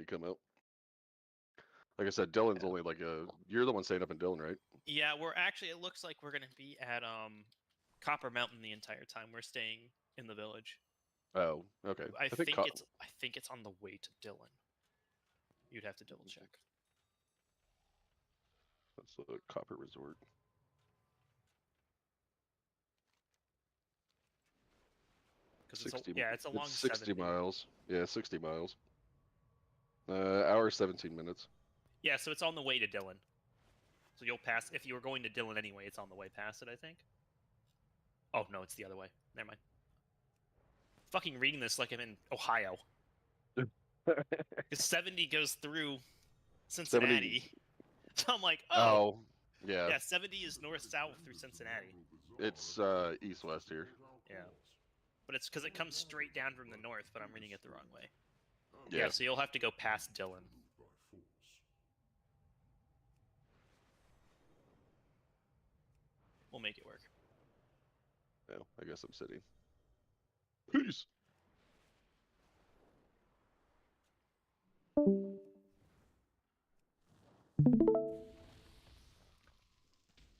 come out. Like I said, Dylan's only like a. You're the one staying up in Dylan, right? Yeah, we're actually. It looks like we're gonna be at Copper Mountain the entire time. We're staying in the village. Oh, okay. I think it's on the way to Dylan. You'd have to double check. That's the Copper Resort. It's a long 60 70. miles. Yeah, 60 miles. Hour 17 minutes. Yeah, so it's on the way to Dylan. So you'll pass if you were going to Dylan anyway. It's on the way past it, I think. Oh no, it's the other way. Never mind. Fucking reading this like I'm in Ohio. 70 goes through Cincinnati. 70. So I'm like, oh, yeah. Yeah, 70 is north-south through Cincinnati. It's east-west here. Yeah. But it's because it comes straight down from the north, but I'm reading it the wrong way. Yeah, so you'll have to go past Dylan. We'll make it work. No, I guess I'm sitting. Peace.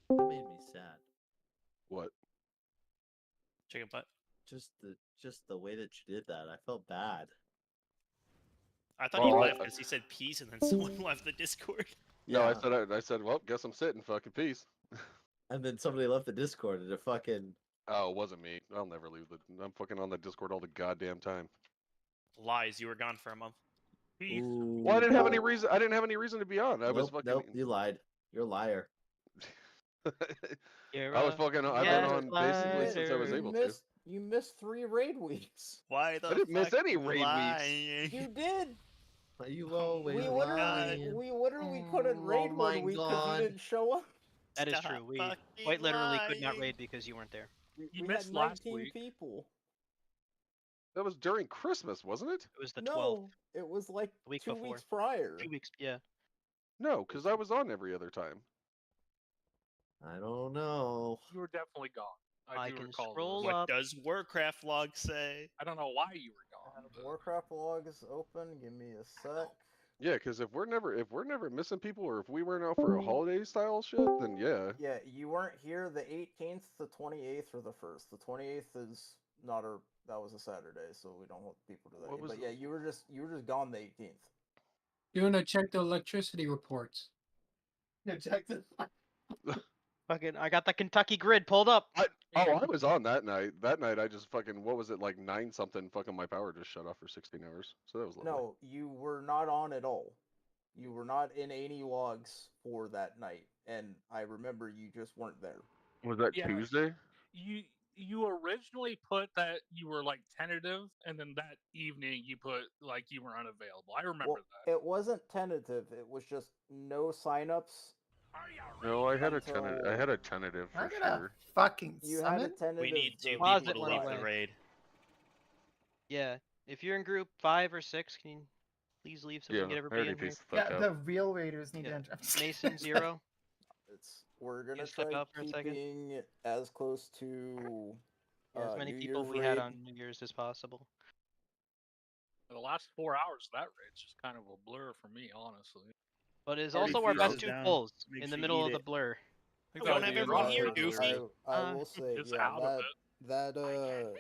That made me sad. What? Chicken butt. Just the way that you did that, I felt bad. I thought he left because he said peace, and then someone left the Discord. No, I said, well, guess I'm sitting. Fucking peace. And then somebody left the Discord, and it fucking. Oh, it wasn't me. I'll never leave I'm fucking on the Discord all the goddamn time. Lies. You were gone for a month. Ooh, Well, I didn't have any reason. I didn't have any reason to be on. I was fucking. Nope, you lied. You're a liar. I was fucking. I've been on basically since I was able to. You missed 3 raid weeks. Why the? I didn't miss any raid weeks. You did. You always We literally couldn't raid 1 week because you didn't show up. That is true. We quite literally could not raid because you weren't there. You missed last week. People. That was during Christmas, wasn't it? It was the 12th. No, it was like the week 2 before. weeks prior. 2 weeks, yeah. No, because I was on every other time. I don't know. You were definitely gone. I do can recall scroll this. up. What does Warcraft log say? I don't know why you were gone. Warcraft log is open. Give me a sec. Yeah, because if we're never missing people, or if we weren't out for a holiday style shit, then yeah. Yeah, you weren't here the 18th, the 28th, or the 1st. The 28th is not a. That was a Saturday, so we don't want people to that. But yeah, you were just gone the 18th. You're gonna check the electricity reports. Yeah, check the. Fucking, I got the Kentucky grid pulled up. I was on that night. That night I just fucking, what was it, like 9 something, fucking my power just shut off for 16 hours. So that was lovely. No, you were not on at all. You were not in any logs for that night, and I remember you just weren't there. Was that Tuesday? You originally put that you were like tentative, and then that evening you put like you were unavailable. I remember that. It wasn't tentative. It was just no signups. No, I had a tentative for sure. Fucking You had a tentative. We need 2 Pause people it to leave anyway. the raid. Yeah, if you're in group 5 or 6, can you please leave so we can get everybody in here? Yeah, the real raiders need to enter. Mason 0. We're gonna Just look try up for a second. keeping it as close to As many New people Year's we had raid. on New Year's as possible. For the last 4 hours of that raid's just kind of a blur for me, honestly. But it is Party also our food best goes 2 down, pulls makes in the you middle eat of the it. blur. We don't have everyone here, Goofy. I will say, It's yeah, out of that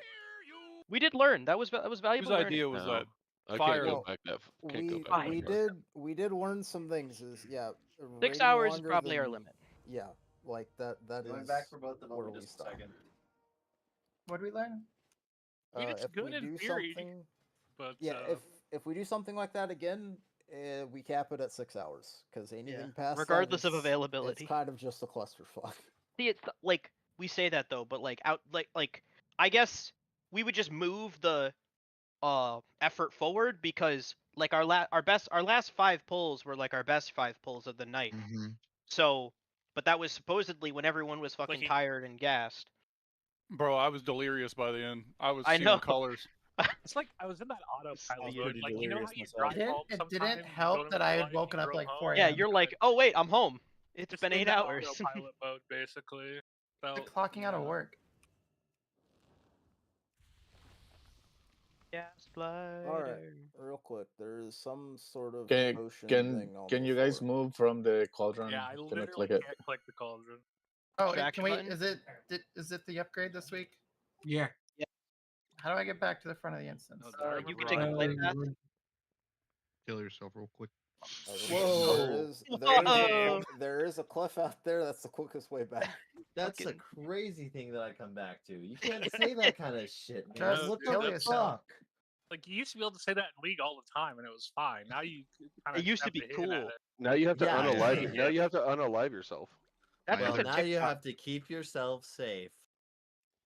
We did learn. That was valuable. Whose idea was that? I Fire. can't go back that. Can't go back that far. we did learn some things. Is 6 raiding hours is longer probably our than- limit. Yeah, like that Going is back for both of them where for we just a stop. second. What did we learn? I mean, it's if good we in do theory, something, but yeah, if we do something like that again, we cap it at 6 hours because anything past that Regardless of is- availability. it's kind of just a clusterfuck. See, it's like we say that though, but like like I guess we would just move the effort forward because like our last 5 pulls were like our best 5 pulls of the night. So, but that was supposedly when everyone was fucking tired and gassed. Bro, I was delirious by the end. I was I seeing know. colors. it's like I was in that autopilot mode. pretty Like you know how delirious you myself. drive home It sometimes, didn't you go help to that I the had light, woken you up drove like home. 4 Yeah, a.m. you're like, oh wait, I'm home. It's Just been in 8 that hours. autopilot mode, basically. The clocking out of work. Gaslighter. Real quick, there is some sort of Can potion can thing on can the you guys floor. move from the cauldron? Yeah, I Can I literally click it? can't click the cauldron. Oh, can Extraction we? button? Is it the upgrade this week? Yeah. How do I get back to the front of the instance? No, there You we can take go. a play path. Kill yourself real quick. Whoa. There is a cliff out there. That's the quickest way back. That's a Fucking- crazy thing that I come back to. You can't say that kind of shit, man. Just What kill the yourself. fuck? Like you used to be able to say that in League all the time, and it was fine. Now you kind It used to be cool. Now you have to Yeah, unalive. yeah. Now you have to unalive yourself. That's Well, just a now you TikTok. have to keep yourself safe.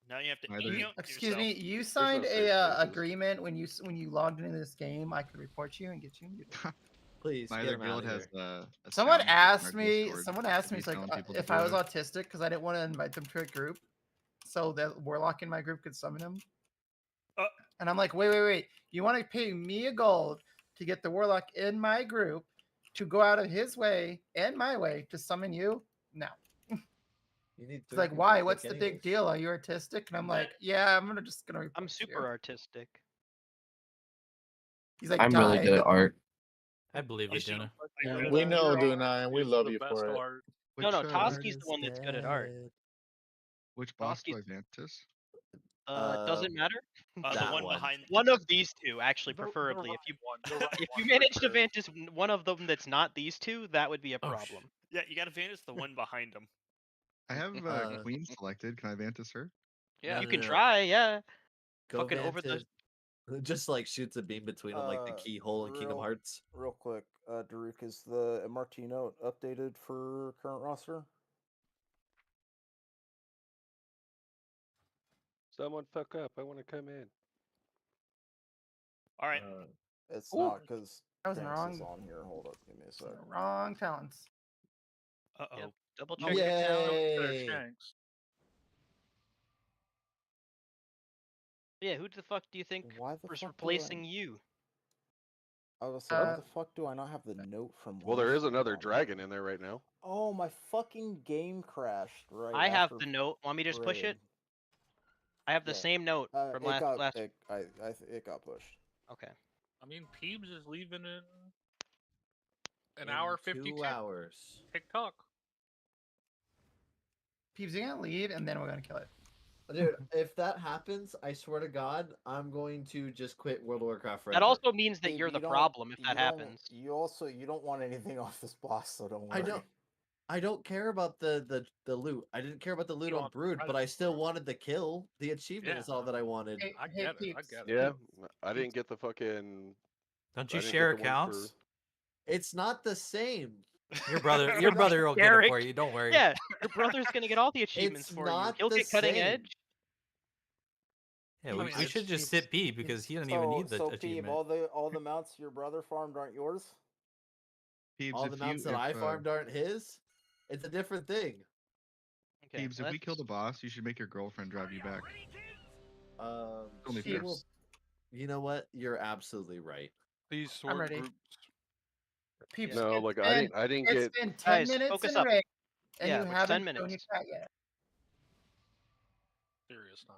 Now you have to Either- email Excuse yourself. me, you signed safe a places. agreement when you logged into this game. I could report you and get you muted. Please, get Neither him out guild of has here. a Someone sound button asked on me. Discord Someone to asked me, be it's like, telling people to if I was join. autistic because I didn't want to invite them to a group, so that Warlock in my group could summon him. And I'm like, wait. You want to pay me a gold to get the Warlock in my group to go out of his way and my way to summon you? No. You need It's like, three why? people What's to the click big anyways. deal? Are you artistic? And I'm like, yeah, I'm just gonna. I'm report super you. artistic. He's like, I'm really good at art. I believe You it, should- Jenna. Yeah, we know, Duna, and we It's love the you best for it. art. No, Which, Toski's the one that's good at art. Which boss do I Toski's- Vantis? Doesn't matter. The That one one. behind. One of these two, actually, The preferably. right If you one, the right if you one, manage to for sure. Vantis one of them that's not these two, that would be a Oh, problem. Yeah, you got to Vantis the one behind him. I have Queen selected. Can I Vantis her? Yeah, you No, can no, no. try. Yeah. Go Fucking over the. Vantage. Just like shoots a beam between them like the keyhole in Kingdom Hearts. Real quick, Daruk, is the MRT note updated for current roster? Someone fuck up. I want to come in. All right. It's Ooh, not because that was the Shanks is wrong- on here. Hold up, give me a sec. Wrong talents. Uh oh. Yep. Double check your Yay! talent. Shanks. Yeah, who the fuck do you think Why the was fuck replacing you? I was like, why Uh, the fuck do I not have the note from? Well, there last is another time? dragon in there right now. Oh, my fucking game crashed right. I have after the note. Want me to just push it? raid. I have the Yeah. same note from last. It got pushed. Okay. I mean, Peebs is leaving in an In hour 52. 2 hours. TikTok. Peeps, you're gonna leave, and then we're gonna kill it. Dude, if that happens, I swear to God, I'm going to just quit World of Warcraft forever. That also means that Dude, you're you the don't- problem if you that don't- happens. You don't want anything off this boss, so don't worry. I don't care about the loot. I didn't care about the loot You on want Brood, but credit I still for it. wanted the kill. The achievement Yeah. is all that I wanted. Hey, I hey, get it. I Peeps, get it. Yeah, I didn't get the fucking. Don't I you didn't share get the one accounts? for- It's not the same. Your brother will get it Derek, for you. Don't worry. Yeah, your brother's gonna get all the achievements It's for you. not He'll the get cutting same. edge. Yeah, I we, mean, we it's should just Peebs. sit B because he doesn't even need the so Peeb, achievement. all the mounts your brother farmed aren't yours. Peebs, All the mounts that I farmed aren't his. It's a different thing. Okay. Peebs, if we kill the boss, you should make your girlfriend drive you back. Only She fair. will- You know what? You're absolutely right. These I'm sword ready. groups. Peeps, No, it's like been, I didn't it's get. been 10 Guys, minutes focus in up. raid, and Yeah, you it's 10 haven't shown your minutes. chat yet. Serious time.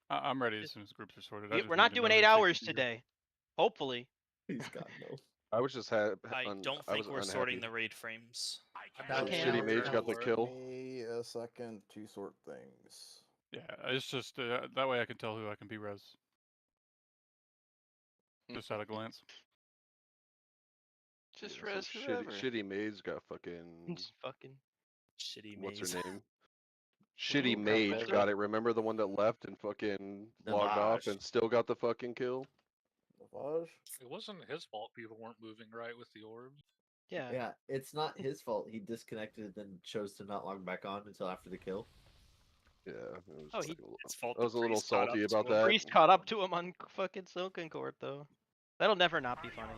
I'm ready as soon as groups are sorted. I just We're not need to doing know 8 the hours safety. today. Hopefully. Please God no. I was just had. I don't think we're sorting the raid frames. That Shitty was- mage got the Give kill. me a second to sort things. Yeah, it's just that way I can tell who I can be res. Just at a glance. Just res shitty mage got fucking. It's fucking. Shitty What's maze. her name? Shitty Ooh, mage Rabbit. got it. Remember the one that left and fucking logged off Navage. and still got the fucking kill? Navage? It wasn't his fault people weren't moving right with the orbs. Yeah. Yeah, it's not his fault. He disconnected, then chose to not log back on until after the kill. Yeah, it was, Oh, like he- a little- It's fault I was the a little priest caught salty up about to him. that. Priest caught up to him on fucking Silken Court, though. That'll never not be funny.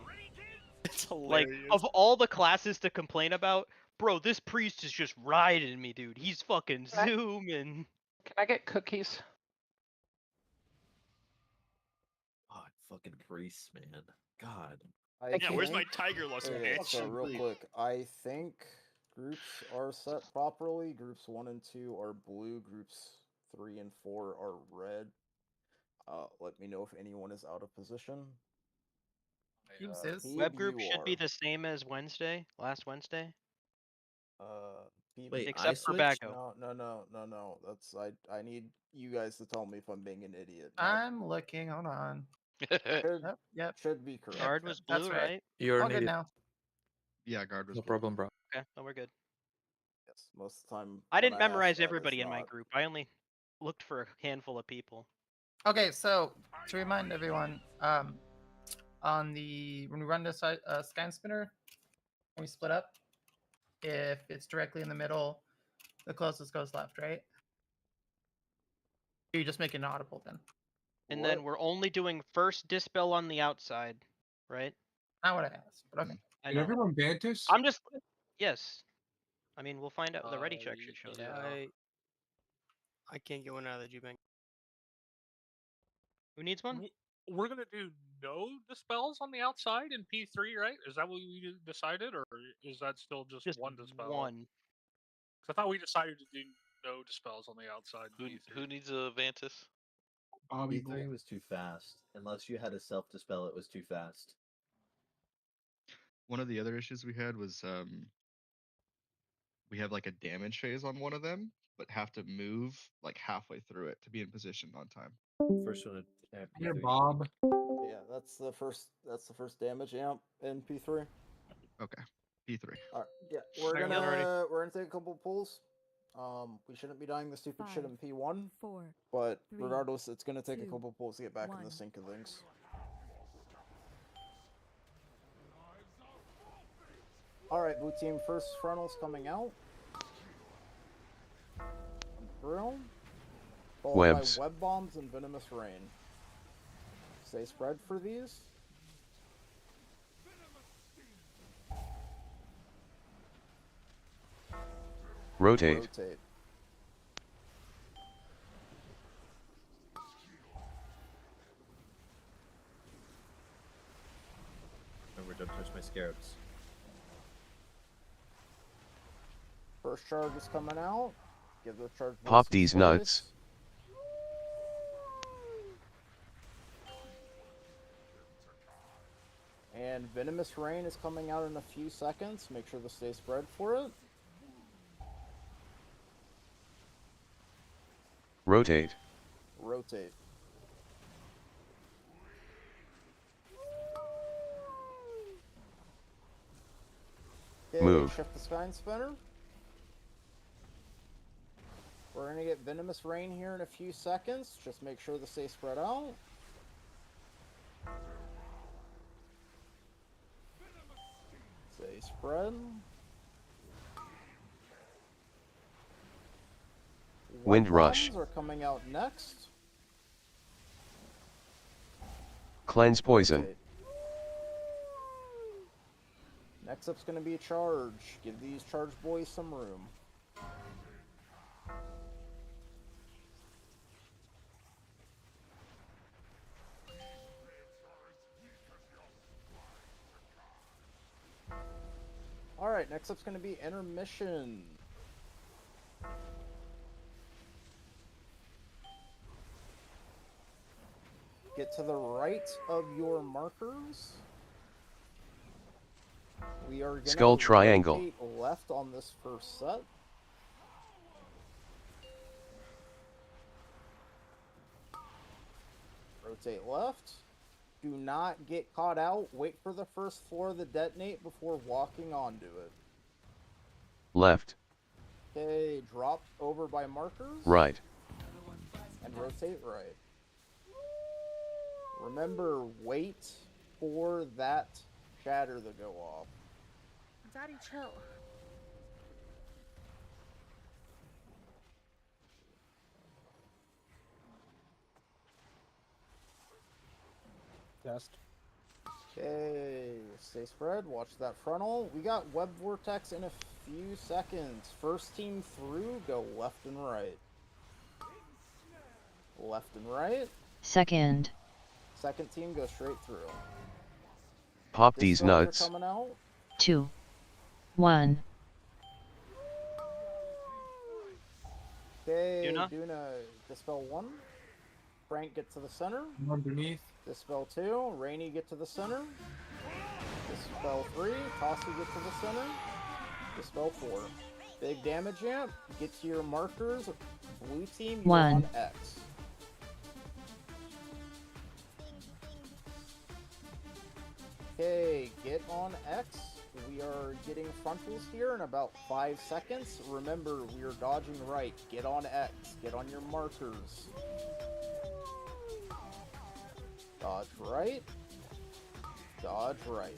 It's Like, hilarious. of all the classes to complain about, bro, this priest is just riding me, dude. He's fucking zooming. Can I get cookies? Oh, fucking priests, man. God. Yeah, where's my tiger lust, bitch? So real quick, I think groups are set properly. Groups 1 and 2 are blue. Groups 3 and 4 are red. Let me know if anyone is out of position. Cubes is. Web group you should be are. the same as Wednesday, last Wednesday. Wait, except for switched? Bago. No. That's I need you guys to tell me if I'm being an idiot. I'm looking. Hold on. Yep. Should be correct. Guard was That's blue, right. right? You're All an good idiot. now. Yeah, guard was No blue. problem, bro. Okay, then we're good. Yes, most of the time. I when didn't ask memorize that, it's everybody in my not. group. I only looked for a handful of people. Okay, so to remind everyone, on the when we run the scan spinner, when we split up, if it's directly in the middle, the closest goes left, right? You just make it inaudible then. And then we're only doing first dispel on the outside, right? Not what I asked, but okay. I Did know. everyone ban this? I'm just yes. I mean, we'll find out. The ready check should show that. I can't get one out of the G-Bank. Who needs one? We're gonna do no dispels on the outside in P3, right? Is that what we decided, or is that still just one dispel? One. 'Cause I thought we decided to do no dispels on the outside. Who needs a Vantis? B3 was too fast. Unless you had a self-dispel, it was too fast. One of the other issues we had was we have like a damage phase on one of them, but have to move like halfway through it to be in position on time. First one at Here, P3. Bob. Yeah, that's the first damage amp in P3. Okay, P3. All right, yeah, we're I got one gonna take a couple pulls. We shouldn't be dying the stupid shit in P1, 4, but 3, regardless, it's gonna take a 2, couple pulls to get back in 1. the sync of things. All right, blue team, first frontal's coming out. Through. Followed Webs. by web bombs and venomous rain. Stay spread for these. Rotate. Rotate. Remember, don't touch my scarabs. First charge is coming out. Give the charge. Pop some these space. nuts. And venomous rain is coming out in a few seconds. Make sure to stay spread for it. Rotate. Rotate. Okay, Move. shift the sky spinner. We're gonna get venomous rain here in a few seconds. Just make sure to stay spread out. Stay spread. Wind Web rush. bombs are coming out next. Cleanse poison. Rotate. Next up's gonna be a charge. Give these charge boys some room. Alright, next up's gonna be intermission. Get to the right of your markers. We are gonna Skull triangle. rotate left on this first set. Rotate left. Do not get caught out. Wait for the first floor to detonate before walking onto it. Left. Okay, drop over by markers. Right. And rotate right. Remember, wait for that shatter to go off. Daddy, chill. Test. Okay, stay spread. Watch that frontal. We got web vortex in a few seconds. First team through, go left and right. Left and right. Second. Second team, go straight through. Pop these Dispels are nuts. coming out. 2, 1. Okay, Duna? Duna, dispel 1. Frank, get to the center. I'm underneath. Dispel 2. Rainy, get to the center. Dispel 3. Tossy, get to the center. Dispel 4. Big damage amp. Get to your markers. Blue team, you're on X. Okay, get on X. We are getting frontals here in about 5 seconds. Remember, we are dodging right. Get on X. Get on your markers. Dodge right. Dodge right.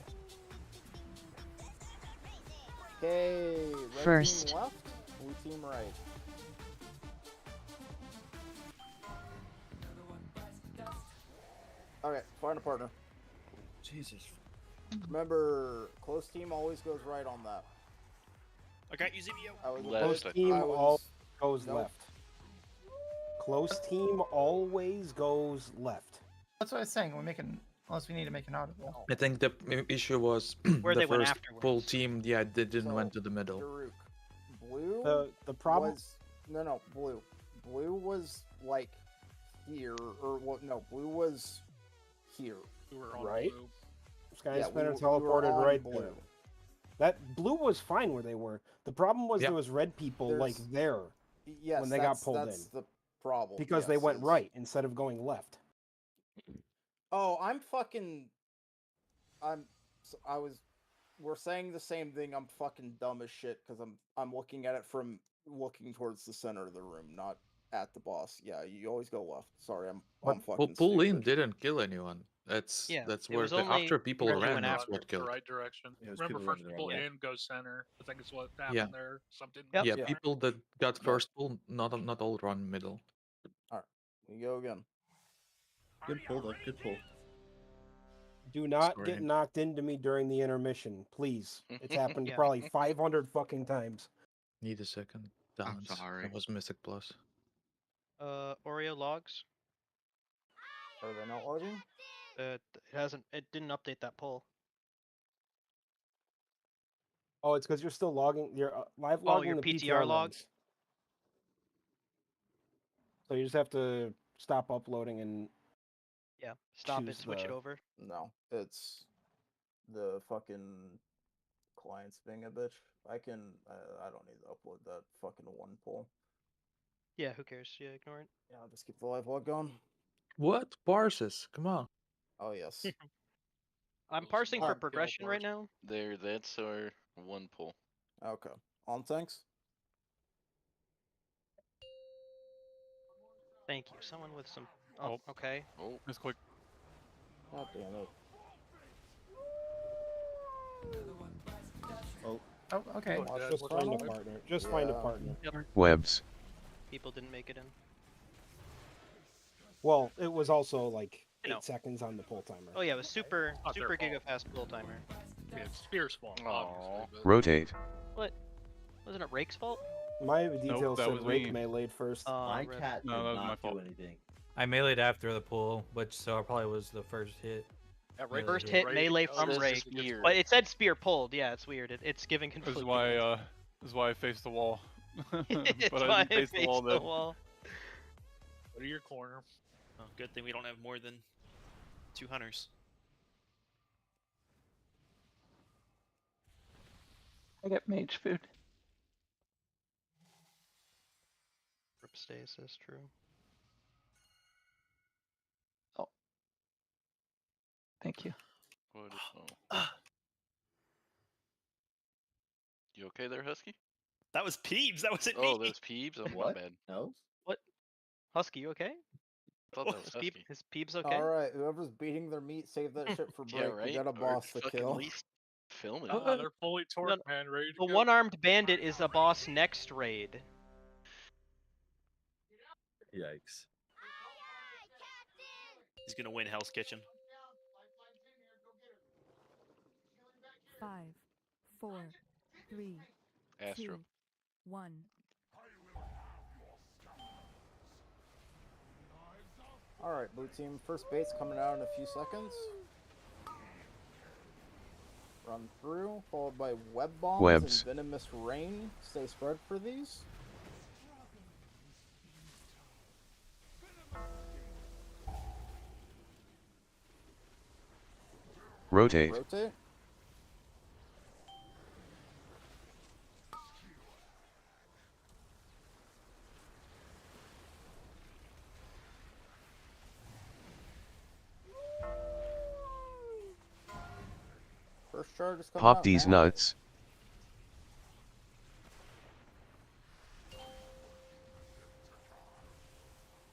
Okay, red First. team left, blue team right. Okay, find a partner. Jesus. Remember, close team always goes right on that. Okay, Eusebio. Close team all goes left. Close team always goes left. That's what I was saying. We're making, unless we need to make an audible. I think the issue was Where the they went first afterwards. full team. Yeah, they didn't went to the middle. Daruk. Blue The problem was no blue. Blue was like here or what? No, blue was here. We were on right. blue. Sky Yeah, Spinner we were teleported on right blue. there. That blue was fine where they were. The problem was there was red people like there Yes, when they got that's- pulled in. that's the problem. Because they yes, went it's- right instead of going left. Oh, I'm fucking. I was. We're saying the same thing. I'm fucking dumb as shit because I'm looking at it from looking towards the center of the room, not at the boss. Yeah, you always go left. Sorry, I'm fucking. Pull stupid. in didn't kill anyone. That's Yeah, that's it where was the, only after people people ran, went that's after what The killed. right direction. Yeah, it was Remember, people first running the pull wrong way. in, go center. I think it's what happened there. Something. Yeah, people that got first pull, not all run middle. Alright, we go again. Good pull, though. Good pull. Do not Sorry. get knocked into me during the intermission, please. It's happened Yeah. probably 500 fucking times. Need a second. Balance. sorry. That was Mythic Plus. Oreo logs. Are they not logging? It hasn't. It didn't update that poll. Oh, it's because you're still logging. You're live Oh, logging your the PTR PTR logs? logs. So you just have to stop uploading and Yeah. Stop it. choose Switch it the- over. No, it's the fucking client's being a bitch. I can. I don't need to upload that fucking one poll. Yeah. Who cares? Yeah. Ignore it. Yeah, I'll just keep the live log going. What? Parses? Come on. Oh yes. I'm parsing for Alright, progression right now. There, that's our one pull. Okay. On thanks. Thank you. Someone with some. Oh, okay. Oh, that's quick. God damn it. Oh, okay. Watch, just find a partner. Just find a partner. Webs. People didn't make it in. Well, it was also like I 8 know. seconds on the pull timer. Oh yeah, it was super Not their super fault. giga fast pull timer. Yeah, it's Spear's fault, obviously. But... Rotate. What? Wasn't it Rake's fault? My details that said was Rake me. melee'd first. My rip. cat did No, that was my not fault. do anything. I meleeed after the pool, which so I probably was the first hit. Yeah, Melee First hit. hit melee from says Rake, spear. but it said spear pulled. Yeah, it's weird. It's giving This is conflicting. why. This is why I faced the wall. It's but why I didn't face the wall then. wall. Go to your corner. Oh, good thing we don't have more than 2 hunters. I get mage food. Rip stasis, true. Thank you. What is, oh. You okay there, Husky? That was Peebs. That wasn't Oh, me. that's Peebs. Oh, my What? bad. No? What? Husky, you okay? I thought that was Husky. Is Peebs okay? Alright, whoever's beating their meat, save that shit for break. Yeah, We right. got a Or boss to fucking kill. At least film it. They're fully torqued, man. Ready to The go. one-armed bandit is a boss next raid. Yikes. He's gonna win Hell's Kitchen. 5, 4, 3, Astro. 2, 1. Alright, blue team. First bait's coming out in a few seconds. Run through, followed by web bombs Webs. and venomous rain. Stay spread for these. Rotate. Rotate. First charge is coming Pop out these now. nuts.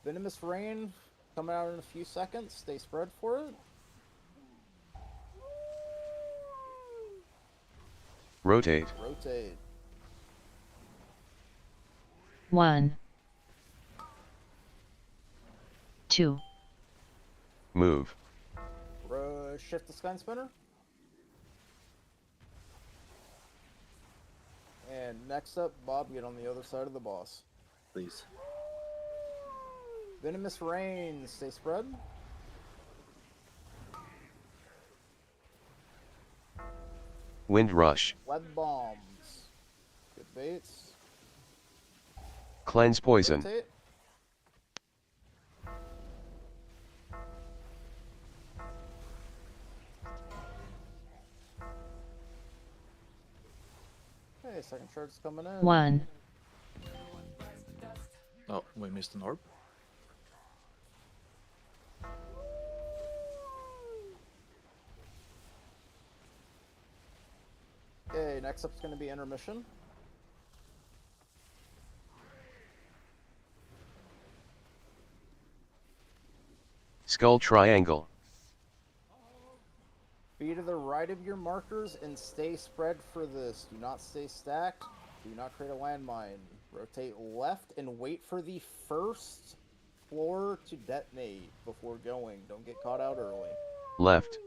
Venomous Rain coming out in a few seconds. Stay spread for it. Rotate. Rotate. 1, 2, Move. Shift the Sky Spinner. And next up, Bob, get on the other side of the boss. Please. Venomous Rain, stay spread. Wind rush. Web bombs. Good baits. Cleanse poison. Rotate. Okay, second charge coming in. 1, Oh, we missed an orb. Okay, next up's going to be intermission. Skull triangle. Be to the right of your markers and stay spread for this. Do not stay stacked. Do not create a landmine. Rotate left and wait for the first floor to detonate before going. Don't get caught out early. Left.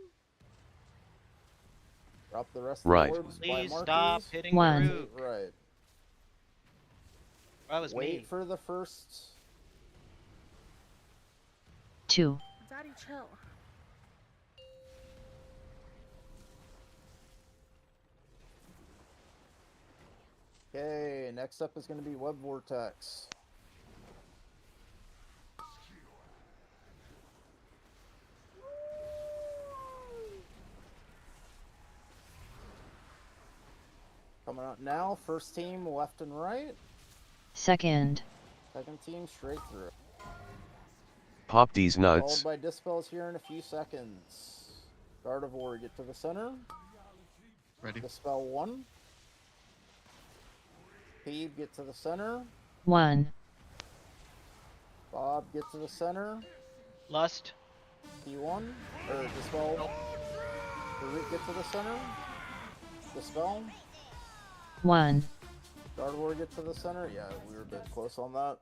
Drop the rest Right. of the orbs by Please markers. stop hitting One. the root. Right. That was Wait me. for the first. 2, Daddy, chill. Okay, next up is going to be Web Vortex. Coming out now, first team left and right, second, second team straight through. Pop these Followed nuts. by Dispels here in a few seconds. Gardevoir, get to the center. Ready. Dispel 1. Peeve, get to the center. 1, Bob, get to the center. Lust. P1, or Dispel. Root, get to the center. Dispel. 1, Gardevoir, get to the center. Yeah, we were a bit close on that.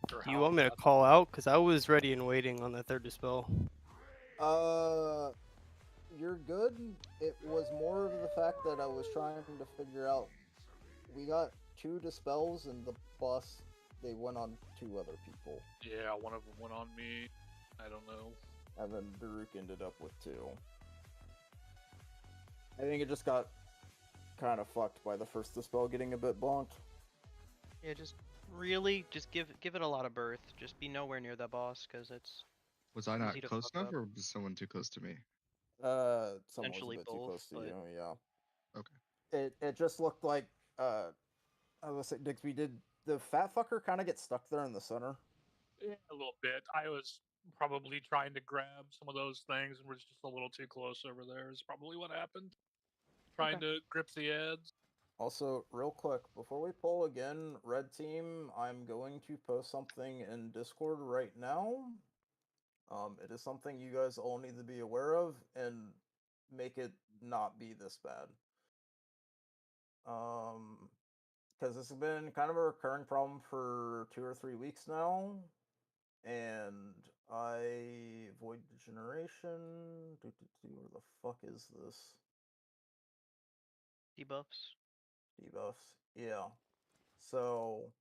Do you want me to call out? Because I was ready and waiting on that third dispel. You're good. It was more of the fact that I was trying to figure out. We got 2 dispels, and the boss, they went on 2 other people. Yeah, one of them went on me. I don't know. And then Daruk ended up with 2. I think it just got kind of fucked by the first dispel getting a bit bonked. Yeah, just really, just give it a lot of berth. Just be nowhere near that boss, because it's Was I not easy to close fuck enough, up. or was someone too close to me? Someone was a Potentially bit too both, close to but- you, yeah. Okay. It just looked like, I was saying, Diggsby, did the fat fucker kind of get stuck there in the center? Yeah, a little bit. I was probably trying to grab some of those things and was just a little too close over there. Is probably what happened. Trying to grip the edge. Also, real quick, before we poll again, red team, I'm going to post something in Discord right now. It is something you guys all need to be aware of and make it not be this bad. Because this has been kind of a recurring problem for 2 or 3 weeks now. And Void Degeneration. Where the fuck is this? Debuffs. Debuffs. Yeah. So.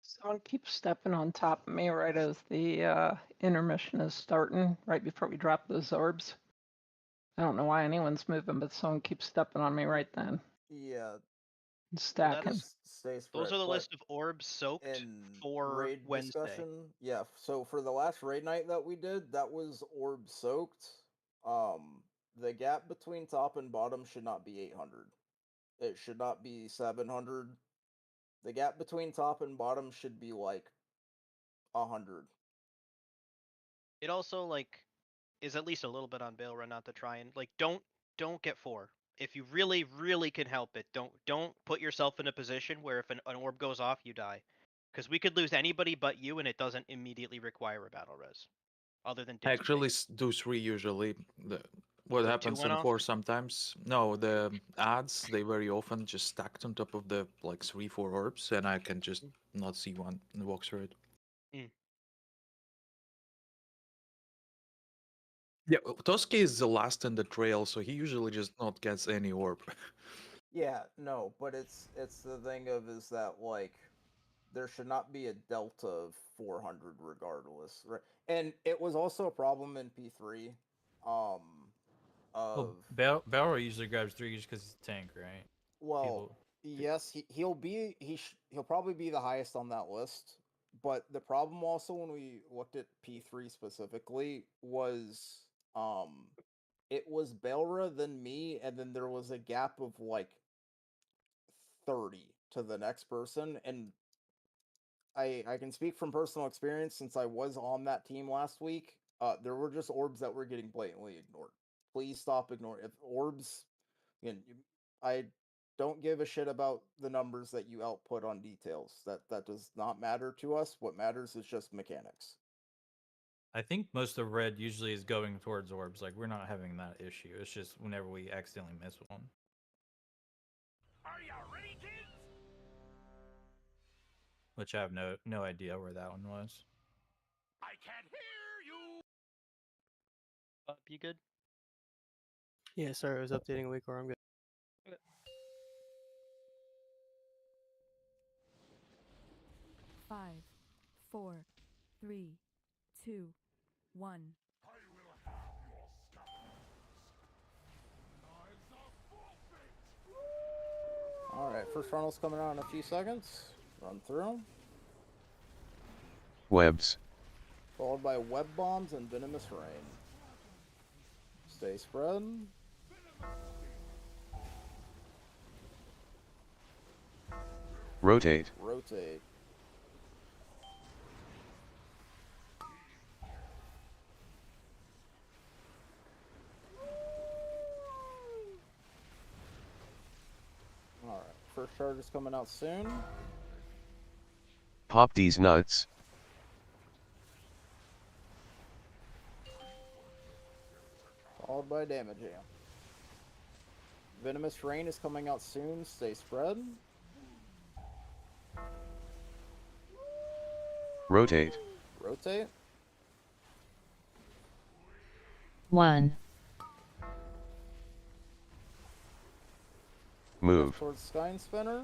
Someone keeps stepping on top of me right as the intermission is starting, right before we drop those orbs. I don't know why anyone's moving, but someone keeps stepping on me right then. Yeah. Stacking. Stay spread. Those are the but list of orbs soaked in for raid Wednesday. discussion, yeah. So for the last raid night that we did, that was orb soaked. The gap between top and bottom should not be 800. It should not be 700. The gap between top and bottom should be like 100. It also like is at least a little bit on Bailra not to try and like don't get 4. If you really can help it, don't put yourself in a position where if an orb goes off, you die. Because we could lose anybody but you, and it doesn't immediately require a battle res. Other than I Diggs actually do 3 usually. What So 2 happens went in off? 4 sometimes? No, the ads, they very often just stacked on top of the like 3-4 orbs, and I can just not see one and walk through it. Yeah, Toski is the last in the trail, so he usually just not gets any orb. Yeah, no, but it's the thing of is that like there should not be a delta of 400 regardless, right? And it was also a problem in P3. Of Well, Balor usually grabs 3 just because he's a tank, right? well, yes, he'll probably be the highest on that list. But the problem also when we looked at P3 specifically was it was Belra, then me, and then there was a gap of like 30 to the next person. And I can speak from personal experience since I was on that team last week. There were just orbs that were getting blatantly ignored. Please stop ignoring. If orbs, again, I don't give a shit about the numbers that you output on details. That does not matter to us. What matters is just mechanics. I think most of red usually is going towards orbs. Like, we're not having that issue. It's just whenever we accidentally miss one. Are you ready, kids? Which I have no idea where that one was. I can't hear you. You good? Yeah, sorry, I was updating a week where I'm good. Five, 4, 3, 2, 1. Alright, first funnel's coming out in a few seconds. Run through. Webs. Followed by web bombs and venomous rain. Stay spread. Rotate. Rotate. Alright, first charge is coming out soon. Pop these nuts. Followed by damage jam. Venomous rain is coming out soon. Stay spread. Rotate. Rotate. 1. Move. Towards Sky and Spinner.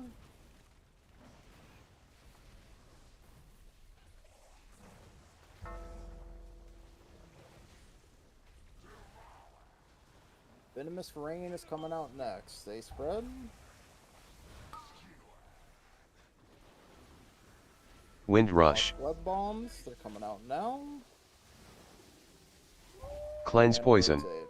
Venomous rain is coming out next. Stay spread. Wind rush. Web bombs, they're coming out now. Cleanse And poison. rotate.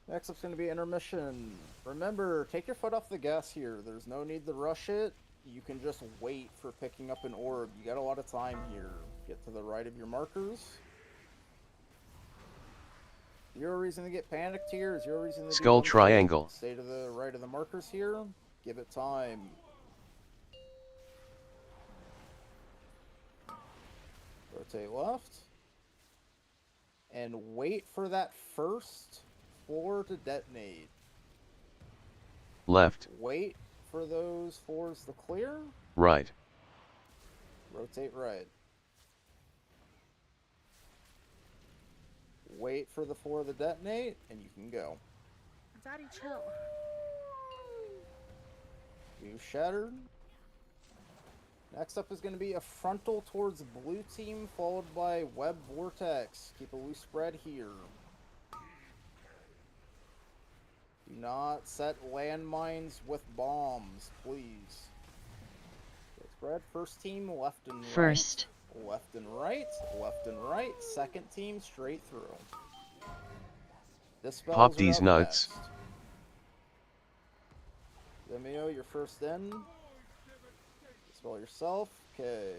Next up's going to be intermission. Remember, take your foot off the gas here. There's no need to rush it. You can just wait for picking up an orb. You got a lot of time here. Get to the right of your markers. Zero reason to get panicked here. Zero reason to do Skull one shit. triangle. Stay to the right of the markers here. Give it time. Rotate left. And wait for that first floor to detonate. Left. Wait for those floors to clear. Right. Rotate right. Wait for the 4 to detonate, and you can go. Daddy, chill. You shattered. Next up is going to be a frontal towards blue team, followed by web vortex. Keep a loose spread here. Do not set landmines with bombs, please. Okay, spread. First team, left and right. First. Left and right. Left and right. Second team, straight through. Dispels Pop are these up nuts. next. Demio, you're first in. Dispel yourself. Okay.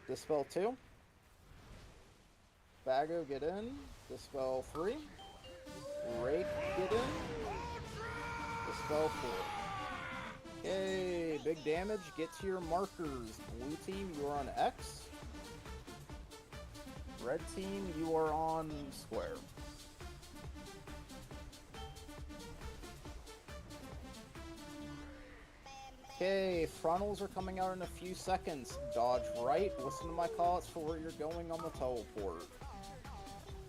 Dispel 2. Bago, get in. Dispel 3. Rake, get in. Dispel 4. Okay, big damage. Get to your markers. Blue team, you are on X. Red team, you are on square. Okay, frontals are coming out in a few seconds. Dodge right. Listen to my callouts for where you're going on the teleport.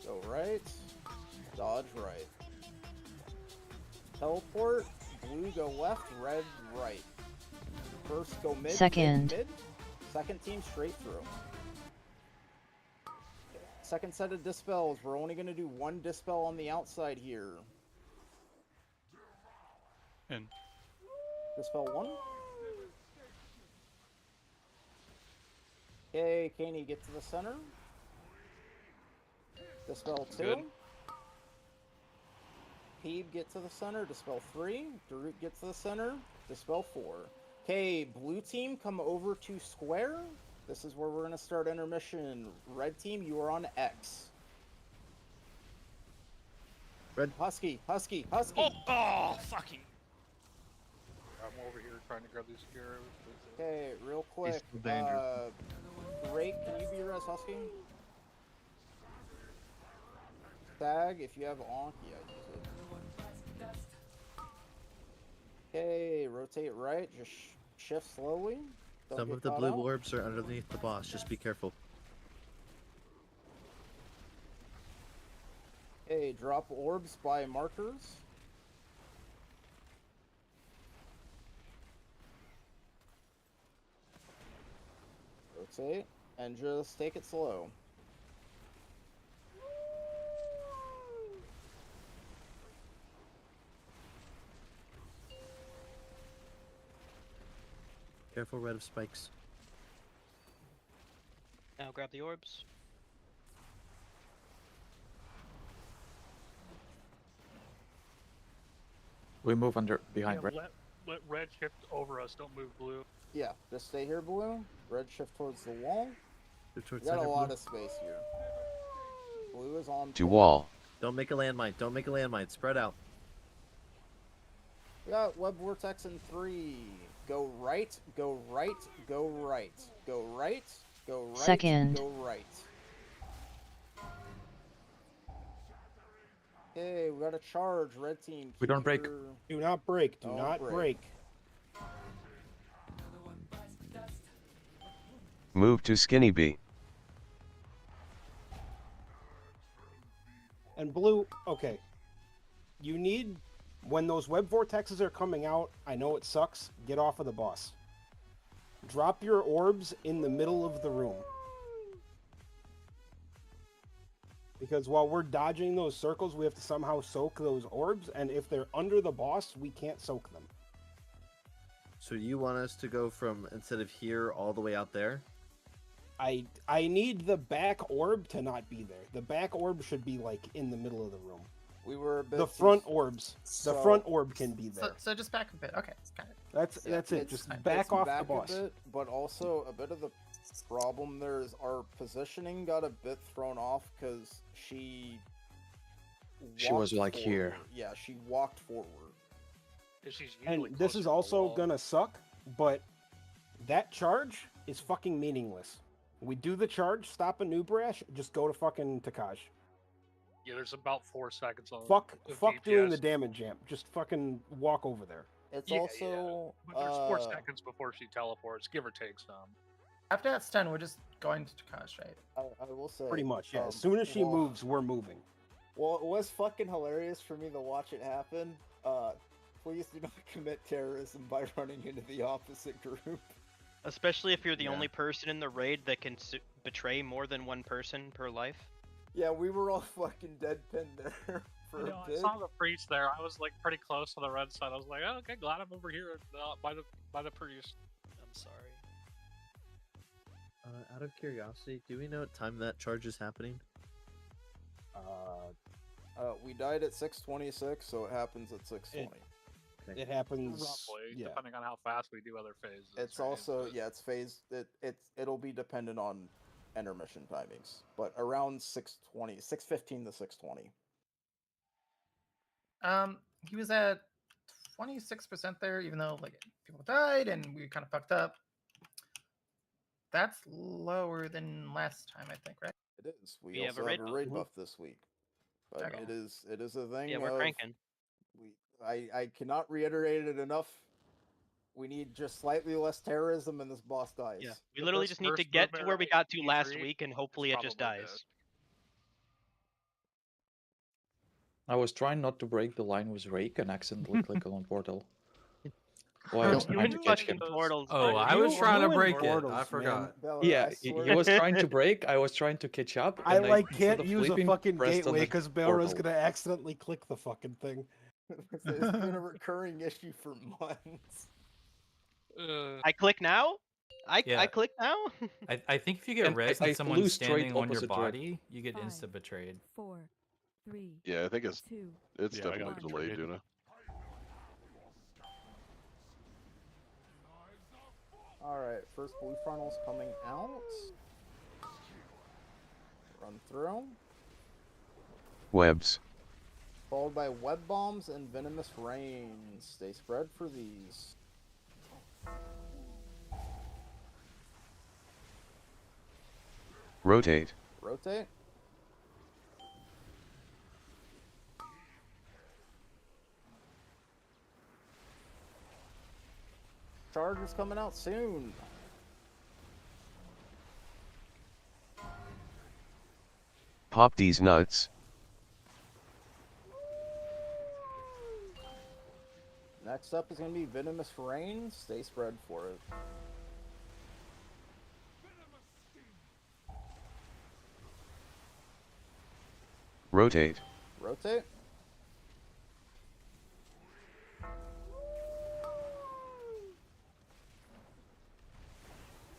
Go right. Dodge right. Teleport. Blue go left. Red right. First go mid. Second. Mid. Second team straight through. Second set of dispels. We're only going to do 1 dispel on the outside here. In. Dispel 1. Okay, Caney, get to the center. Dispel 2. Good. Peeb, get to the center. Dispel 3. Darut, get to the center. Dispel 4. Okay, blue team, come over to square. This is where we're going to start intermission. Red team, you are on X. Red. Husky. Oh, fucking. I'm over here trying to grab these gears. Okay, real quick. Rake, can you be res Husky? Stag, if you have Onk, yeah, use it. Okay, rotate right, just shift slowly. Don't Some get of the caught blue out. orbs are underneath the boss. Just be careful. Okay, drop orbs by markers. Rotate, and just take it slow. Careful, red of spikes. Now grab the orbs. We move under behind red. Let red shift over us. Don't move blue. Yeah, just stay here, blue. Red shift towards the wall. Move We towards got a center, lot blue. of space here. Blue is on. To wall. Don't make a landmine. Don't make a landmine. Spread out. We got web vortex in 3. Go right. Go right. Go right. Go right. Go right. Second. Go right. Okay, we got a charge. Red team. We don't break. Do not break. Do Don't not break. break. Move to skinny B. And blue, okay. You need, when those web vortexes are coming out, I know it sucks, get off of the boss. Drop your orbs in the middle of the room. Because while we're dodging those circles, we have to somehow soak those orbs, and if they're under the boss, we can't soak them. So you want us to go from, instead of here, all the way out there? I need the back orb to not be there. The back orb should be like in the middle of the room. We were a bit The too- front orbs. So- The front orb can be there. So just back a bit. Okay, it's kind of. That's it. It's- Just it's back off back the boss. a bit, but also a bit of the problem there is our positioning got a bit thrown off because she. She was, walked like, here. forward. Yeah, she walked forward. She's And usually this closer is to the also wall. gonna suck, but that charge is fucking meaningless. We do the charge, stop a new brash, just go to fucking Takaj. Yeah, there's about 4 seconds on. Fuck of doing DPS. the damage jump. Just fucking walk over there. It's Yeah, also But there's 4 seconds before she teleports, give or take some. After that stun, we're just going to Takash, right? I will say. Pretty much, yeah. As soon as she moves, we're moving. Well, it was fucking hilarious for me to watch it happen. Please do not commit terrorism by running into the opposite group. Especially if you're the Yeah. only person in the raid that can betray more than one person per life. Yeah, we were all fucking deadpinned there for I know, a I bit. saw the priest there. I was like pretty close to the red side. I was like, oh, okay, glad I'm over here by the priest. I'm sorry. Out of curiosity, do we know what time that charge is happening? We died at 6:26, so it happens at 6:20. It happens Roughly, yeah. depending on how fast we do other phases. It's right? also it's phased. It'll be dependent on intermission timings, but around 6:20, 6:15 to 6:20. He was at 26% there, even though like people died and we kind of fucked up. That's lower than last time, I think, right? It is. We We have also a have raid a raid buff. buff this week, but Okay. it is a thing. Yeah, we're of- cranking. I cannot reiterate it enough. We need just slightly less terrorism, and this boss dies. Yeah, we literally just need to get to where we got to last week, and hopefully it just dies. I was trying not to break the line with Rake and accidentally click on portal. Well, I was You trying to and catch fucking him. portals. Oh, dude. I was trying to break it. portals, I man. forgot. Yeah, he was trying to break. I was trying to catch up. I and like instead can't of use a leaping, fucking pressed on gateway the because Belra's portal. gonna accidentally click the fucking thing. It's been a recurring issue for months. I click now? I Yeah. click now? I think if you get And res I and someone's flew straight standing on your opposite body, you get 5, insta betrayed. 4, 3, Yeah, I think it's 2, it's Yeah, I definitely got delayed, betrayed. Duna. Alright, first blue funnel's coming out. Run through. Webs. Followed by web bombs and venomous rains. Stay spread for these. Rotate. Rotate. Charger's coming out soon. Pop these nuts. Next up is going to be Venomous Rain. Stay spread for it. Rotate. Rotate.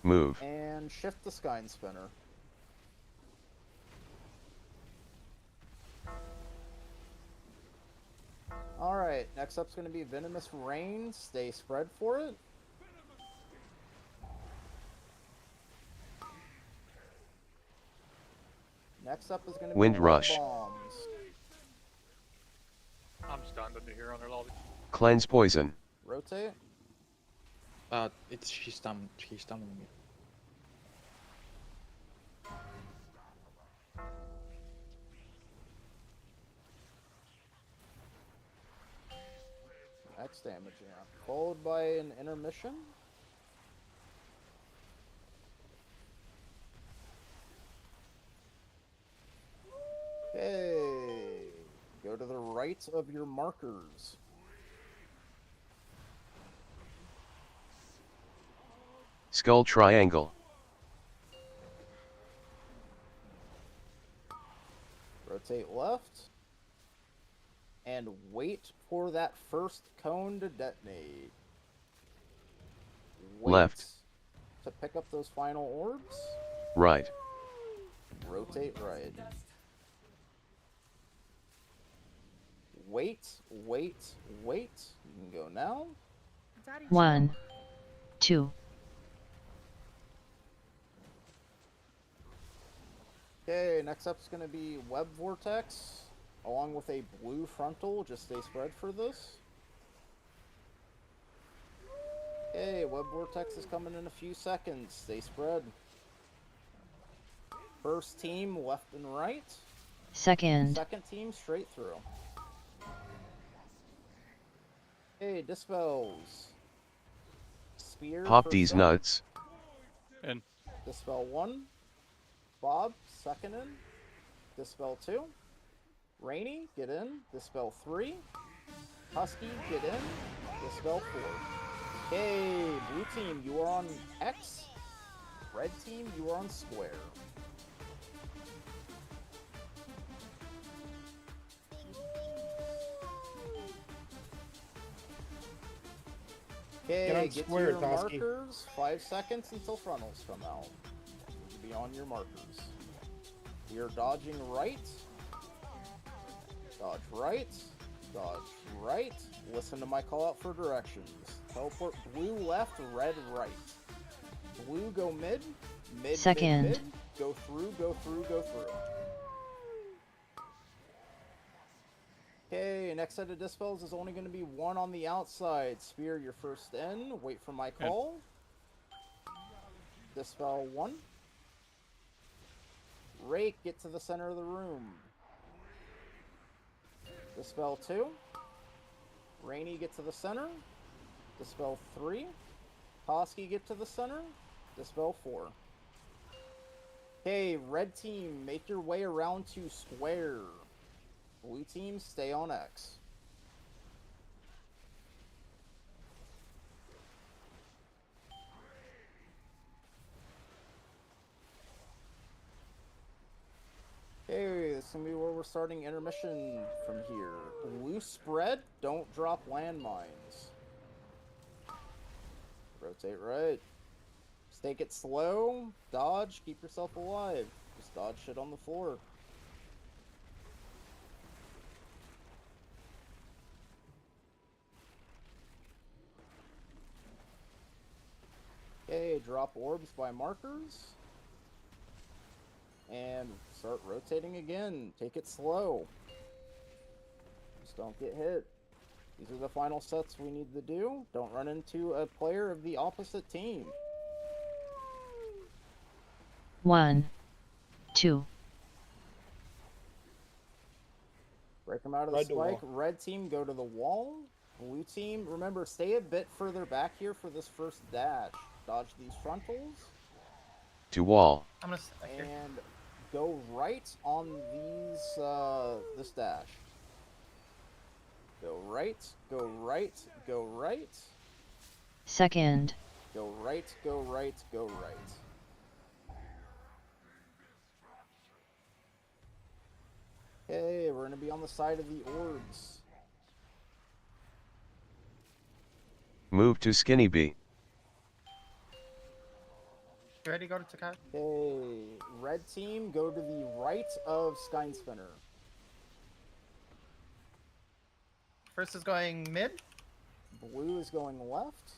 Move. And shift the Skyne Spinner. Alright, next up's going to be Venomous Rain. Stay spread for it. Next up is going to be Wind Web Rush. Bombs. I'm stunned into here on their lobby. Cleanse poison. Rotate. She's stunning me. Max damage, yeah. Followed by an intermission. Okay. Go to the right of your markers. Skull triangle. Rotate left. And wait for that first cone to detonate. Wait Left. to pick up those final orbs. Right. Rotate right. Wait, wait, wait. You can go now. 1, 2, Okay, next up's gonna be Web Vortex, along with a blue frontal. Just stay spread for this. Okay, Web Vortex is coming in a few seconds. Stay spread. First team left and right. second, Second team straight through. Okay, dispels. Spear. Pop for these stun. nuts. And Dispel 1. Bob, second in. Dispel 2. Rainy, get in. Dispel 3. Husky, get in. Dispel 4. Okay, blue team, you are on X. Red team, you are on square. Okay, get to your markers. 5 seconds until frontals come out. You need to be on your markers. We are dodging right. Dodge right. Dodge right. Listen to my call out for directions. Teleport blue left, red right. Blue go mid. Mid, Second. mid, mid. Go through, go through, go through. Okay, next set of dispels is only going to be one on the outside. Spear your first in. Wait for my call. Dispel 1. Rake, get to the center of the room. Dispel 2. Rainy, get to the center. Dispel 3. Toski, get to the center. Dispel 4. Okay, red team, make your way around to square. Blue team, stay on X. Okay, this is going to be where we're starting intermission from here. Blue spread, don't drop landmines. Rotate right. Just take it slow, dodge, keep yourself alive. Just dodge shit on the floor. Okay, drop orbs by markers. And start rotating again. Take it slow. Just don't get hit. These are the final sets we need to do. Don't run into a player of the opposite team. 1, 2. Break them out of the spike. Red team, go to the wall. Blue team, remember, stay a bit further back here for this first dash. Dodge these frontals. To wall. I'm gonna stay back here. And go right on these, this dash. Go right, go right, go right. Second. Go right, go right, go right. Okay, we're gonna be on the side of the orbs. Move to Skinny B. You ready to go to Takai? Okay, red team, go to the right of Skynspinner. First is going mid. Blue is going left.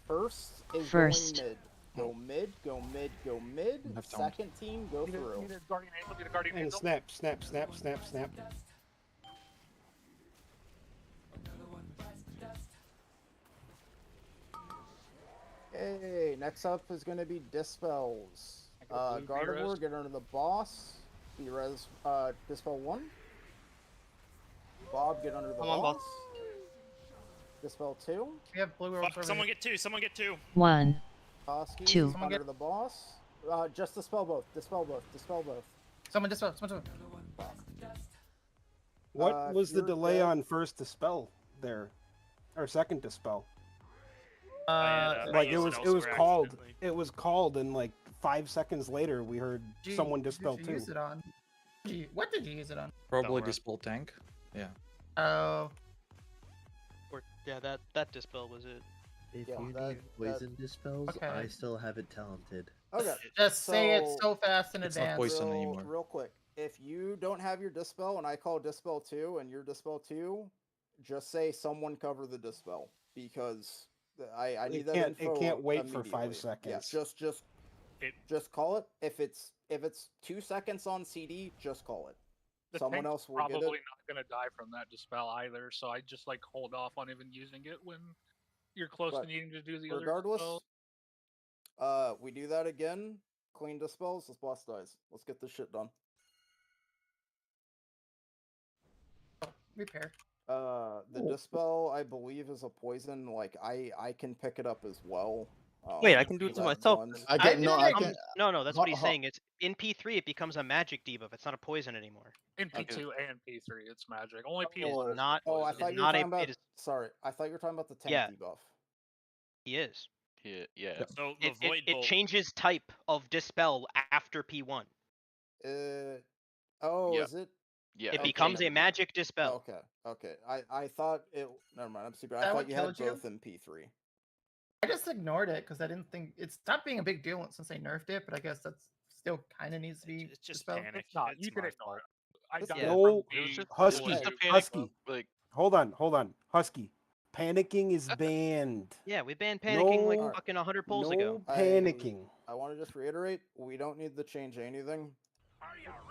First is First. going mid. Go mid, go mid, go mid. Left arm. Second team, go through. Need a guardian angel, need a guardian And angel. snap, snap, snap, snap, snap. Okay, next up is going to be Dispels. blue Gardevoir, B-res. get under the boss. B-res, Dispel 1. Bob, get under the Come on, boss. boss. Dispel 2. We have blue orbs over Someone here. get two. Someone get two. 1. Toski, 2. under Someone get- the boss. Just dispel both. Dispel both. Dispel both. Someone dispel. Someone dispel. What was the you're delay dead- on first dispel there? Or second dispel? I Like it used was it it was elsewhere called accidentally. it was called and like 5 seconds later we heard Gee, someone what did dispel you too. use it on? What did you use it on? Probably Velcro. Dispel Tank. Yeah. Oh, Or yeah, that dispel was it. If Yeah, you that- need poison dispels, Okay. I still have it talented. Okay. just say it So- so fast in It's not advance. poison anymore. Real quick, if you don't have your dispel and I call dispel 2 and your dispel 2, just say someone cover the dispel because I need that info it can't wait for 5 immediately. seconds. Yeah, It- just call it. If it's 2 seconds on CD, just call it. The Someone tank's else will get probably it. not gonna die from that dispel either, so I just like hold off on even using it when you're close But to needing to do the regardless, other dispel. we do that again. Clean dispels. This boss dies. Let's get this shit done. Repair. The dispel, I believe, is a poison. Like I can pick it up as well. Oh, Wait, I can do it to that myself. one's- I get It no. I becomes- can. No, that's what he's Ho- ho- saying. It's in P3. It becomes a magic debuff. It's not a poison anymore. In P2 and P3, it's magic. Only It's P1 not. Oh, I It's thought you were not talking a. about. It is. Sorry, I thought you were talking about the tank Yeah. debuff. He is. Yeah. So the It, void it bolt. changes type of dispel after P1. Oh, Yeah. is it? Yeah. It Okay, becomes a never mind. magic dispel. Okay, okay. I thought it. Never mind. I'm stupid. I that thought what you had killed you? both in P3. I just ignored it because I didn't think it stopped being a big deal since they nerfed it, but I guess that's still kind of needs to be It's just dispelled. panic. No, It's you can my ignore fault. it. I It's got yeah. it No, from the Husky, just a YouTube. panic. Husky. Like, Hold on, Husky. Panicking is banned. Yeah, we banned panicking like No- fucking 100 polls no ago. panicking. I want to just reiterate: we don't need to change anything.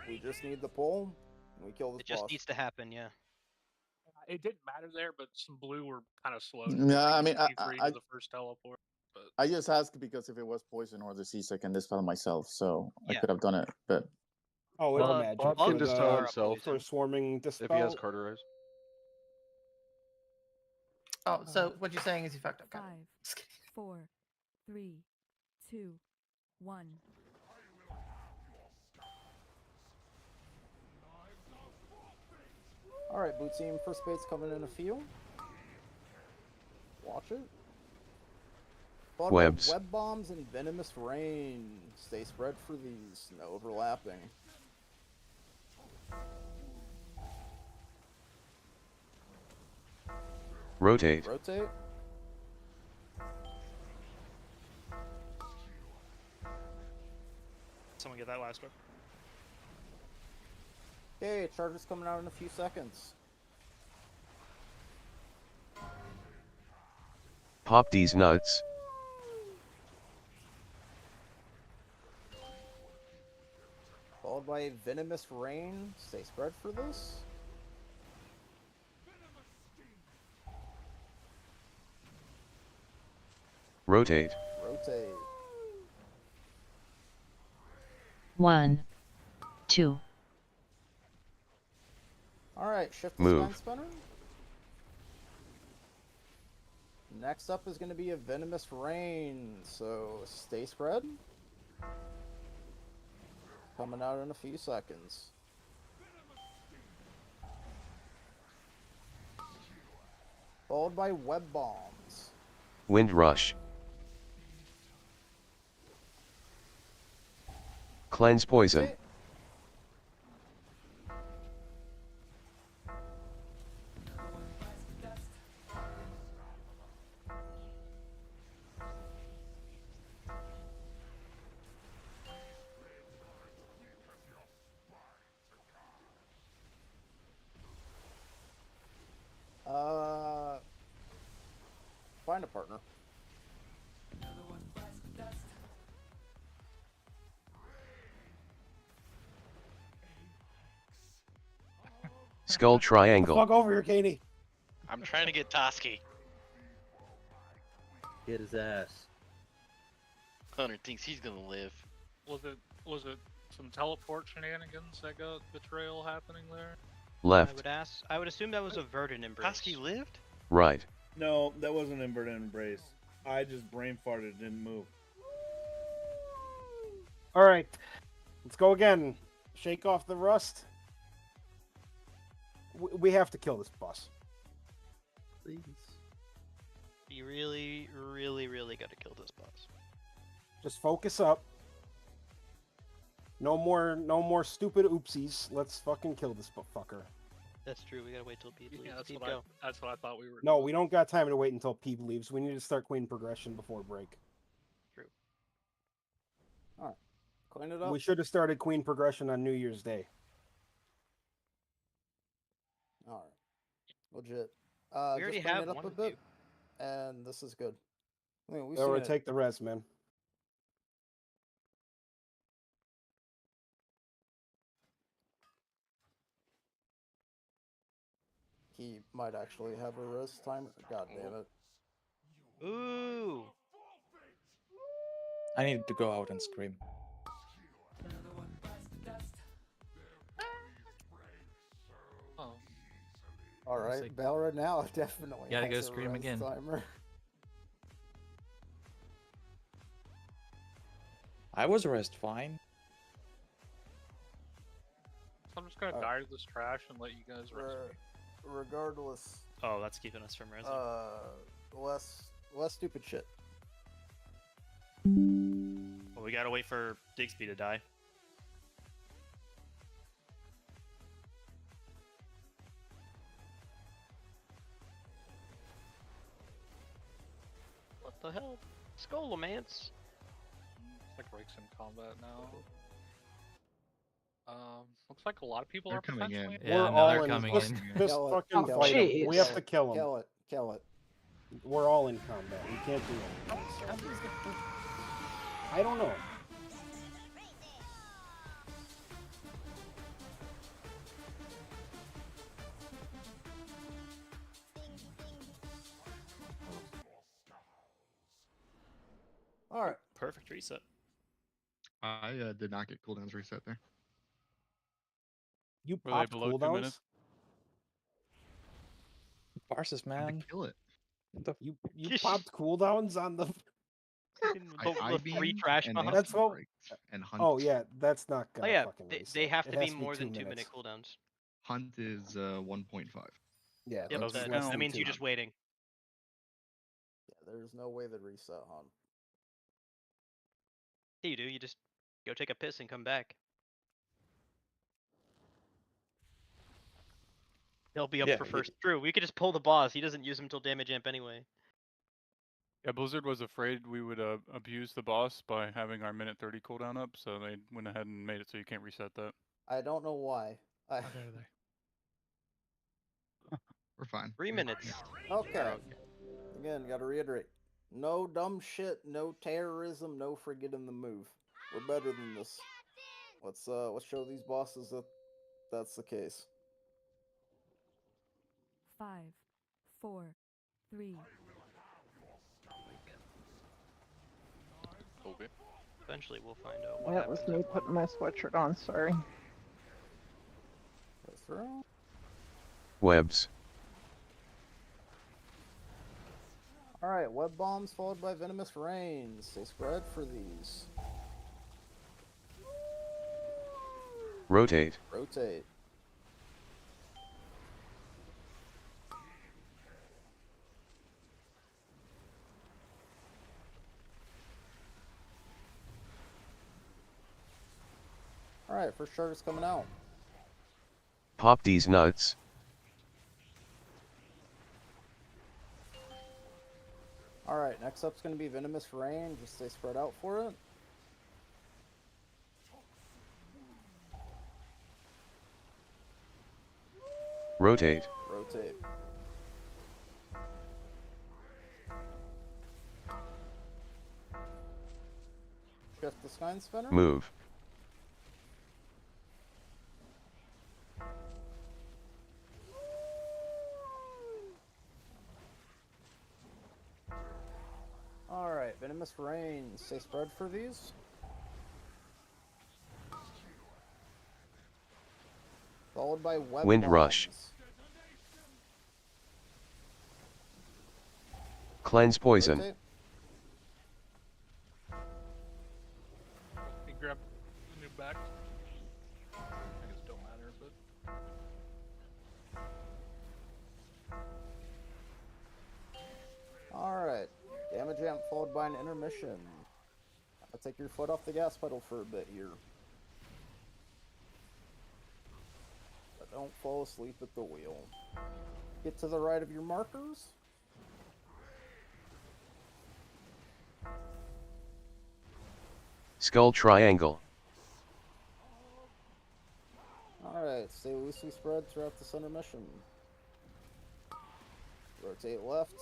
We just need the pull. And we kill this It just boss. needs to happen. Yeah. It didn't matter there, but some blue were kind of slow. Yeah, I mean, P3 I to the first teleport. But I just asked because if it was poison or disease, I can dispel myself. So I Yeah. could have done it, but Oh, it's Bug- magic. bug for can dispel the- himself for swarming dispel. if he has cauterize. Oh, so what you're saying is you fucked up. Got it. 5, 4, 3, 2, 1. All right, boot team. First bait's coming in a few. Watch it. Followed by Webs. web bombs and venomous rain. Stay spread for these. No overlapping. Rotate. Rotate. Someone get that last one. Okay, charger's coming out in a few seconds. Pop these nuts. Followed by venomous rain. Stay spread for this. Rotate. Rotate. 1, 2, All right, shift the Move. spine spinner. Next up is going to be a venomous rain, so stay spread. Coming out in a few seconds. Followed by web bombs. Wind rush. Cleanse poison. Okay. Find a partner. Skull triangle. Fuck over here, Katie. I'm trying to get Toski. Get his ass. Hunter thinks he's gonna live. Was it some teleport shenanigans that got betrayal happening there? Left. I would assume that was a verdant embrace. Toski lived? Right. No, that wasn't inverted embrace. I just brain farted, didn't move. All right, let's go again. Shake off the rust. We have to kill this boss. Please. You really, really, really got to kill this boss. Just focus up. No more stupid oopsies. Let's fucking kill this fucker. That's true. We gotta wait till Pete leaves. Yeah, that's Pete, what go. I thought we were. No, we don't got time to wait until Peep leaves. We need to start queen progression before break. True. Alright. Clean it up. We should have started queen progression on New Year's Day. Alright. Legit. We already just clean have it up one a of bit. And this is good. I mean, we've Or seen it. take the res, man. He might actually have a res timer. God damn it. Ooh. I need to go out and scream. Oh. Alright, like- Balra now definitely Gotta go has a scream res again. timer. I was rest fine. So I'm just gonna die to this trash and let you guys rest me. Regardless, Oh, that's keeping us from resing. less stupid shit. Well, we gotta wait for Digsby to die. What the hell? Skolomance. Looks like Rake's in combat now. Looks like a lot of people They're are coming in. potentially. Yeah, We're no, all they're in. coming Just, in. just Kill it, fucking kill fight it. him. We Jeez. have to kill him. Kill it. Kill it. We're all in combat. We can't do anything. So. I don't know. All right. Perfect reset. I did not get cooldowns reset there. You Were they popped below 2 cooldowns. minutes? Parses, man. Kill it. You popped cooldowns on the. I beam trash and bombs. they That's what. break and hunt. Oh yeah, that's not Oh gonna yeah, fucking they reset. have It to has be more than 2 minute minutes. cooldowns. Hunt is 1.5. Yeah, Yep, that's doesn't less count. that than means 2. you're just waiting. Yeah, there's no way that reset, hon. Yeah, you do. You just go take a piss and come back. He'll be up Yeah, for first. True, we could just pull the boss. He doesn't use him till damage amp anyway. Yeah, Blizzard was afraid we would abuse the boss by having our minute 30 cooldown up, so they went ahead and made it so you can't reset that. I don't know why. How dare they? We're fine. 3 minutes. Okay. Again, gotta reiterate. No dumb shit, no terrorism, no forgetting the move. We're better than this. Let's show these bosses that that's the case. 5, 4, 3. Okay. Eventually, we'll find out what That was happens. me putting my sweatshirt on. Sorry. Go through. Webs. Alright, web bombs followed by venomous rains. Stay spread for these. Rotate. Rotate. Alright, first charter's coming out. Pop these nuts. Alright, next up's gonna be venomous rain. Just stay spread out for it. Rotate. Rotate. Shift the spine spinner. Move. Alright, venomous rain. Stay spread for these. Followed by web Wind bombs. rush. Cleanse poison. Rotate. He grabbed the new back. I guess it don't matter, but. Alright. Damage amp followed by an intermission. I'll take your foot off the gas pedal for a bit here. But don't fall asleep at the wheel. Get to the right of your markers. Skull triangle. Alright, stay loosely spread throughout the center mission. Rotate left.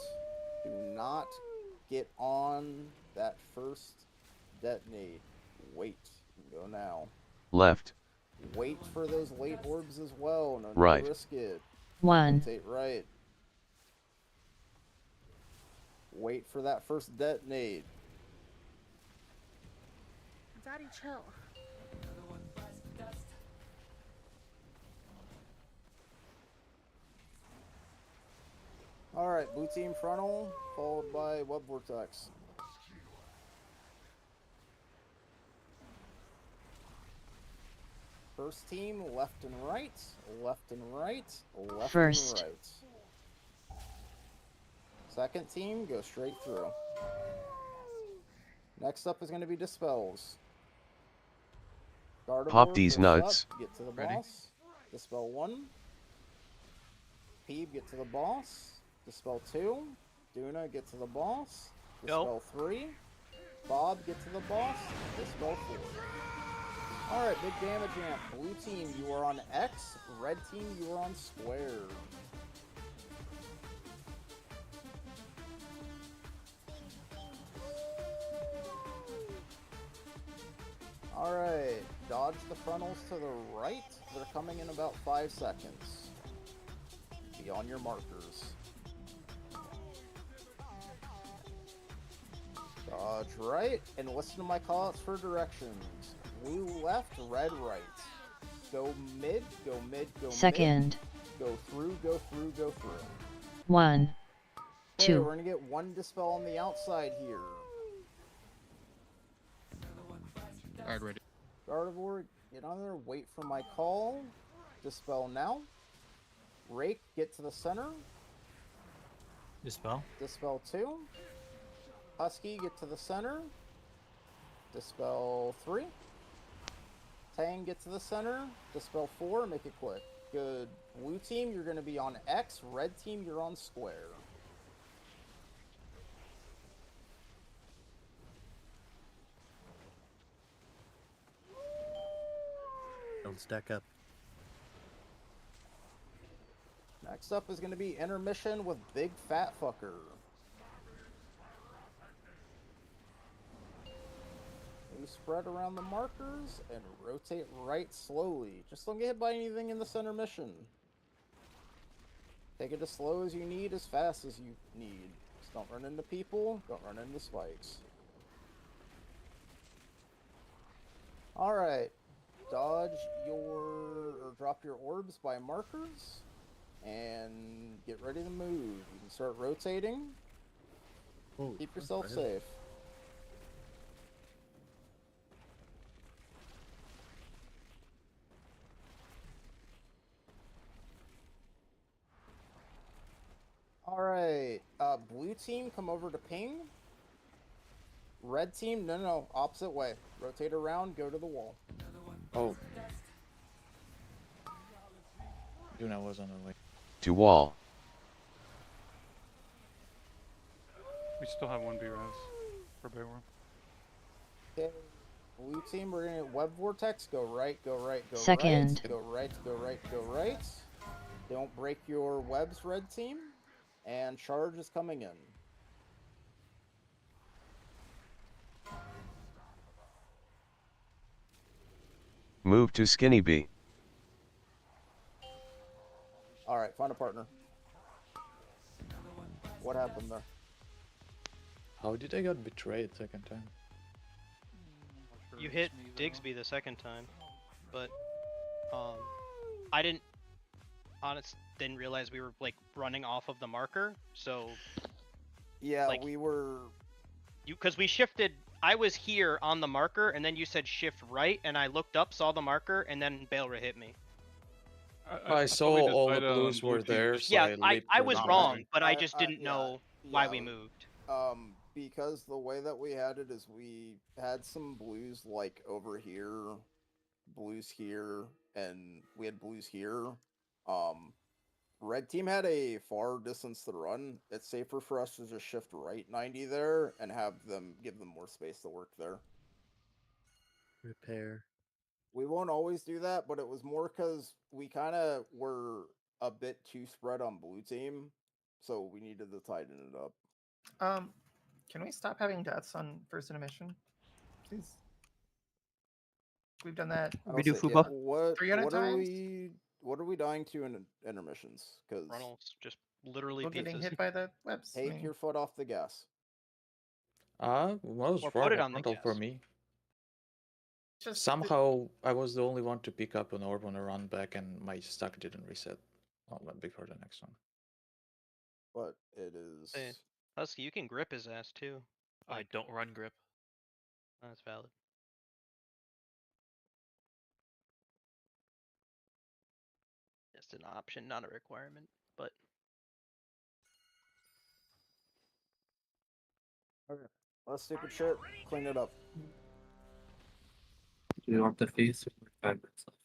Do not get on that first detonate. Wait. Go now. Left. Wait for those late orbs as well. No need Right. to risk it. 1. Rotate right. Wait for that first detonate. Daddy, chill. Alright, blue team frontal, followed by web vortex. First team, left and right, left and right, left First. and right. Second team, go straight through. Next up is going to be Dispels. Pop these nuts. Up, get to the Ready? boss. Dispel 1. Peeb, get to the boss. Dispel 2. Duna, get to the boss. Dispel 3. Bob, get to the boss. Dispel 4. Alright, big damage amp. Blue team, you are on X. Red team, you are on square. Alright, dodge the frontals to the right. They're coming in about 5 seconds. Be on your markers. Dodge right, and listen to my callouts for directions. Blue left, red right. Go mid, go mid, go Second. mid. Go through, go through, go through. 1. Okay, 2. we're gonna get one dispel on the outside here. Alright, ready. Gardevoir, get on there, wait for my call. Dispel now. Rake, get to the center. Dispel. Dispel 2. Husky, get to the center. Dispel 3. Tang, get to the center. Dispel 4, make it quick. Good. Blue team, you're going to be on X. Red team, you're on square. Don't stack up. Next up is going to be intermission with Big Fat Fucker. You spread around the markers and rotate right slowly. Just don't get hit by anything in the center mission. Take it as slow as you need, as fast as you need. Just don't run into people, don't run into spikes. Alright. Dodge your, or drop your orbs by markers. And get ready to move. You can start rotating. Oh, Keep yourself right. safe. Alright, blue team, come over to ping. Red team, no, opposite way. Rotate around, go to the wall. Oh. Duna was on the way. To wall. We still have one B-Res for Beowulf. Okay, blue team, we're gonna web vortex, go right, go right, go Second. right. Go right, go right, go right. Don't break your webs, red team. And charge is coming in. Move to Skinny B. Alright, find a partner. What happened there? How did I get betrayed second time? You hit Digsby the second time, but I didn't realize we were like running off of the marker, so Yeah, like, we were. because we shifted. I was here on the marker, and then you said shift right, and I looked up, saw the marker, and then Bailra hit me. I saw thought we all the decided on blues blue were team there, just so Yeah, I leaped I to was the wrong, bottom. but I just didn't yeah, know why yeah, we moved. Because the way that we had it is we had some blues like over here, blues here, and we had blues here. Red team had a far distance to run. It's safer for us to just shift right 90 there and give them more space to work there. Repair. We won't always do that, but it was more because we kind of were a bit too spread on blue team, so we needed to tighten it up. Can we stop having deaths on first intermission, please? We've done that. What 3 at a time? time. What are we dying to in intermissions? Because Runnels just literally We're getting pizzas. hit by the webs. I take mean, your foot off the gas. Was Or far put it on the frontal for gas. me. just Somehow I was the only one to pick up an orb on a run back, and my stack didn't reset before the next one. But it is. Hey, Husky, you can grip his ass too. I don't run grip. That's valid. just an option, not a requirement. But Okay. Less stupid shit. Clean it up. Do you want the feast? 5 minutes left.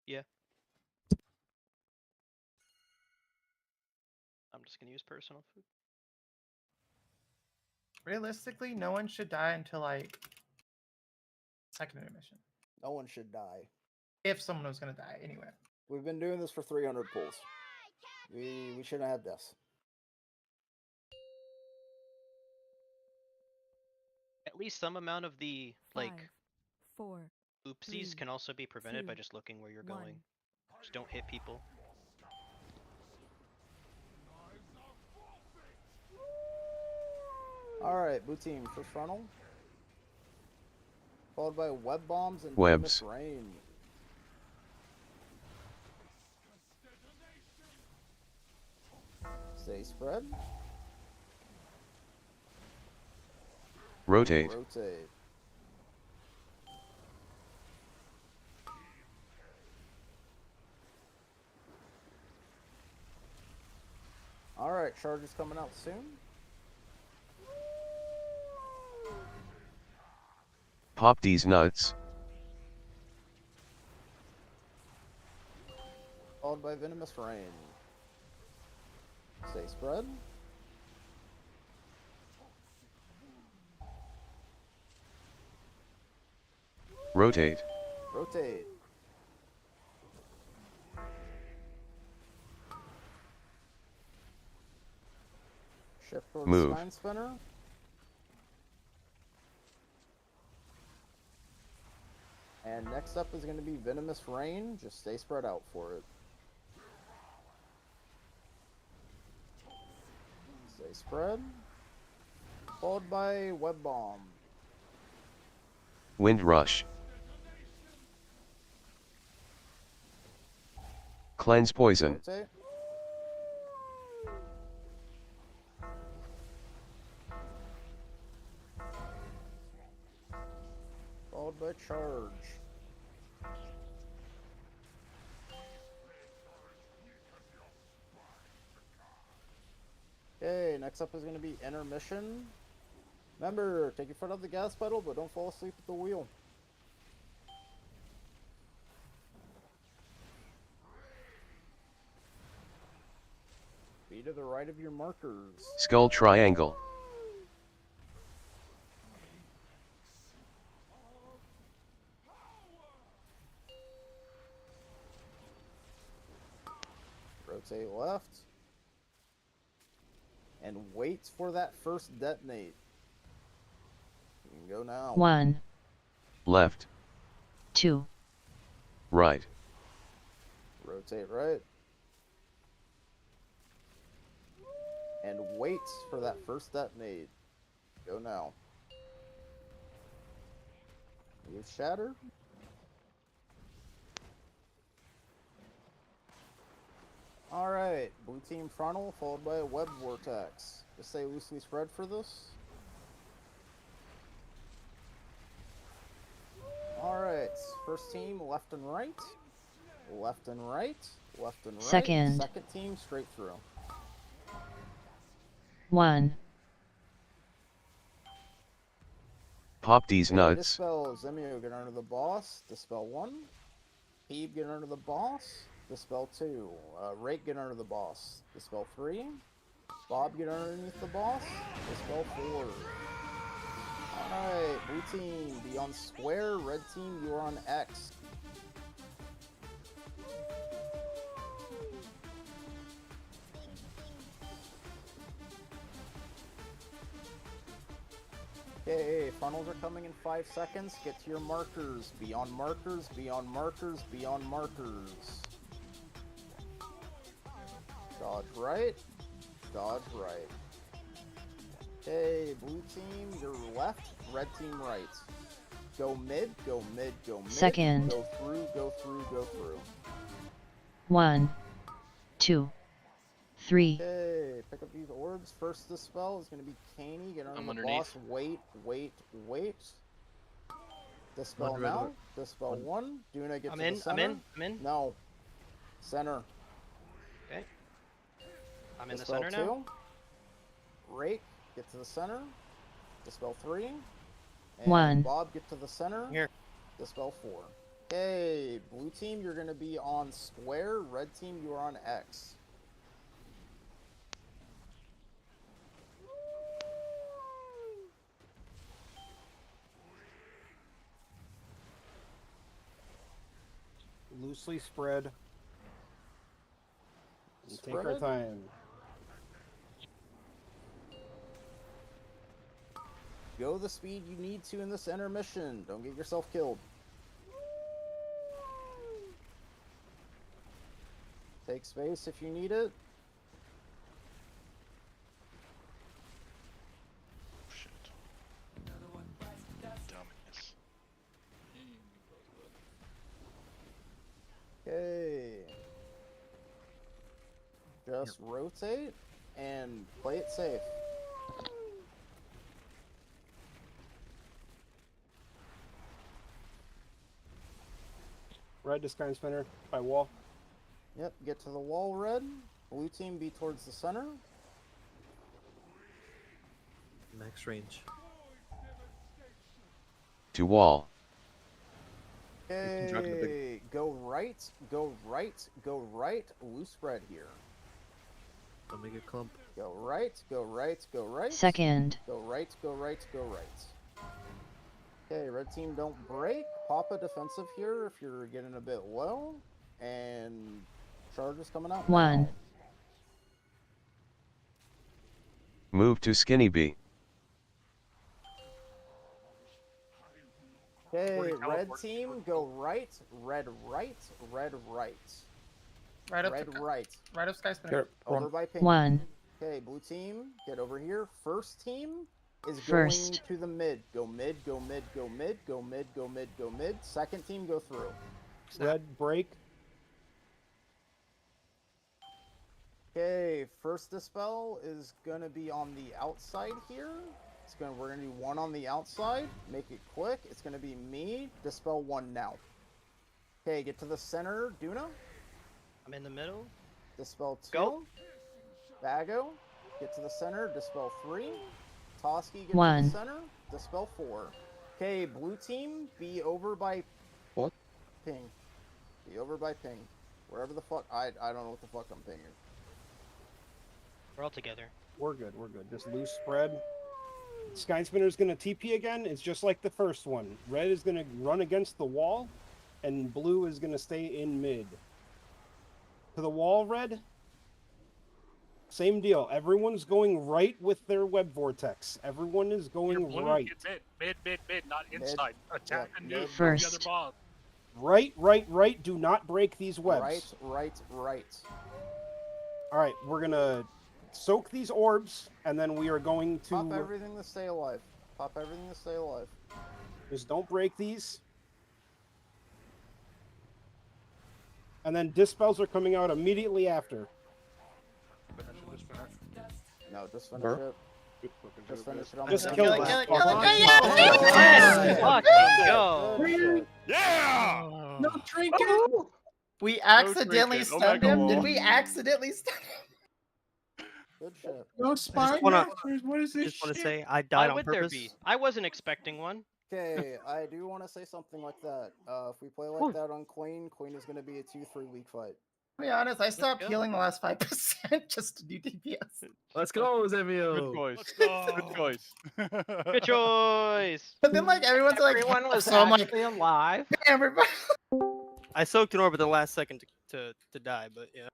yeah, I'm just gonna use personal food. Realistically, no one should die until like second intermission. No one should die. If someone was gonna die, anyway. We've been doing this for 300 pulls. We shouldn't have deaths. At least some amount of the like 5, 4, oopsies 3, can also be prevented by 2, just looking where you're 1. going. Just don't hit people. Alright, blue team, first frontal. Followed by web bombs and Webs. Venomous Rain. Stay spread. Rotate. Rotate. Alright, charge is coming out soon. Pop these nuts. Followed by Venomous Rain. Stay spread. Rotate. Rotate. Shift towards Move. Spine Spinner. And next up is going to be Venomous Rain. Just stay spread out for it. Stay spread. Followed by Web Bomb. Wind rush. Cleanse poison. Rotate. Followed by Charge. Okay, next up is going to be Intermission. Remember, take your foot off the gas pedal, but don't fall asleep at the wheel. Be to the right of your markers. Skull triangle. Rotate left. And wait for that first detonate. You can go now. 1, Left. 2, Right. Rotate right. And wait for that first detonate. Go now. Use Shatter. Alright, blue team frontal followed by a web vortex. Just stay loosely spread for this. Alright, first team left and right. Left and right. Left and right. Second. Second team straight through. 1, Pop these Okay, nuts. Dispel Zemio, get under the boss. Dispel 1. Peeb, get under the boss. Dispel 2. Rake, get under the boss. Dispel 3. Bob, get underneath the boss. Dispel 4. Alright, blue team, be on square. Red team, you are on X. Okay, funnels are coming in 5 seconds. Get to your markers. Be on markers, be on markers, be on markers. Dodge right. Dodge right. Okay, blue team, your left. Red team right. Go mid, go mid, go mid. Second. Go through, go through, go through. 1, 2, 3, Okay, pick up these orbs. First dispel is going to be Caney. Get I'm under the underneath. boss. Wait, wait, wait. Dispel One red now. orb. Dispel 1. Duna, get I'm to in, the I'm center. in, I'm in. No. Center. Okay. I'm in the Dispel center now. 2. Rake, get to the center. Dispel 3. And 1. Bob, get to the center. Here. Dispel 4. Okay, blue team, you're going to be on square. Red team, you are on X. Loosely spread. And take our Spread? time. Go the speed you need to in this intermission. Don't get yourself killed. Take space if you need it. Shit. Dumbass. Okay. Just rotate and play it safe. Red to Sky Spinner by wall. Yep, get to the wall, red. Blue team be towards the center. Max range. To wall. Okay, go right, go right, go right. Loose spread here. Don't make a clump. Go right, go right, go right. Second. Go right, go right, go right. Okay, red team don't break. Pop a defensive here if you're getting a bit low. And charge is coming out. 1. Move to skinny B. Okay, red team, go right, red right, red right. Right up red to, right. right up Sky Spinner. Over by pink. 1. Okay, blue team, get over here. First team is First. going to the mid. Go mid, go mid, go mid, go mid, go mid, go mid. Second team, go through. Red break. Okay, first dispel is gonna be on the outside here. We're gonna do 1 on the outside. Make it quick. It's gonna be me. Dispel 1 now. Okay, get to the center, Duna. I'm in the middle. Dispel 2. Go. Bago, get to the center. Dispel 3. Toski, get 1. to the center. Dispel 4. Okay, blue team, be over by What? ping. Be over by ping. Wherever the fuck I don't know what the fuck I'm pinging. We're all together. We're good, we're good. Just loose spread. Sky Spinner's gonna TP again. It's just like the first one. Red is gonna run against the wall, and blue is gonna stay in mid. To the wall, red. Same deal. Everyone's going right with their web vortex. Everyone is Your going blue, right. get mid, not inside. Attack and nuke the other First. bomb. Right, right, right. Do not break these webs. Right. All right, we're gonna soak these orbs, and then we are going to Pop everything to stay alive. Pop everything to stay alive. just don't break these. And then dispels are coming out immediately after. No, just finish Burr? it. Just finish it on Just the kill down. it. Let's fucking go. Good shit. Yeah! No trinket. We accidentally trinket. stunned him. Omega Did we accidentally stun him? Good shit. No spine wanna- masters. What is this Just want to shit? say I Why died on would there purpose. be? I wasn't expecting one. Okay, I do want to say something like that. If we play like that on Queen, Queen is going to be a 2-3 week fight. To be honest, I stopped go. healing the last 5% just to do DPS. Let's go, Good Zemio. choice. Let's go. Good choice. Good choice. But then like everyone's Everyone like, was so I'm like, actually alive. everybody. I soaked an orb at the last second to die, but yeah.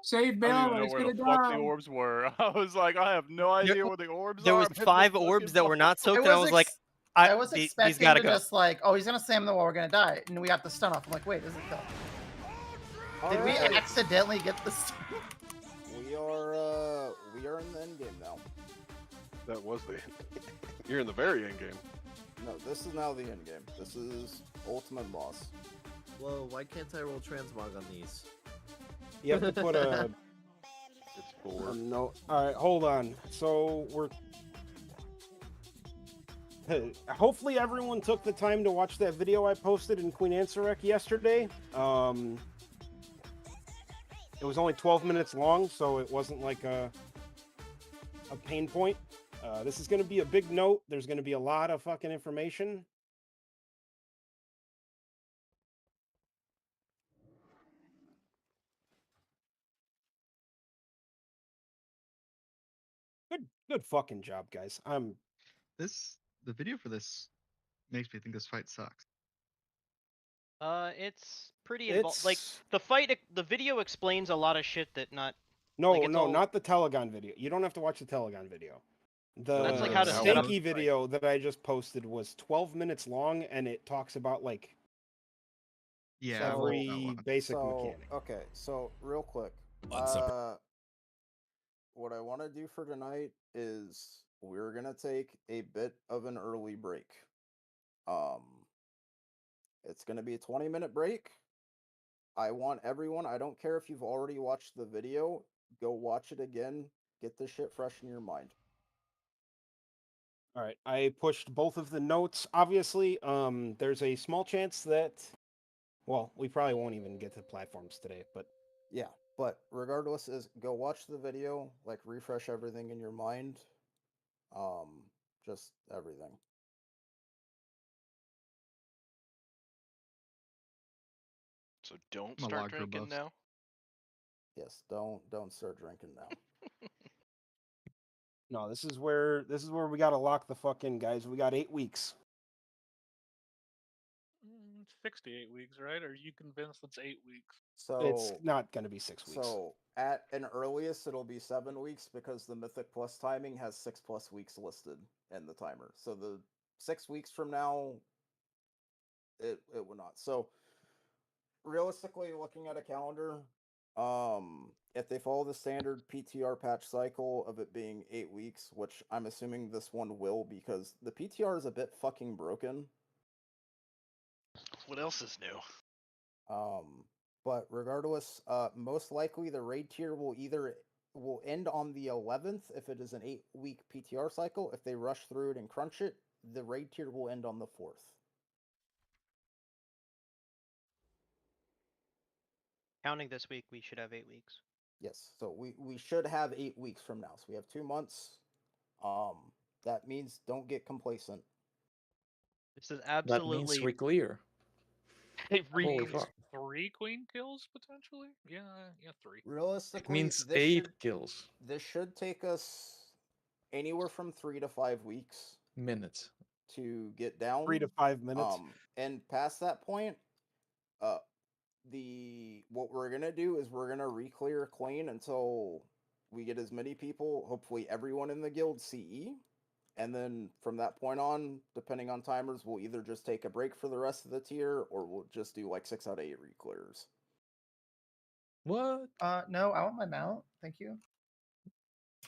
Save I Bill. didn't even He's know where gonna the fuck the die. orbs were. I was like, I have no idea what the orbs There are. was I'm hitting 5 the orbs fucking that were not soaked, and I was like, I was he's expecting gotta to go. just like, oh, he's gonna slam the wall, we're gonna die, and we got the stun off. I'm like, wait, does it kill? Did we Alright. accidentally get the stun? We are in the end game now. That was the You're in the very end game. No, this is now the end game. This is ultimate boss. Whoa, why can't I roll transmog on these? You have to put a It's 4. no. All right, hold on. So we're. Hopefully everyone took the time to watch that video I posted in Queen Ansarek yesterday. It was only 12 minutes long, so it wasn't like a pain point. This is going to be a big note. There's going to be a lot of fucking information. Good fucking job, guys. The video for this makes me think this fight sucks. It's pretty involved. Like the video explains a lot of shit that not. No, like, it's all... not the Telegon video. You don't have to watch the Telegon video. The That's like how to set up... Stanky video that I just posted was 12 minutes long, and it talks about like every basic mechanic. Okay, so real quick, what I want to do for tonight is we're gonna take a bit of an early break. It's gonna be a 20-minute break. I want everyone, I don't care if you've already watched the video, go watch it again, get this shit fresh in your mind. All right, I pushed both of the notes. Obviously, there's a small chance that, well, we probably won't even get to platforms today, but yeah. But regardless, is go watch the video, like refresh everything in your mind, just everything. So don't start drinking now. Yes, don't start drinking now. No, this is where we gotta lock the fuck in, guys. We got 8 weeks. 68 weeks, right? Are you convinced it's 8 weeks? So it's not gonna be 6 weeks. So at an earliest, it'll be 7 weeks because the Mythic Plus timing has 6+ weeks listed in the timer. So the 6 weeks from now, it will not. So realistically, looking at a calendar, if they follow the standard PTR patch cycle of it being 8 weeks, which I'm assuming this one will because the PTR is a bit fucking broken. What else is new? But regardless, most likely the raid tier will end on the 11th if it is an 8-week PTR cycle. If they rush through it and crunch it, the raid tier will end on the 4th. Counting this week, we should have 8 weeks. Yes, so we should have 8 weeks from now. So we have 2 months. That means don't get complacent. This is absolutely. That means we clear. Holy fuck. 3 queen kills potentially? Yeah, 3. Realistically, it means 8 kills. This should take us anywhere from 3 to 5 weeks. Minutes. To get down. 3 to 5 minutes. And past that point, what we're gonna do is we're gonna re-clear clean until we get as many people, hopefully everyone in the guild CE. And then from that point on, depending on timers, we'll either just take a break for the rest of the tier, or we'll just do like 6 out of 8 re-clears. What? No, I want my mount. Thank you.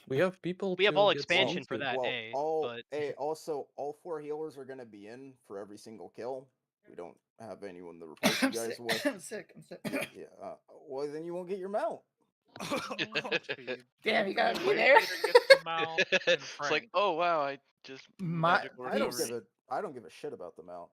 We have people. We have all expansion for that. Also, all 4 healers are gonna be in for every single kill. We don't have anyone to replace you guys with. I'm sick. Yeah. Well, then you won't get your mount. Damn, you gotta be there. It's like, oh wow, I just. I don't give a shit about the mount.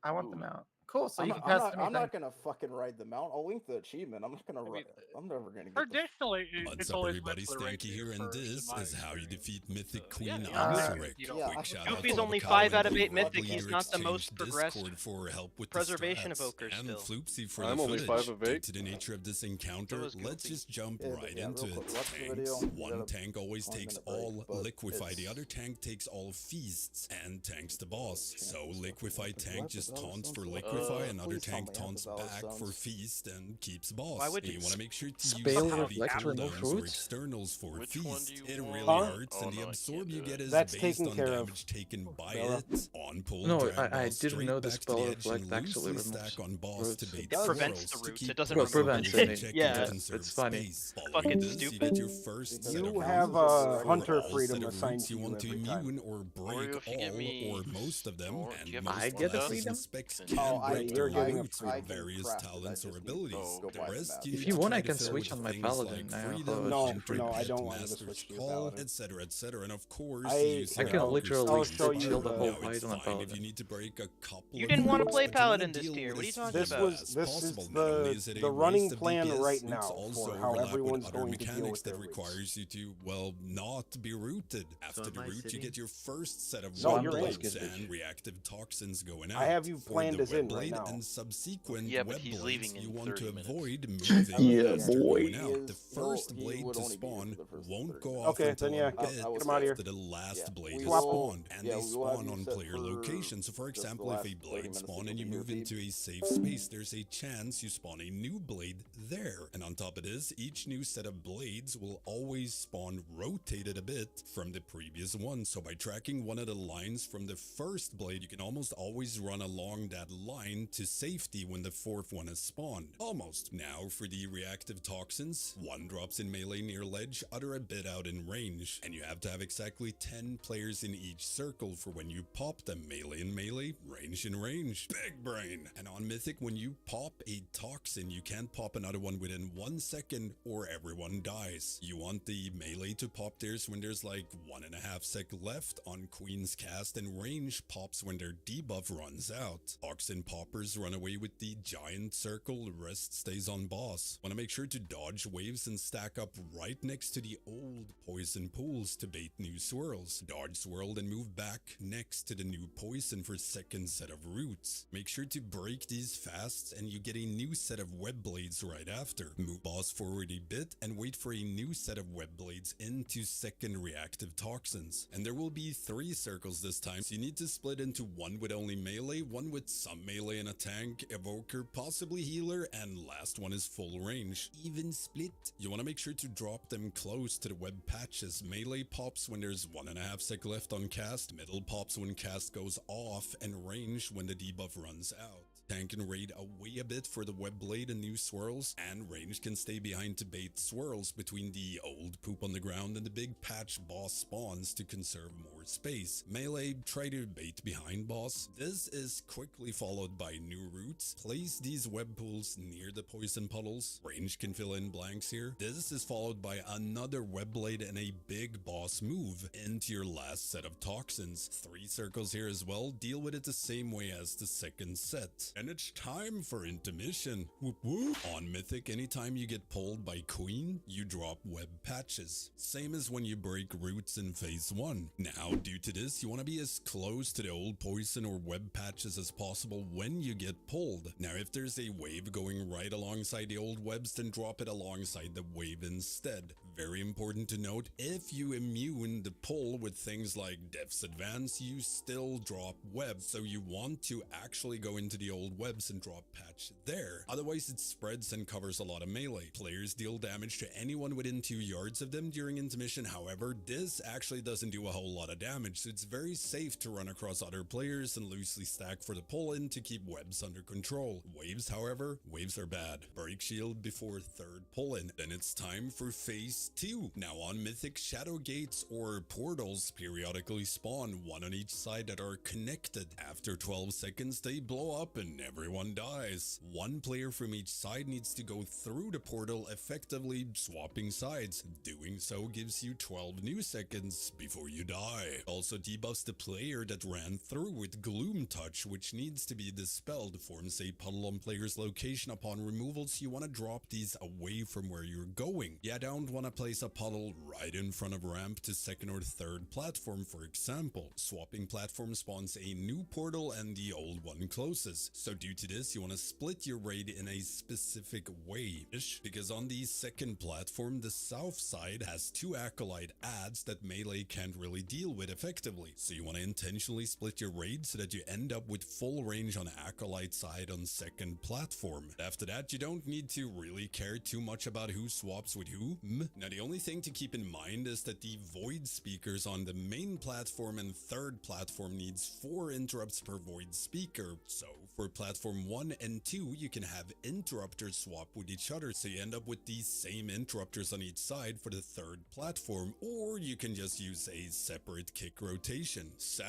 I want the mount. Cool. So you can I'm pass not, to me. I'm not gonna fucking ride the mount. I'll link the achievement. I'm not gonna ride. I'm never gonna get. Traditionally, What's up, everybody? Stanky here, and this is how you defeat Mythic Queen Onseric. Quick shout out Goofy's to only Colin 5 out of for 8 mythic. Leader He's not the most Exchange progressed. Discord for help with Preservation the strats, evoker and still. Floopsy for I'm the only footage. 5 of 8. Due to the nature of this encounter, let's just jump right into real it. quick, watch the Tanks. video. One tank always 20 takes minute break, all but liquefy. The it's- other tank takes all feasts and tanks the boss. So liquefy tank just taunts for liquefy, another please tell tank me I have taunts the valid back for stones. feast and keeps boss. Why would And you- you want to make sure to Spell use heavy reflector, no cooldowns or fruits? externals for Which one feast. do you It really want? hurts, Oh, and the no, I absorb can't you do get it. is That's based taken on care of. damage taken by Bella. it. On pull, No, drag I boss didn't straight know the back to spell the edge reflect and actually loosely removes stack on boss roots. to bait It the prevents squirrels the to roots. keep It doesn't Well, people remove prevents from it. checking Yeah. to That's conserve funny. space. Fucking Following this, you stupid. get your first set You of have roots. a For hunter all freedom set of assigned roots to you you want to every immune time. or Or break if you give all me or most of them, or and give most I get a classes freedom? and specs Oh, can I break you're their getting a roots free- with various talents or abilities. The rest If need you to want, try I to can fill switch with on my things paladin like now. freedom, No, hunter, no, I pet, don't want you to master's switch to your call, paladin. etc. And of course, I you I can Skywalker literally Stone show you chill the Fire. whole Now, it's fight on a fine if you paladin. need to break a couple You of didn't want to roots, play but you wanna Paladin this deal tier. with What are you as talking This about? was as this possible. is Not only is it a the waste running of plan DPS, right roots now also for how overlap with everyone's other going to deal mechanics with their that roots. requires you to, well, not be rooted. After am the I root, you sitting? get your first set of No, web you're in. blades and reactive toxins going out. I have you For planned the as web in right blade now. and subsequent Yeah, but web he's blades, leaving you in want to 30 minutes. avoid moving Yeah, after boy. going out. The first he blade would to only be here spawn for the first won't 30 go minutes. off Okay, until then yeah, a bit get him out of here. after the last Yeah, blade we is will- spawned, and yeah, they we will have spawn you on set player for location. So, for just the example, if last a 30 blade minutes spawn that and you you'll be move here, into a safe space, there's a chance you spawn a new blade there. And on top of this, each new set of blades will always spawn rotated a bit from the previous one. So by tracking one of the lines from the first blade, you can almost always run along that line to safety when the fourth one is spawned. Almost. Now for the reactive toxins, one drops in melee near ledge, other a bit out in range. And you have to have exactly 10 players in each circle for when you pop them. Melee in melee, range in range. Big brain! And on Mythic, when you pop a toxin, you can't pop another one within 1 second or everyone dies. You want the melee to pop theirs when there's like 1.5 sec left on Queen's cast, and range pops when their debuff runs out. Toxin poppers run away with the giant circle, the rest stays on boss. Want to make sure to dodge waves and stack up right next to the old poison pools to bait new swirls. Dodge swirl and move back next to the new poison for second set of roots. Make sure to break these fast and you get a new set of web blades right after. Move boss forward a bit and wait for a new set of web blades into second reactive toxins. And there will be 3 circles this time, so you need to split into one with only melee, one with some melee and a tank, evoker, possibly healer, and last one is full range. Even split. You want to make sure to drop them close to the web patches. Melee pops when there's 1.5 sec left on cast, middle pops when cast goes off, and range when the debuff runs out. Tank can raid away a bit for the web blade and new swirls, and range can stay behind to bait swirls between the old poop on the ground and the big patch boss spawns to conserve more space. Melee, try to bait behind boss. This is quickly followed by new roots. Place these web pools near the poison puddles. Range can fill in blanks here. This is followed by another web blade and a big boss move into your last set of toxins. 3 circles here as well. Deal with it the same way as the second set. And it's time for intermission. Whoop whoop. On Mythic, anytime you get pulled by Queen, you drop web patches. Same as when you break roots in phase 1. Now, due to this, you want to be as close to the old poison or web patches as possible when you get pulled. Now, if there's a wave going right alongside the old webs, then drop it alongside the wave instead. Very important to note, if you immune the pull with things like Death's Advance, you still drop webs, so you want to actually go into the old webs and drop patch there. Otherwise, it spreads and covers a lot of melee. Players deal damage to anyone within 2 yards of them during intermission. However, this actually doesn't do a whole lot of damage, so it's very safe to run across other players and loosely stack for the pull-in to keep webs under control. Waves, however, waves are bad. Break shield before third pull-in. Then it's time for phase 2. Now on Mythic, shadow gates or portals periodically spawn, one on each side that are connected. After 12 seconds, they blow up and everyone dies. One player from each side needs to go through the portal, effectively swapping sides. Doing so gives you 12 new seconds before you die. Also debuffs the player that ran through with Gloom Touch, which needs to be dispelled. Forms a puddle on player's location upon removal, so you want to drop these away from where you're going. You don't want to place a puddle right in front of ramp to second or third platform, for example. Swapping platform spawns a new portal and the old one closes. So due to this, you want to split your raid in a specific way, because on the second platform, the south side has 2 acolyte adds that melee can't really deal with effectively. So you want to intentionally split your raid so that you end up with full range on acolyte side on second platform. After that, you don't need to really care too much about who swaps with who. Now the only thing to keep in mind is that the void speakers on the main platform and third platform needs 4 interrupts per void speaker. So for platform 1 and 2, you can have interrupters swap with each other, so you end up with these same interrupters on each side for the third platform, or you can just use a separate kick rotation. So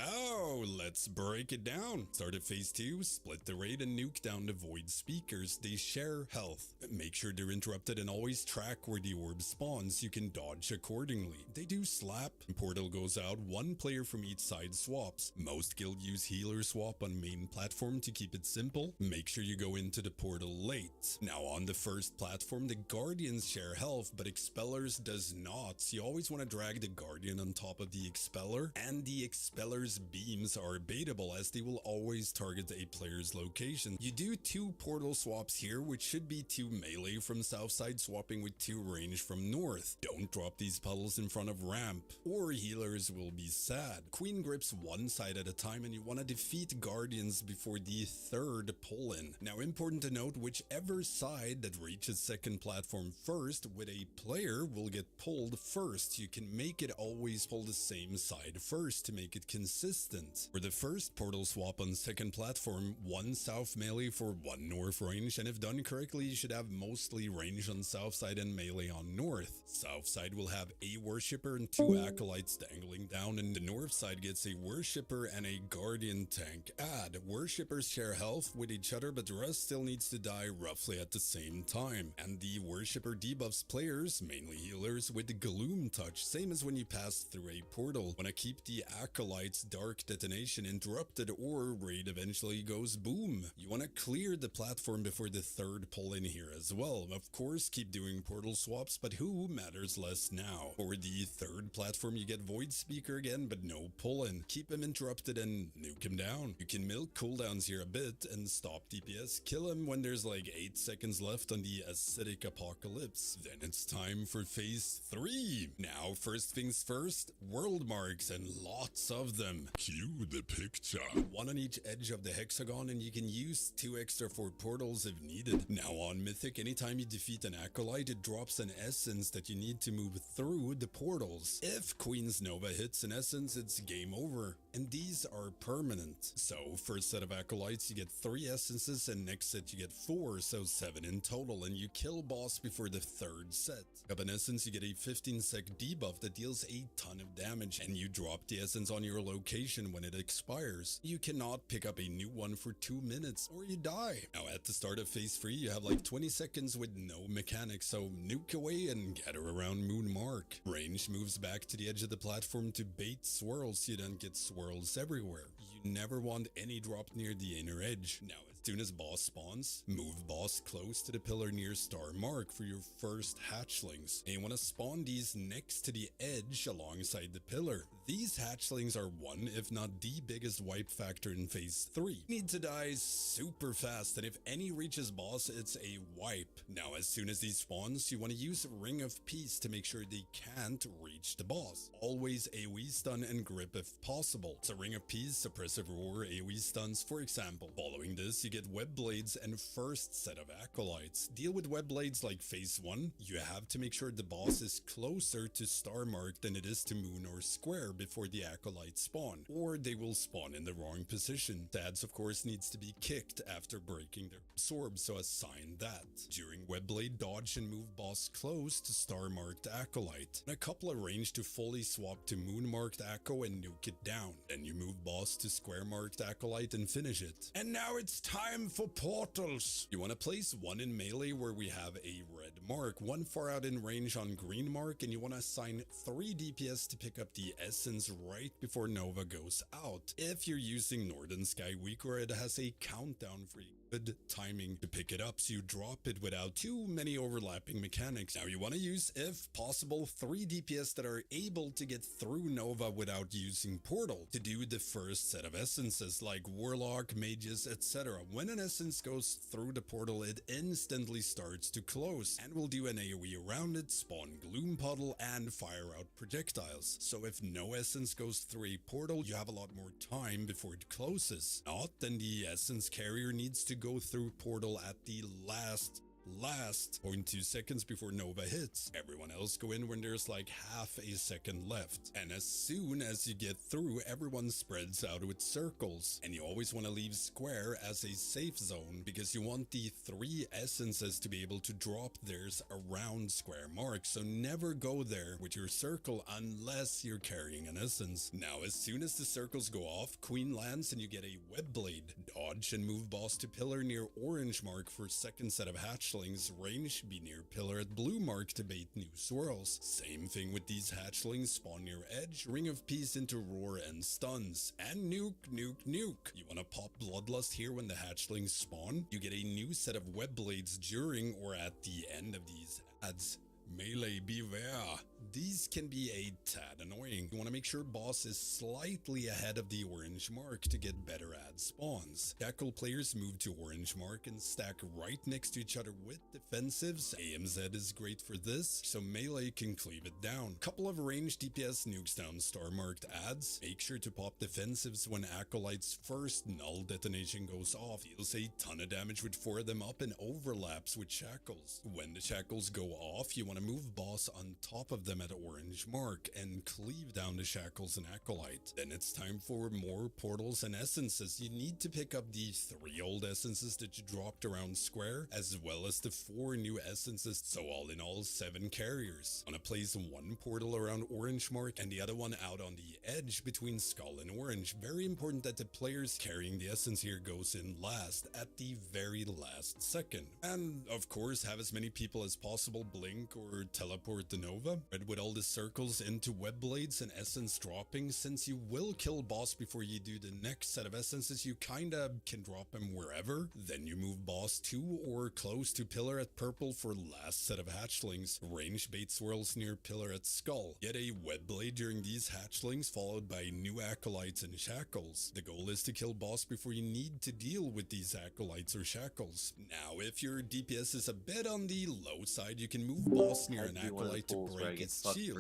let's break it down. Start at phase 2, split the raid and nuke down the void speakers. They share health. Make sure they're interrupted and always track where the orb spawns. You can dodge accordingly. They do slap. Portal goes out, one player from each side swaps. Most guild use healer swap on main platform to keep it simple. Make sure you go into the portal late. Now on the first platform, the guardians share health, but expellers does not. So you always want to drag the guardian on top of the expeller, and the expeller's beams are baitable as they will always target a player's location. You do 2 portal swaps here, which should be 2 melee from south side swapping with 2 range from north. Don't drop these puddles in front of ramp, or healers will be sad. Queen grips one side at a time, and you want to defeat guardians before the third pull-in. Now important to note, whichever side that reaches second platform first with a player will get pulled first. You can make it always pull the same side first to make it consistent. For the first portal swap on second platform, 1 south melee for 1 north range, and if done correctly you should have mostly range on south side and melee on north. South side will have a worshipper and 2 acolytes dangling down, and the north side gets a worshipper and a guardian tank add. Worshippers share health with each other, but the rest still needs to die roughly at the same time, and the worshipper debuffs players, mainly healers, with the gloom touch, same as when you pass through a portal. Wanna keep the acolytes dark detonation interrupted, or raid eventually goes boom. You wanna clear the platform before the third pull in here as well. Of course keep doing portal swaps, but who matters less now. For the third platform you get void speaker again, but no pull in. Keep him interrupted and nuke him down. You can milk cooldowns here a bit and stop DPS. Kill him when there's like 8 seconds left on the acidic apocalypse. Then it's time for phase 3. Now first things first, world marks, and lots of them. Cue the picture. 1 on each edge of the hexagon, and you can use 2 extra for portals if needed. Now on Mythic, anytime you defeat an acolyte, it drops an essence that you need to move through the portals. If Queen's Nova hits an essence, it's game over, and these are permanent. So first set of acolytes you get 3 essences, and next set you get 4, so 7 in total, and you kill boss before the third set. Up an essence you get a 15 sec debuff that deals a ton of damage, and you drop the essence on your location when it expires. You cannot pick up a new one for 2 minutes or you die. Now at the start of phase 3 you have like 20 seconds with no mechanics, so nuke away and gather around Moon Mark. Range moves back to the edge of the platform to bait swirls so you don't get swirls everywhere. You never want any drop near the inner edge. Now as soon as boss spawns, move boss close to the pillar near star mark for your first hatchlings. And you want to spawn these next to the edge alongside the pillar. These hatchlings are one, if not the biggest wipe factor in phase 3. You need to die super fast, and if any reaches boss, it's a wipe. Now as soon as these spawns, you want to use Ring of Peace to make sure they can't reach the boss. Always AoE stun and grip if possible. So Ring of Peace, Suppressive Roar, AoE stuns for example. Following this, you get Web Blades and first set of acolytes. Deal with Web Blades like phase 1. You have to make sure the boss is closer to star mark than it is to moon or square before the acolytes spawn, or they will spawn in the wrong position. Dads of course needs to be kicked after breaking their absorb, so assign that. During Webblade, dodge and move boss close to star marked acolyte, and a couple of range to fully swap to moon marked Acco and nuke it down. Then you move boss to square marked acolyte and finish it. And now it's time for portals. You want to place 1 in melee where we have a red mark, 1 far out in range on green mark, and you want to assign 3 DPS to pick up the essence right before Nova goes out. If you're using Northern Sky Weaker, it has a countdown for good timing to pick it up, so you drop it without too many overlapping mechanics. Now you want to use, if possible, 3 DPS that are able to get through Nova without using portal to do the first set of essences like Warlock, Mages, etc. When an essence goes through the portal, it instantly starts to close and will do an AoE around it, spawn Gloom Puddle, and fire out projectiles. So if no essence goes through a portal, you have a lot more time before it closes. Not, then the essence carrier needs to go through portal at the last last. 0.2 seconds before Nova hits. Everyone else go in when there's like half a second left. And as soon as you get through, everyone spreads out with circles. And you always want to leave square as a safe zone because you want the 3 essences to be able to drop theirs around square mark. So never go there with your circle unless you're carrying an essence. Now, as soon as the circles go off, Queen lands and you get a web blade. Dodge and move boss to pillar near orange mark for second set of hatchlings. Range be near pillar at blue mark to bait new swirls. Same thing with these hatchlings, spawn near edge, ring of peace into roar and stuns. And nuke, nuke, nuke. You wanna pop bloodlust here when the hatchlings spawn? You get a new set of web blades during or at the end of these ads. Melee beware. These can be a tad annoying. You want to make sure boss is slightly ahead of the orange mark to get better ad spawns. Shackle players move to orange mark and stack right next to each other with defensives. AMZ is great for this, so melee can cleave it down. Couple of ranged DPS nukes down star marked ads. Make sure to pop defensives when Acolyte's first null detonation goes off. Deals a ton of damage with 4 of them up and overlaps with shackles. When the shackles go off, you want to move boss on top of them at orange mark and cleave down the shackles and Acolyte. Then it's time for more portals and essences. You need to pick up the 3 old essences that you dropped around square, as well as the 4 new essences, so all in all 7 carriers. Wanna place 1 portal around orange mark and the other one out on the edge between skull and orange. Very important that the players carrying the essence here goes in last, at the very last second. And of course, have as many people as possible blink or teleport the Nova. Red with all the circles into web blades and essence dropping. Since you will kill boss before you do the next set of essences, you kinda can drop him wherever. Then you move boss to or close to pillar at purple for last set of hatchlings. Range bait swirls near pillar at skull. Get a web blade during these hatchlings, followed by new acolytes and shackles. The goal is to kill boss before you need to deal with these acolytes or shackles. Now, if your DPS is a bit on the low side, you can move boss near an acolyte to break its shield.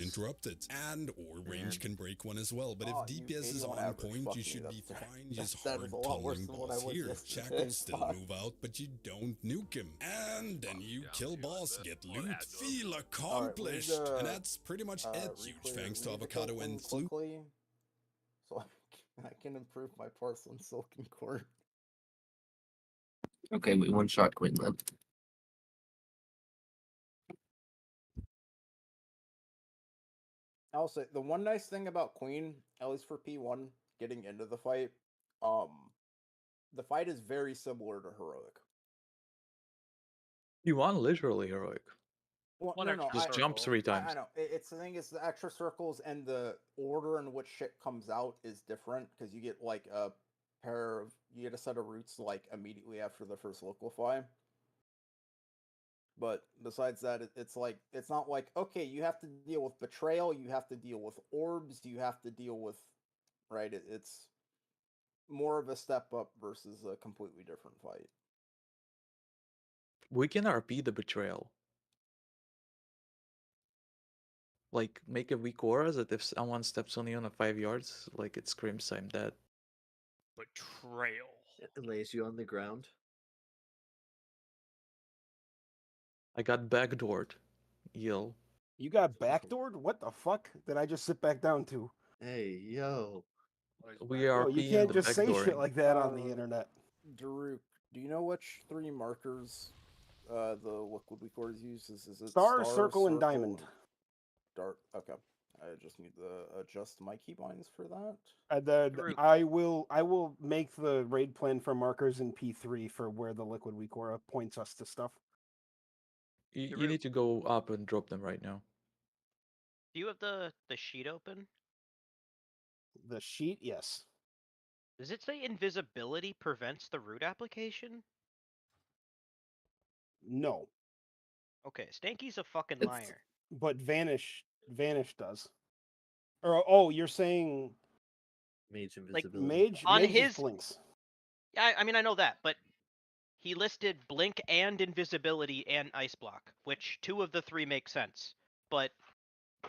Interrupt it. And or range can break one as well. But if DPS is on point, you should be fine. Just hard tunneling boss here. Shackles still move out, but you don't nuke him. And then you kill boss, get loot, feel accomplished. And that's pretty much it. Huge thanks to Avocado and Flu. So I can improve my porcelain silken cord. Okay, we one-shot Quinlan. I'll say the one nice thing about Queen, at least for P1, getting into the fight, the fight is very similar to Heroic. You want literally heroic. Well, One no, no, Just jump 3 times. I know. It's the thing is the extra circles and the order in which shit comes out is different because you get like a you get a set of roots like immediately after the first liquefy. But besides that, it's like it's not like okay, you have to deal with betrayal, you have to deal with orbs, you have to deal with right. It's more of a step up versus a completely different fight. We can RP the betrayal. Like, make a weak aura that if someone steps on you on a 5 yards, like it screams, I'm dead. Betrayal. It lays you on the ground. I got backdoored. Yill. You got backdoored? What the fuck did I just sit back down to? Hey, yo. We are. You can't just say shit like that on the internet. Daruk, do you know which 3 markers the liquid liqueurs use? Is it Star, circle, and diamond. Dart. Okay. I just need to adjust my keybinds for that. I will make the raid plan for markers in P3 for where the liquid weak aura points us to stuff. You need to go up and drop them right now. Do you have the sheet open? The sheet, yes. Does it say invisibility prevents the root application? No. Okay, Stanky's a fucking liar. But vanish does. Or oh, you're saying mage like invisibility. On mage his blinks. Yeah, I mean I know that, but he listed blink and invisibility and ice block, which 2 of the 3 make sense. But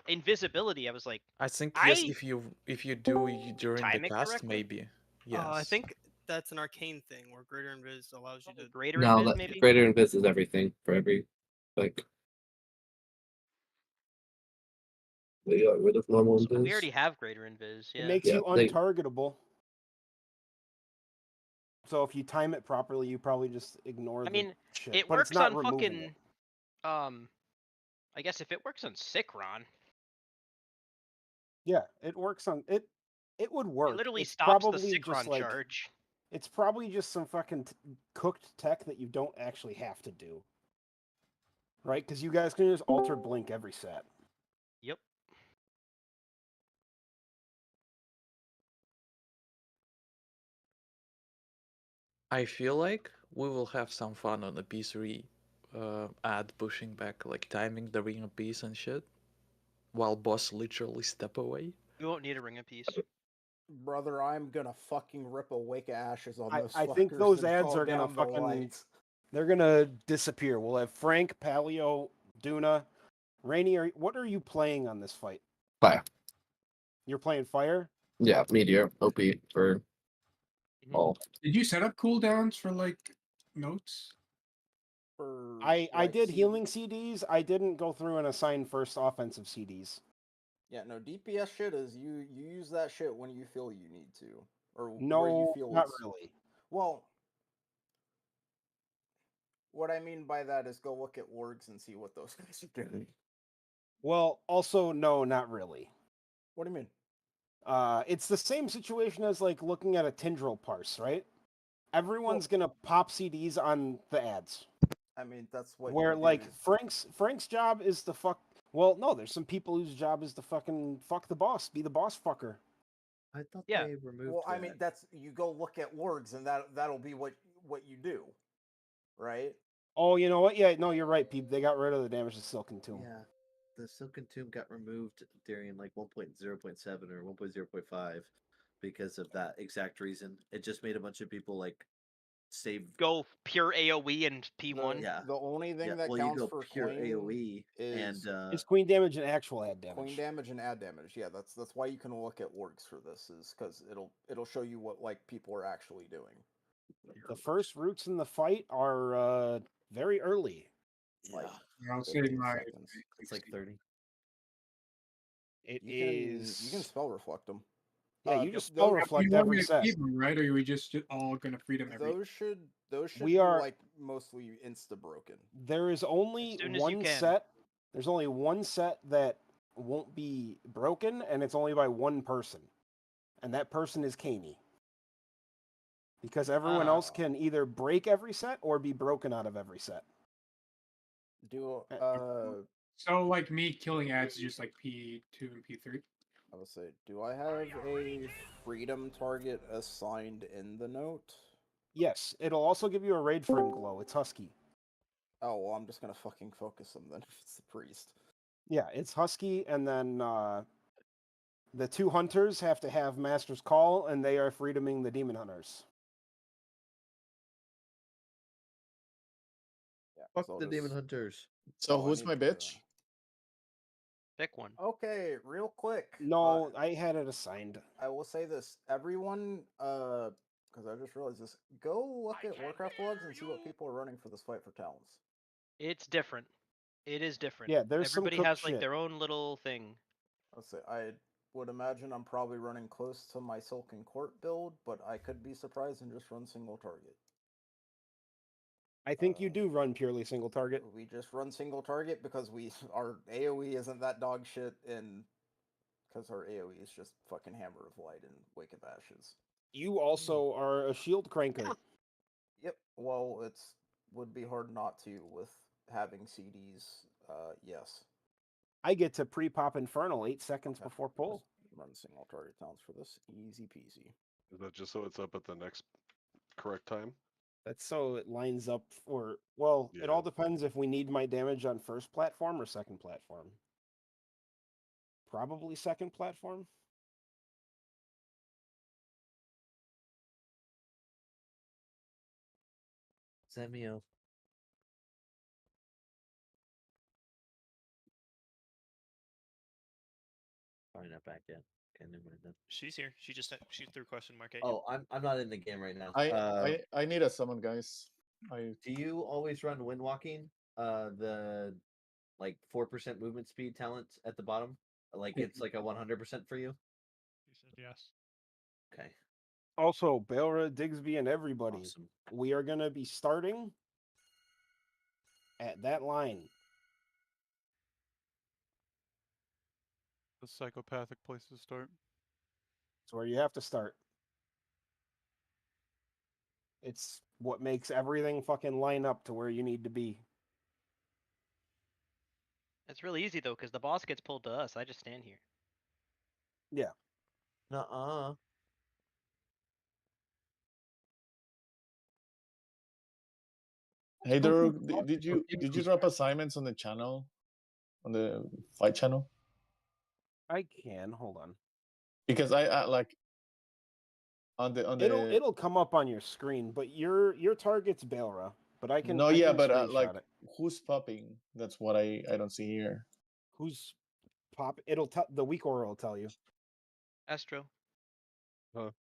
invisibility, I was like, I think yes, if you do during the cast, correctly? maybe. Yes. I think that's an arcane thing where greater invis allows you to Greater No, invis, that maybe. greater invis is everything for every like. We got rid of normal So invis. we already have greater invis. Yeah. It makes Yeah, you untargetable. So if you time it properly, you probably just ignore I the mean, shit. it But it's works not on removing fucking. it. I guess if it works on Sikron, Yeah, it works on it. It would work. it literally It's stops the probably just Sikron like charge. it's probably just some fucking cooked tech that you don't actually have to do, right? Because you guys can just alter blink every set. Yep. I feel like we will have some fun on the B3 ad pushing back, like timing the ring of peace and shit, while boss literally step away. You won't need a ring of peace. Brother, I'm gonna fucking rip a wake of ashes on those I fuckers think those and ads fall are gonna down the fucking. lights. They're gonna disappear. We'll have Frank, Paleo, Duna, Rainy. What are you playing on this fight? Fire. You're playing fire. Yeah, meteor OP for all. Did you set up cooldowns for like notes? I did healing CDs. I didn't go through and assign first offensive CDs. Yeah, no, DPS shit is you use that shit when you feel you need to, or where you No, feel not it's... really. Well, what I mean by that is go look at wargs and see what those guys are doing. Well, also no, not really. What do you mean? It's the same situation as like looking at a Tindril parse, right? Everyone's gonna pop CDs on the ads. I mean, that's what Where you do. like Frank's job is to fuck. Well, no, there's some people whose job is to fucking fuck the boss, be the boss fucker. I thought Yeah. they removed Well, I that. mean, that's you go look at wargs and that'll be what you do, right? Oh, you know what? Yeah, no, you're right, Peep. They got rid of the damage to Silken Tomb. Yeah, the Silken Tomb got removed during like 1.0.7 or 1.0.5 because of that exact reason. It just made a bunch of people like save. Go pure AOE and P1. Yeah. The only thing that well, counts you go for pure queen AOE is and It's queen damage and actual ad damage. queen damage and ad damage. Yeah, that's why you can look at wargs for this, is because it'll show you what like people are actually doing. The first roots in the fight are very early. Like I'll 15 say my. seconds. it's like 30. It You is. can spell reflect them. Yeah, you just spell reflect every set. Right? Or are we just all gonna feed them every? Those should We be are- like mostly insta broken. There is only soon as you one can. set. There's only one set that won't be broken, and it's only by one person, and that person is Caney. Because everyone else can either break every set or be broken out of every set. Do So like me killing ads is just like P2 and P3. I would say, do I have a freedom target assigned in the note? Yes, it'll also give you a raid frame glow. It's Husky. Oh well, I'm just gonna fucking focus him then if it's the priest. Yeah, it's Husky, and then the two hunters have to have Master's Call, and they are freedoming the demon hunters. Yeah, Fuck so the just- demon hunters. So Oh, I who's need my to do bitch? Pick one. Okay, real quick. No, I had it assigned. I will say this: everyone, because I just realized this. Go look at Warcraft logs and see what people are running for this fight for talents. It's different. It is different. Yeah, there's some Everybody cooked has like shit. their own little thing. Let's say I would imagine I'm probably running close to my Silken Court build, but I could be surprised and just run single target. I think you do run purely single target. We just run single target because our AoE isn't that dog shit, and because our AoE is just fucking Hammer of Light and Wake of Ashes. You also are a shield cranker. Yep. Well, it's would be hard not to with having CDs. Yes. I get to pre-pop Infernal 8 seconds before pull. Just run single target talents for this. Easy peasy. Is that just so it's up at the next correct time? That's so it lines up for. Well, it all depends if we need my damage on first platform or second platform. Probably second platform. Samuel. probably not back yet. Okay, never mind then. She's here. She threw question mark at you. Oh, I'm not in the game right now. I need a summon, guys. Do you always run Windwalking? The like 4% movement speed talent at the bottom? Like it's like a 100% for you? He said yes. Okay. Also, Belra, Digsby, and everybody, we are going to be starting at that line. The psychopathic place to start. It's where you have to start. It's what makes everything fucking line up to where you need to be. It's really easy though, because the boss gets pulled to us. I just stand here. Yeah. Nuh-uh. Hey, Nerub, did you drop assignments on the channel, on the fight channel? I can hold on. Because I like on the it'll come up on your screen, but your target's Belra. But I can no, I yeah, can but screenshot like it. who's popping? That's what I don't see here. Who's pop? It'll tell the weak aura will tell you. Astro. Huh.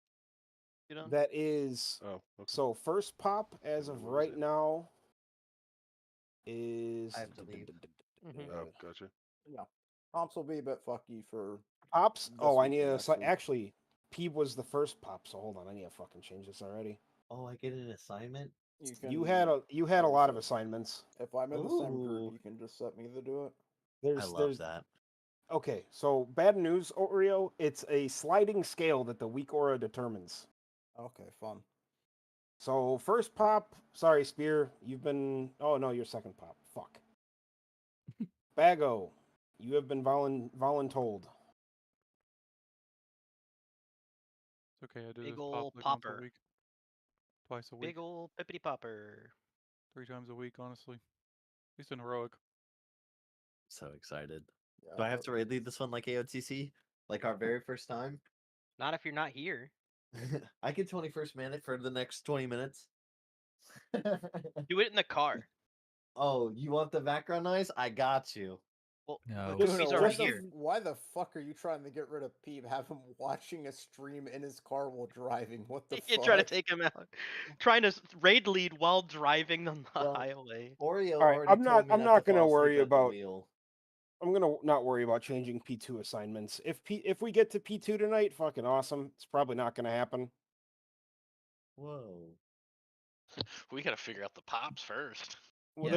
You know? That is so first pop as of right now is I have to leave. Oh, gotcha. Yeah. Prompts will be a bit fucky for pops. this Oh, I week need and a next week. actually Peeb was the first pop, so hold on, I need to fucking change this already. Oh, I get an assignment? You had a lot of assignments. If I'm in the same group, Ooh. you can just set me to do it. Love that. Okay, so bad news, Oreo. It's a sliding scale that the weak aura determines. Okay, fun. So first pop, sorry, Spear, you've been. Oh no, you're second pop. Fuck. Bago, you have been voluntold. It's okay. I do Big this ol' pop like once popper. a week, twice a week, Big ol' pippity popper. 3 times a week, honestly. At least in heroic. So excited. Yeah, Do I have to raid lead this one like AOTC? Like our very first time? Not if you're not here. I get 21st minute for the next 20 minutes. Do it in the car. Oh, you want the background noise? I got you. Well, No. Goofy's over here. Why the fuck are you trying to get rid of Peep? Have him watching a stream in his car while driving. What the You're fuck? trying to take him out. Trying to raid lead while driving on the highway. Oreo All right, already I'm told me not to gonna fall worry asleep at the about. wheel. I'm gonna not worry about changing P2 assignments. If we get to P2 tonight, fucking awesome. It's probably not gonna happen. Whoa. We gotta figure out the pops first. Well, Yeah.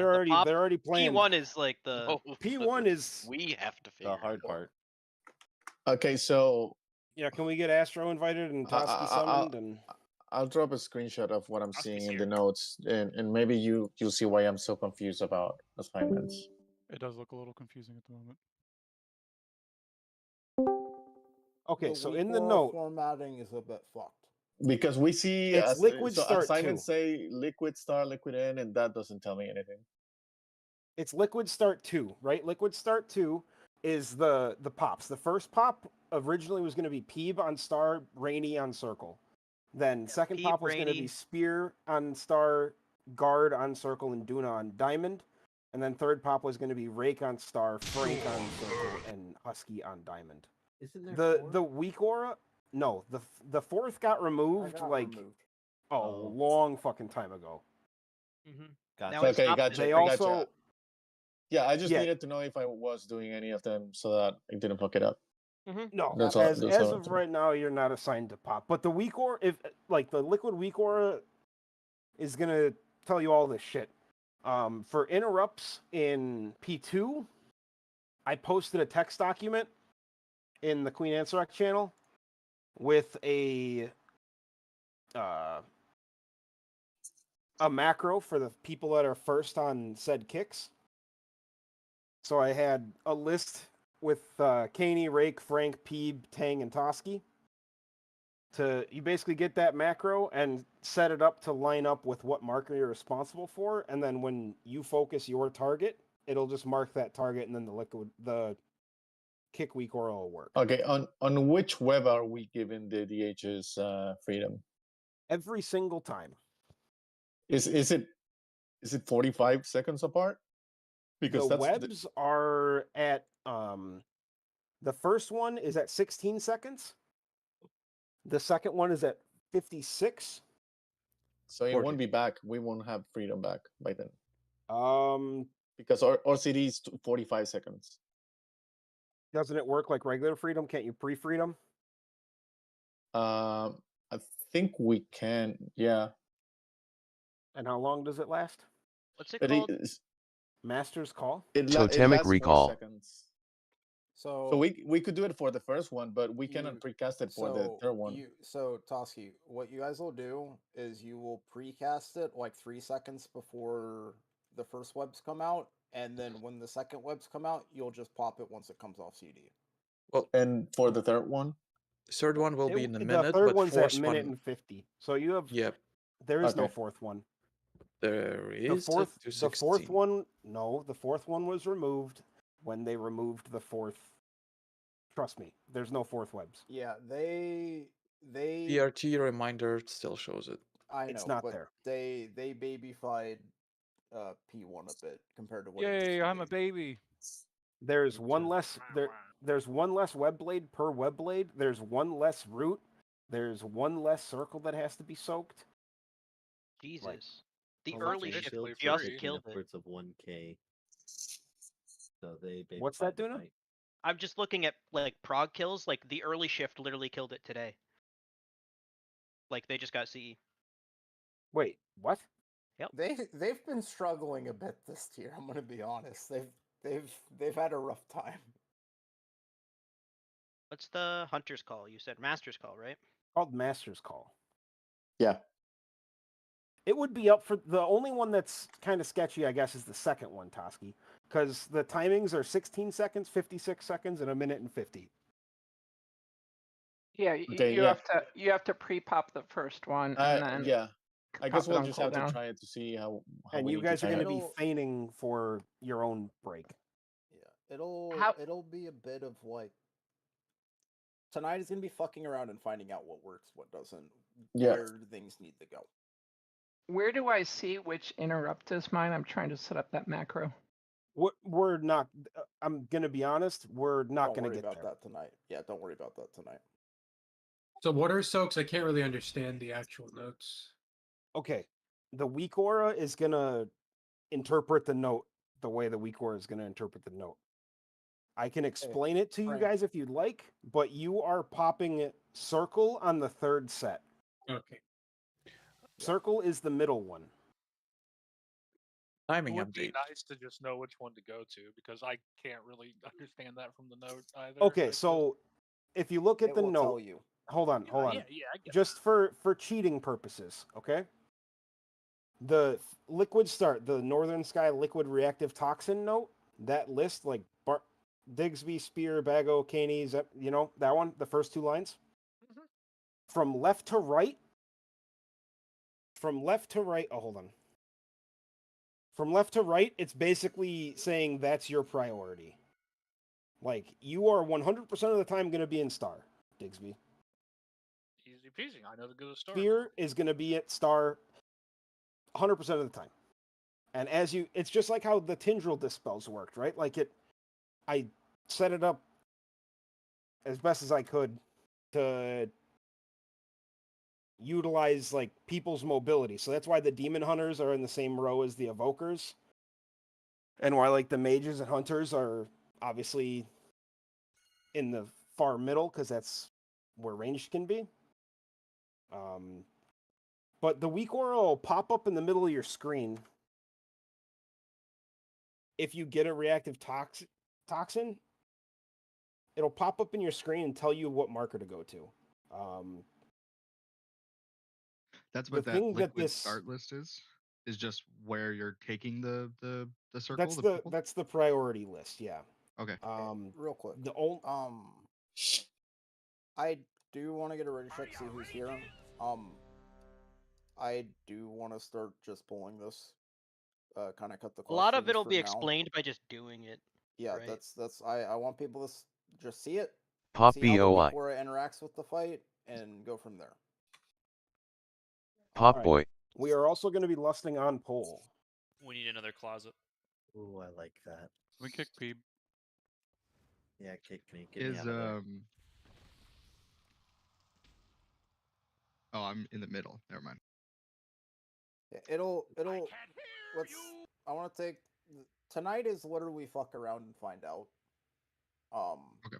they're already playing. P1 is like the No, P1 is we have to figure The hard it out. part. Okay, so yeah. Can we get Astro invited and Toski summoned? And I'll drop a screenshot of what I'm Toski's seeing in here. the notes, and maybe you'll see why I'm so confused about assignments. It does look a little confusing at the moment. okay, The so weak in the aura note, formatting is a bit fucked. Because we see It's liquid so start assignments 2. say liquid start, liquid end, and that doesn't tell me anything. it's Liquid Start 2, right? Liquid Start 2 is the pops. The first pop originally was going to be Peeb on Star, Rainy on Circle. Then second Peeb, pop was going to be Rainy. Spear on Star, Guard on Circle, and Duna on Diamond. And then third pop was going to be Rake on Star, Frank on Circle, and Husky on Diamond. Isn't there The weak aura? No, the fourth got removed long fucking time ago. Mm-hmm. Gotcha. Now it's Okay, stopped gotcha. They I also gotcha. Yeah, I just Yeah. needed to know if I was doing any of them so that I didn't fuck it up. No, That's all- as that's all of right now, you're not assigned to pop. But the weak aura, if like the liquid weak aura, is gonna tell you all this shit. For interrupts in P2, I posted a text document in the Queen Answer channel with a macro for the people that are first on said kicks. So I had a list with Kaney, Rake, Frank, Peeb, Tang, and Toski. You basically get that macro and set it up to line up with what marker you're responsible for, and then when you focus your target, it'll just mark that target, and then the kick weak aura will work. Okay, on which web are we giving the DH's freedom? Every single time. Is it 45 seconds apart? Because the that's webs are at The first one is at 16 seconds. The second one is at 56. So it 40. won't be back. We won't have freedom back by then. Because our CD is 45 seconds. Doesn't it work like regular freedom? Can't you pre-freedom? I think we can. Yeah. And how long does it last? What's it But called? Master's Call. It Totemic lasts Recall. 4 seconds. So So we could do it for the first one, but we cannot precast it for the third one. So Toski, what you guys will do is you will precast it like 3 seconds before the first webs come out, and then when the second webs come out, you'll just pop it once it comes off CD. Well, and for the third one, third one will be in a minute. The third but one's at fourth minute one, and 50. So you have. Yep. There is no Okay. fourth one. There The is fourth. to The fourth one. No, the fourth one was removed when they removed the fourth. Trust me, there's no fourth webs. Yeah, they DRT reminder still shows it. I know, It's not but there. They babyfied P1 a bit compared to what it Yay, used to I'm be. a baby. There's one less. There's one less web blade per web blade. There's one less root. There's one less circle that has to be soaked. Jesus. The Well, early the shift shields are just taking killed it. upwards of 1K. So they What's babyfied that the do now? fight. I'm just looking at like prog kills. Like the early shift literally killed it today. Like they just got CE. Wait, what? Yep. They've been struggling a bit this year. I'm gonna be honest. They've had a rough time. What's the hunter's call? You said master's call, right? Called Master's Call. Yeah. It would be up for the only one that's kind of sketchy, I guess, is the second one, Toski, because the timings are 16 seconds, 56 seconds, and a minute and 50. Yeah, you have to pre-pop the first one and then yeah. I guess pop it we'll on just have to cooldown. try it to see how And we you need to guys are time going to it. be feigning for your own break. Yeah, How- it'll be a bit of like tonight is gonna be fucking around and finding out what works, what doesn't, Yeah. where things need to go. Where do I see which interrupt is mine? I'm trying to set up that macro. We're not. I'm gonna be honest. We're not Don't gonna worry get about there. that tonight. Yeah, don't worry about that tonight. So what are soaks? I can't really understand the actual notes. Okay, the weak aura is gonna interpret the note the way the weak aura is gonna interpret the note. I can explain it to you Frank. guys if you'd like, but you are popping circle on the third set. Okay. Circle is the middle one. It Timing would be update. nice to just know which one to go to because I can't really understand that from the note either. Okay, so if you look at It the will note, tell you. hold on. Yeah, I get Just for cheating purposes, okay? The liquid start, the Northern Sky liquid reactive toxin note, that list like Digsby, Spear, Bago, Caney's, that one, the first two lines. From left to right. Oh, hold on. From left to right, it's basically saying that's your priority. Like, you are 100% of the time going to be in star, Digsby. Easy peasy. I know to go to start. Spear is going to be at star 100% of the time. And it's just like how the Tindril dispels worked, right? Like I set it up as best as I could to utilize like people's mobility. So that's why the demon hunters are in the same row as the evokers. And why like the mages and hunters are obviously in the far middle because that's where ranged can be. But the weak aura will pop up in the middle of your screen if you get a reactive toxin. It'll pop up in your screen and tell you what marker to go to. That's the what that thing liquid that this- start list is just where you're taking the circle. people? That's the priority list. Yeah. Okay. Real quick. The old I do want to get a ready check, see who's here. I do want to start just pulling this. Kind of cut the. A lot of questions it'll for be now. explained by just doing it. Yeah, right? that's I want people to just see it. Pop see how the BOI. weak aura interacts with the fight and go from there. Pop Alright. boy. We are also going to be lusting on pole. We need another closet. Ooh, I like that. We kick Peeb. Yeah, kick me. Get me Is out of there. Oh, I'm in the middle. Never mind. Yeah, I want to take tonight is literally fuck around and find out. Okay.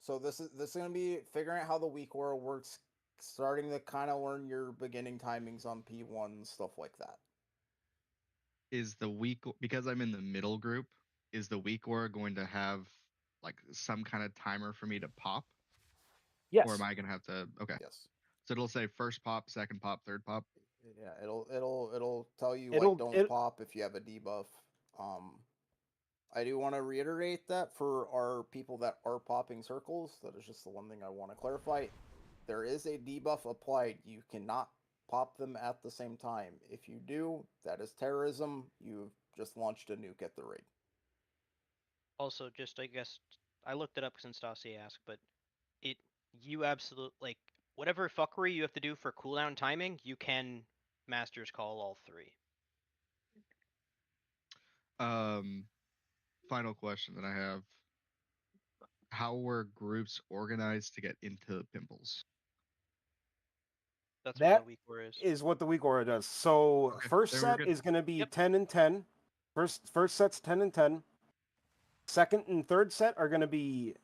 So this is gonna be figuring out how the weak aura works, starting to kind of learn your beginning timings on P1, stuff like that. Is the weak, because I'm in the middle group, is the weak aura going to have like some kind of timer for me to pop? Yes. Or am I gonna have to? Okay. Yes. So it'll say first pop, second pop, third pop. Yeah, it'll tell you like don't pop if you have a debuff. I do want to reiterate that for our people that are popping circles, that is just the one thing I want to clarify. There is a debuff applied. You cannot pop them at the same time. If you do, that is terrorism. You've just launched a nuke at the raid. Also, just I guess I looked it up since Stassi asked, but you absolutely like whatever fuckery you have to do for cooldown timing, you can Master's Call all three. Final question that I have: how were groups organized to get into Pimples? That's That what the weak aura is what the weak aura does. So Okay, first then we're set good. is going to be 10 and 10. First set's 10 and 10. Second and third set are going to be.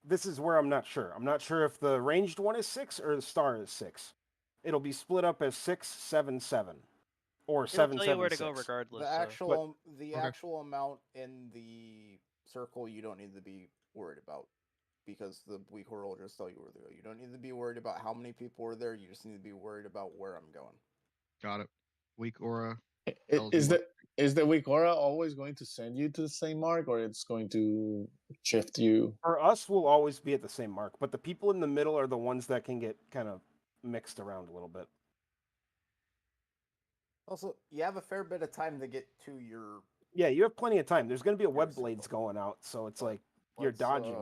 This is where I'm not sure. I'm not sure if the ranged one is 6 or the star is 6. It'll be split up as 6, 7, 7, or It'll 7, tell 7, you where to 6. go regardless. The so- actual Okay. actual amount in the circle you don't need to be worried about, because the weak aura will just tell you where to go. You don't need to be worried about how many people are there. You just need to be worried about where I'm going. Got it. Weak aura. Is the weak aura always going to send you to the same mark, or it's going to shift you? For us, we'll always be at the same mark, but the people in the middle are the ones that can get kind of mixed around a little bit. Also, you have a fair bit of time to get to your. Yeah, you have plenty of time. There's going to be a web blades going out, so it's like you're Let's, dodging.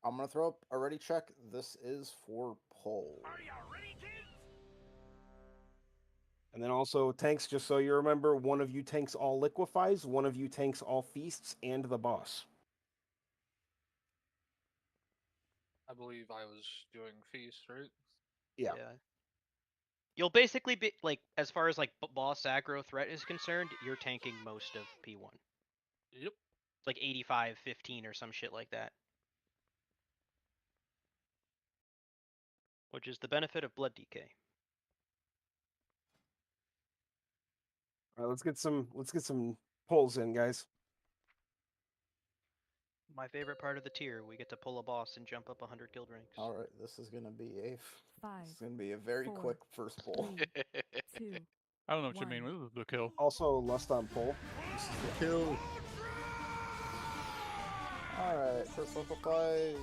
I'm gonna throw up a ready check. This is for pull. And then also tanks, just so you remember, one of you tanks all liquefies, one of you tanks all feasts, and the boss. I believe I was doing feast, right? Yeah. You'll basically be like, as far as like boss aggro threat is concerned, you're tanking most of P1. Yep. It's like 85-15 or some shit like that. Which is the benefit of blood decay. All right, let's get some pulls in, guys. My favorite part of the tier, we get to pull a boss and jump up 100 guild ranks. All right, this is gonna be a very quick first pull. I don't know what you mean with the kill. Also, lust on pull. This is the kill. All right, first liquefies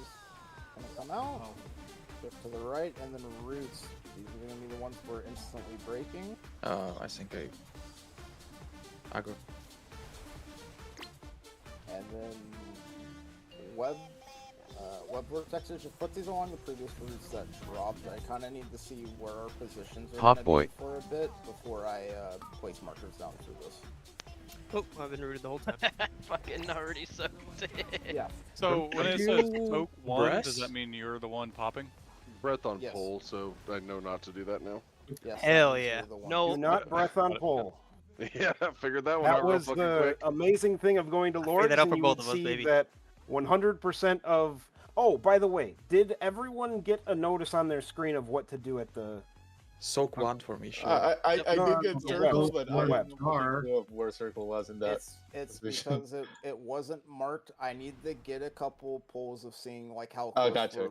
gonna come out. Shift to the right, and then roots. These are gonna be the ones we're instantly breaking. I think I aggro. And then web vortexes, just put these along the previous routes that dropped. I kind of need to see where our positions are Hot gonna boy. be for a bit before I place markers down through this. Oh, I've been rooted the whole time. Fucking already sucked. Yeah. So when it says poke one, does that mean you're the one popping? Breath on Yes. pull, so I know not to do that now. Yes, Hell that means yeah. you're the one. No. Do not breath on pull. Yeah, I figured that one That out real was fucking the quick. amazing thing of going to Lords, that out and for you both would of us, see baby. that 100% of. Oh, by the way, did everyone get a notice on their screen of what to do at the? Soak one for me, sure. I did get circle, but I web. didn't know where circle was in that. It's position. because it wasn't marked. I need to get a couple pulls of seeing like how Oh, close gotcha.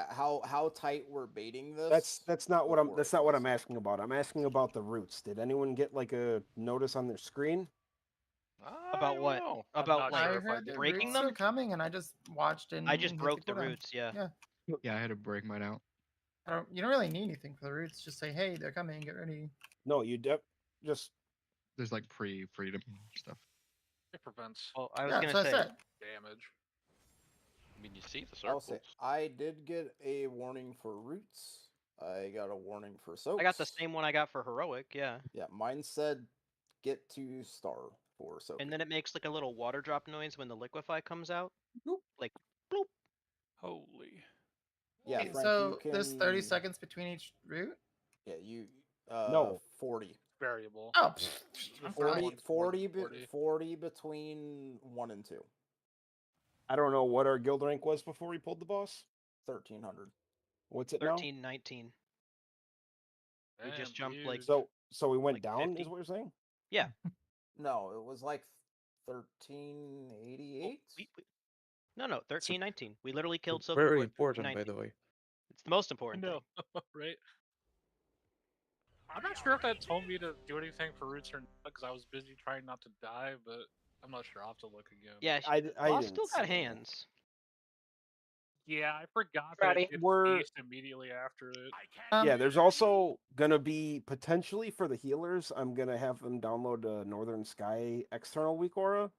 how tight we're baiting this. That's not what I'm asking about. I'm asking about the routes. Did anyone get like a notice on their screen? About what? I'm About not like sure I if I heard did. the breaking roots them? are coming, and I just watched and I just hit broke the cooldown. roots, yeah. Yeah, I had to break mine out. You don't really need anything for the roots. Just say, hey, they're coming. Get ready. No, you just. There's like pre-freedom stuff. It prevents Well, I was Yeah, gonna that's what I say. said. damage. I mean, you see the I'll circles. say I did get a warning for roots. I got a warning for soaks. I got the same one I got for heroic, yeah. Yeah, mine said get to star for soaking. And then it makes like a little water drop noise when the liquefy comes out. Like bloop. Holy. Yeah, Wait, Frank, so you there's 30 can- seconds between each route? Yeah, you. No. 40. Variable. Oh, I'm 40, fine. 40 between 1 and 2. I don't know what our guild rank was before we pulled the boss. 1300. What's it now? 1319. We just jumped like So we went like down, 50. is what you're saying? Yeah. No, it was like 1388. No, 1319. We literally killed Silk Very before important, by 1319. the way. It's the most important No, thing. right? I'm not sure if that told me to do anything for roots or not, because I was busy trying not to die, but I'm not sure. I'll have to look again. Yeah, boss still got hands. Yeah, I forgot Ready. that it We're- feast immediately after it. Yeah, there's also gonna be potentially for the healers. I'm gonna have them download Northern Sky external weak aura.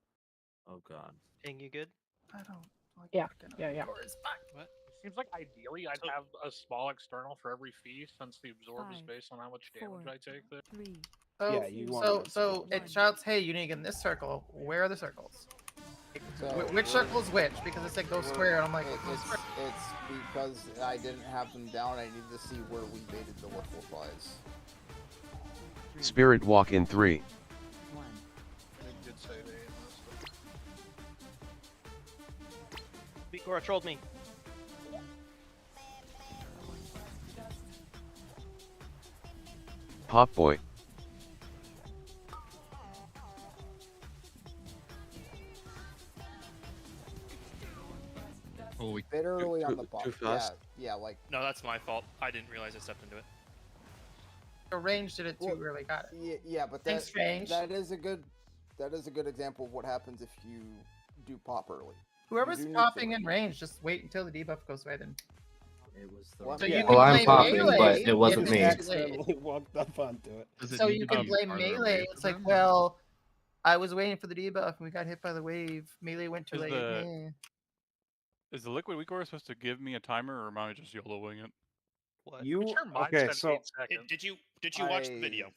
Oh god. Ping, you good? I don't like Yeah, fucking yeah. Aurora's back. What? It seems like ideally I'd have a small external for every feast, since the absorb is based on how much damage I take there. So, Yeah, you want so that it shouts, "Hey, you need to get in this circle." Where are the circles? Which circle is which? Because it said go square, and I'm like, go It's square. because I didn't have them down. I need to see where we baited the liquefies. Spirit walk in 3. They did say they Vikora trolled me. Pop boy. Oh, we Bit early on the boss. too fast? Yeah, like No, that's my fault. I didn't realize I stepped into it. The range did it too early. Got it. yeah, but Thanks, that Strange. that is a good example of what happens if you do pop early. Whoever's You do need popping to- in range, just wait until the debuff goes away. Then. It was the Well, So yeah. you can Well, I'm blame popping, melee but it wasn't if me. it's too late. accidentally walked up onto it. Does it So need you to can be blame farther away melee. It's from like, them? well, I was waiting for the debuff and we got hit by the wave. Melee went too Is late. the- eh. Is the liquid weak aura supposed to give me a timer, or am I just YOLOing it? What? You Sure, mine okay? said So 8 seconds. Did you watch the video? I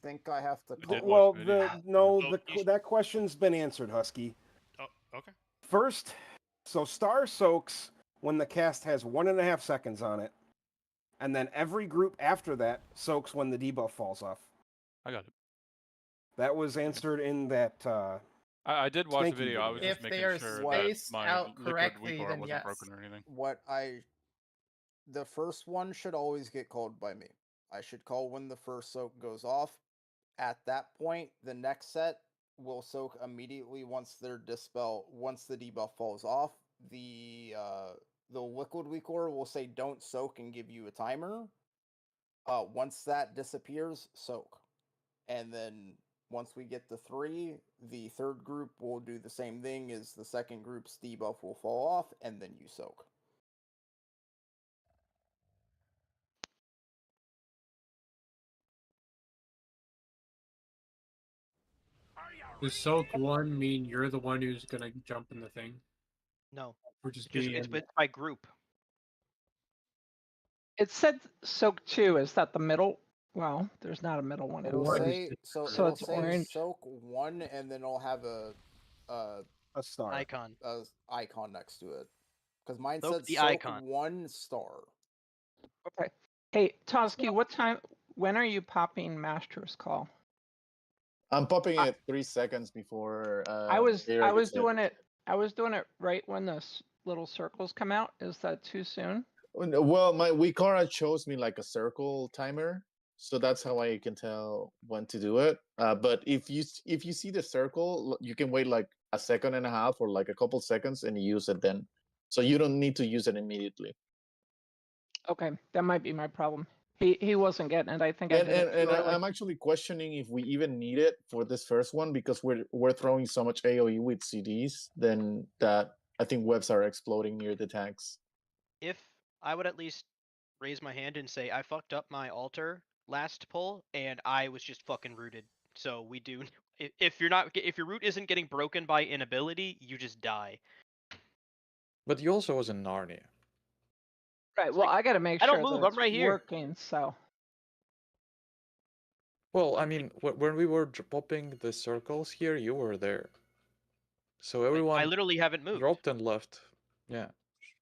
think I have to. did Call. watch well, the video. that question's been answered, Husky. Oh, okay. First, so Star soaks when the cast has 1.5 seconds on it, and then every group after that soaks when the debuff falls off. I got it. That was answered in that. I did watch the Spanky video. I was video. just If they making are sure spaced that my out liquid correctly, weak aura then wasn't yes. broken or anything. The first one should always get called by me. I should call when the first soak goes off. At that point, the next set will soak immediately once their once the debuff falls off. The liquid weak aura will say don't soak and give you a timer. Once that disappears, soak. And then once we get to 3, the third group will do the same thing as the second group's debuff will fall off, and then you soak. Does soak 1 mean you're the one who's gonna jump in the thing? No. Or just It's be in... by group. It said soak 2. Is that the middle? Well, there's not a middle one. It'll say so it'll it's say orange. soak 1, and then it'll have a star icon next to it. Because mine Soak said the soak icon. 1 star. Okay. Hey, Toski, what time? When are you popping Master's Call? I'm popping it 3 seconds before. I was Vera gets hit. doing it. I was doing it right when the little circles come out. Is that too soon? Well, my Wikara shows me like a circle timer, so that's how I can tell when to do it. But if you see the circle, you can wait like a second and a half or like a couple seconds and use it then. So you don't need to use it immediately. Okay, that might be my problem. He wasn't getting it. I think I did it too early. I'm actually questioning if we even need it for this first one because we're throwing so much AOE with CDs, then that I think webs are exploding near the tanks. If I would at least raise my hand and say I fucked up my altar last pull and I was just fucking rooted. So we do. If your root isn't getting broken by inability, you just die. But you also was in Narnia. Right. Well, I got to make I sure don't move, that I'm right it's here. working. So Well, I mean, when we were popping the circles here, you were there. So everyone I literally haven't moved. dropped and left. Yeah.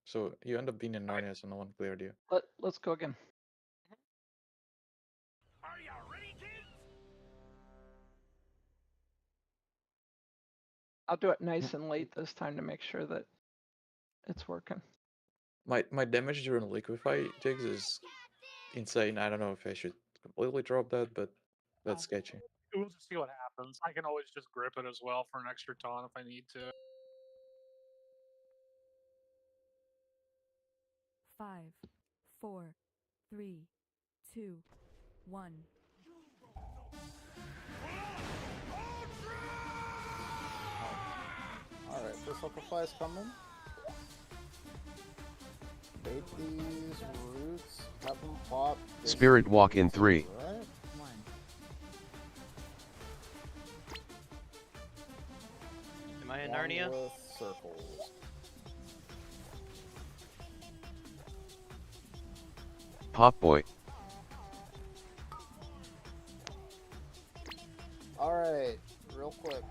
So you end up being in Narnia, so no one cleared you. Let's go again. I'll do it nice and late this time to make sure that it's working. My damage during liquefy jigs is insane. I don't know if I should completely drop that, but that's sketchy. We'll just see what happens. I can always just grip it as well for an extra ton if I need to. 5, 4, 3, 2, 1. Alright, first liquefy is coming. Bait these roots, have them pop. Spirit walk in 3. Right? Am I in One Narnia? with circles. Pop boy. Alright, real quick.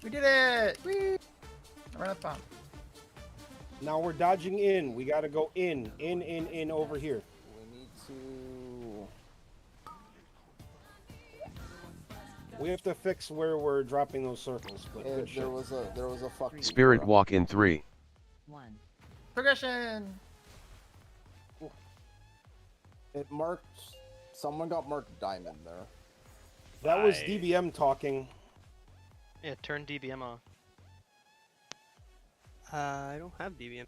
We did it! Whee! Run up bomb. Now we're dodging in. We gotta go in over here. We need to. We have to fix where we're dropping those circles. But good shit. There was a fucking Spirit walk in 3. 1. Progression! It marked. Someone got marked diamond there. That was DBM talking. Yeah, turn DBM off. I don't have DBM.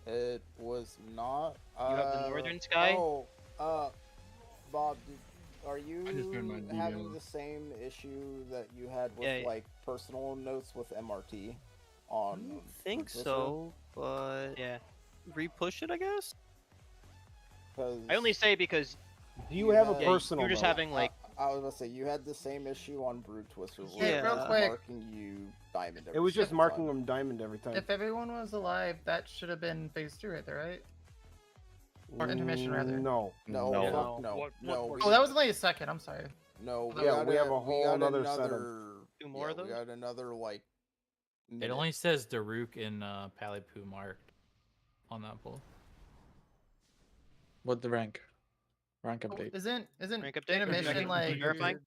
It was not. You have the northern sky? Oh, Bob, are you I just turned my having DBM. the same issue that you had with Yeah. like personal notes with MRT on? I don't think Twister? so, but yeah, repush it, I guess. I only say because Do you have a had- personal? you're just note? having like I was gonna say you had the same issue on Brood Twister. Where Yeah, it real was quick. marking you diamond. It was just single marking time. them diamond every time. If everyone was alive, that should have been phase 2 right there, right? Or intermission, rather. No. No, No. fuck no, no. Oh, that was only a second. I'm sorry. No, we Yeah, got we have a whole got nother set of- another, Two more of We those? got another like. It minute. only says Daruk and Palipu marked on that poll. What the rank? Rank update. Isn't rank update. intermission like verifying?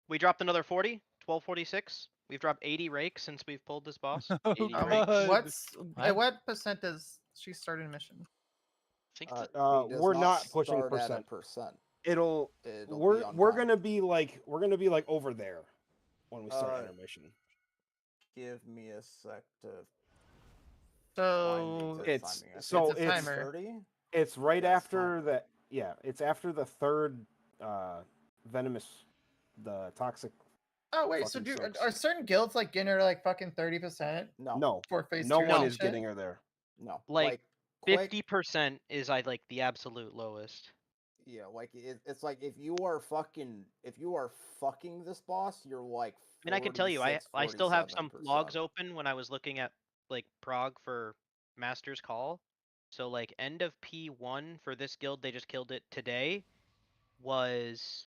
We dropped another 40, 1246. We've dropped 80 rakes since we've pulled this boss. 80 rakes. what's at what percent does she start in mission? I think He does we're not pushing start at a percent. percent. It'll It'll we're be on we're time. gonna be like over there when we start intermission. Give me a sec to. So find the It's timing. I so think a it's timer. 30. it's right Yeah, it's after that. Yeah, it's after the third venomous, the toxic. Oh wait, so fucking sucks. are certain guilds like getting her like fucking 30%? No, For phase no 2 one and is shit? getting her there. No, Like quick- 50% is like the absolute lowest. Yeah, like it's like if you are fucking this boss, you're like. I mean, I can tell you, I 46, still have some 47%. logs open when I was looking at like Prog for Master's Call. So like end of P1 for this guild, they just killed it today. Was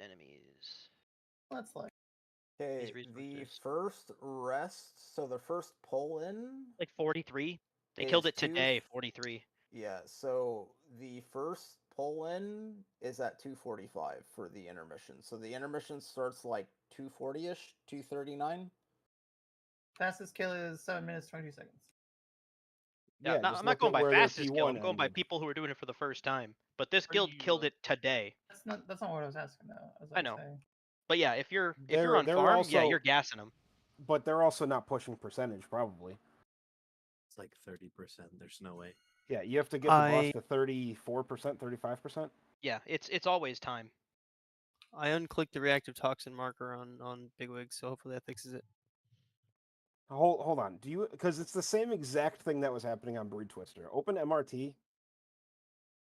enemies. That's like Okay, the first rest. So the first pull in. Like 43. They killed is it today. 43. Yeah, so the first pull in is at 2:45 for the intermission. So the intermission starts like 2:40ish, 2:39. fastest kill is 7 minutes 22 seconds. Yeah, just I'm not look going at by where their fastest kill. I'm P1 going by ended. people who are doing it for the first time. But this guild killed it today. That's not what I was asking though. I know. But yeah, if you're They're- on they're farm, yeah, also- you're gassing them. But they're also not pushing percentage, probably. It's like 30%. There's no way. Yeah, you have to get the boss to 34%, 35%. Yeah, it's always time. I unclicked the reactive toxin marker on Bigwig, so hopefully that fixes it. Hold on. Do you because it's the same exact thing that was happening on Brood Twister. Open MRT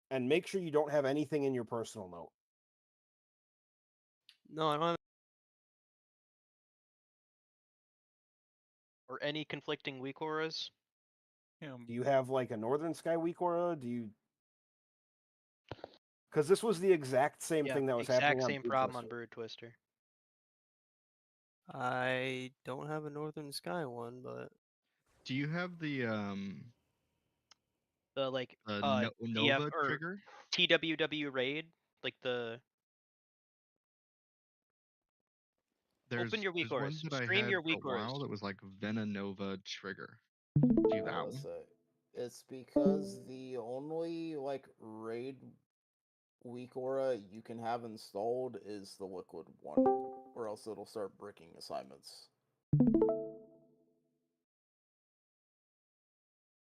and make sure you don't have anything in your personal note. No, I don't have. Or any conflicting weak auras. Do you have like a Northern Sky weak aura? Do you Because this was the exact same Yeah, thing that was exact happening on same Brood problem on Twister. Brood Twister. I don't have a Northern Sky one, but Do you have the The like TF Nova or trigger? TWW raid, like the open your weak There's one auras. that I Stream had your for a weak auras. while that was like Venanova trigger. Do you have that one? It's because the only like raid weak aura you can have installed is the liquid one, or else it'll start breaking assignments.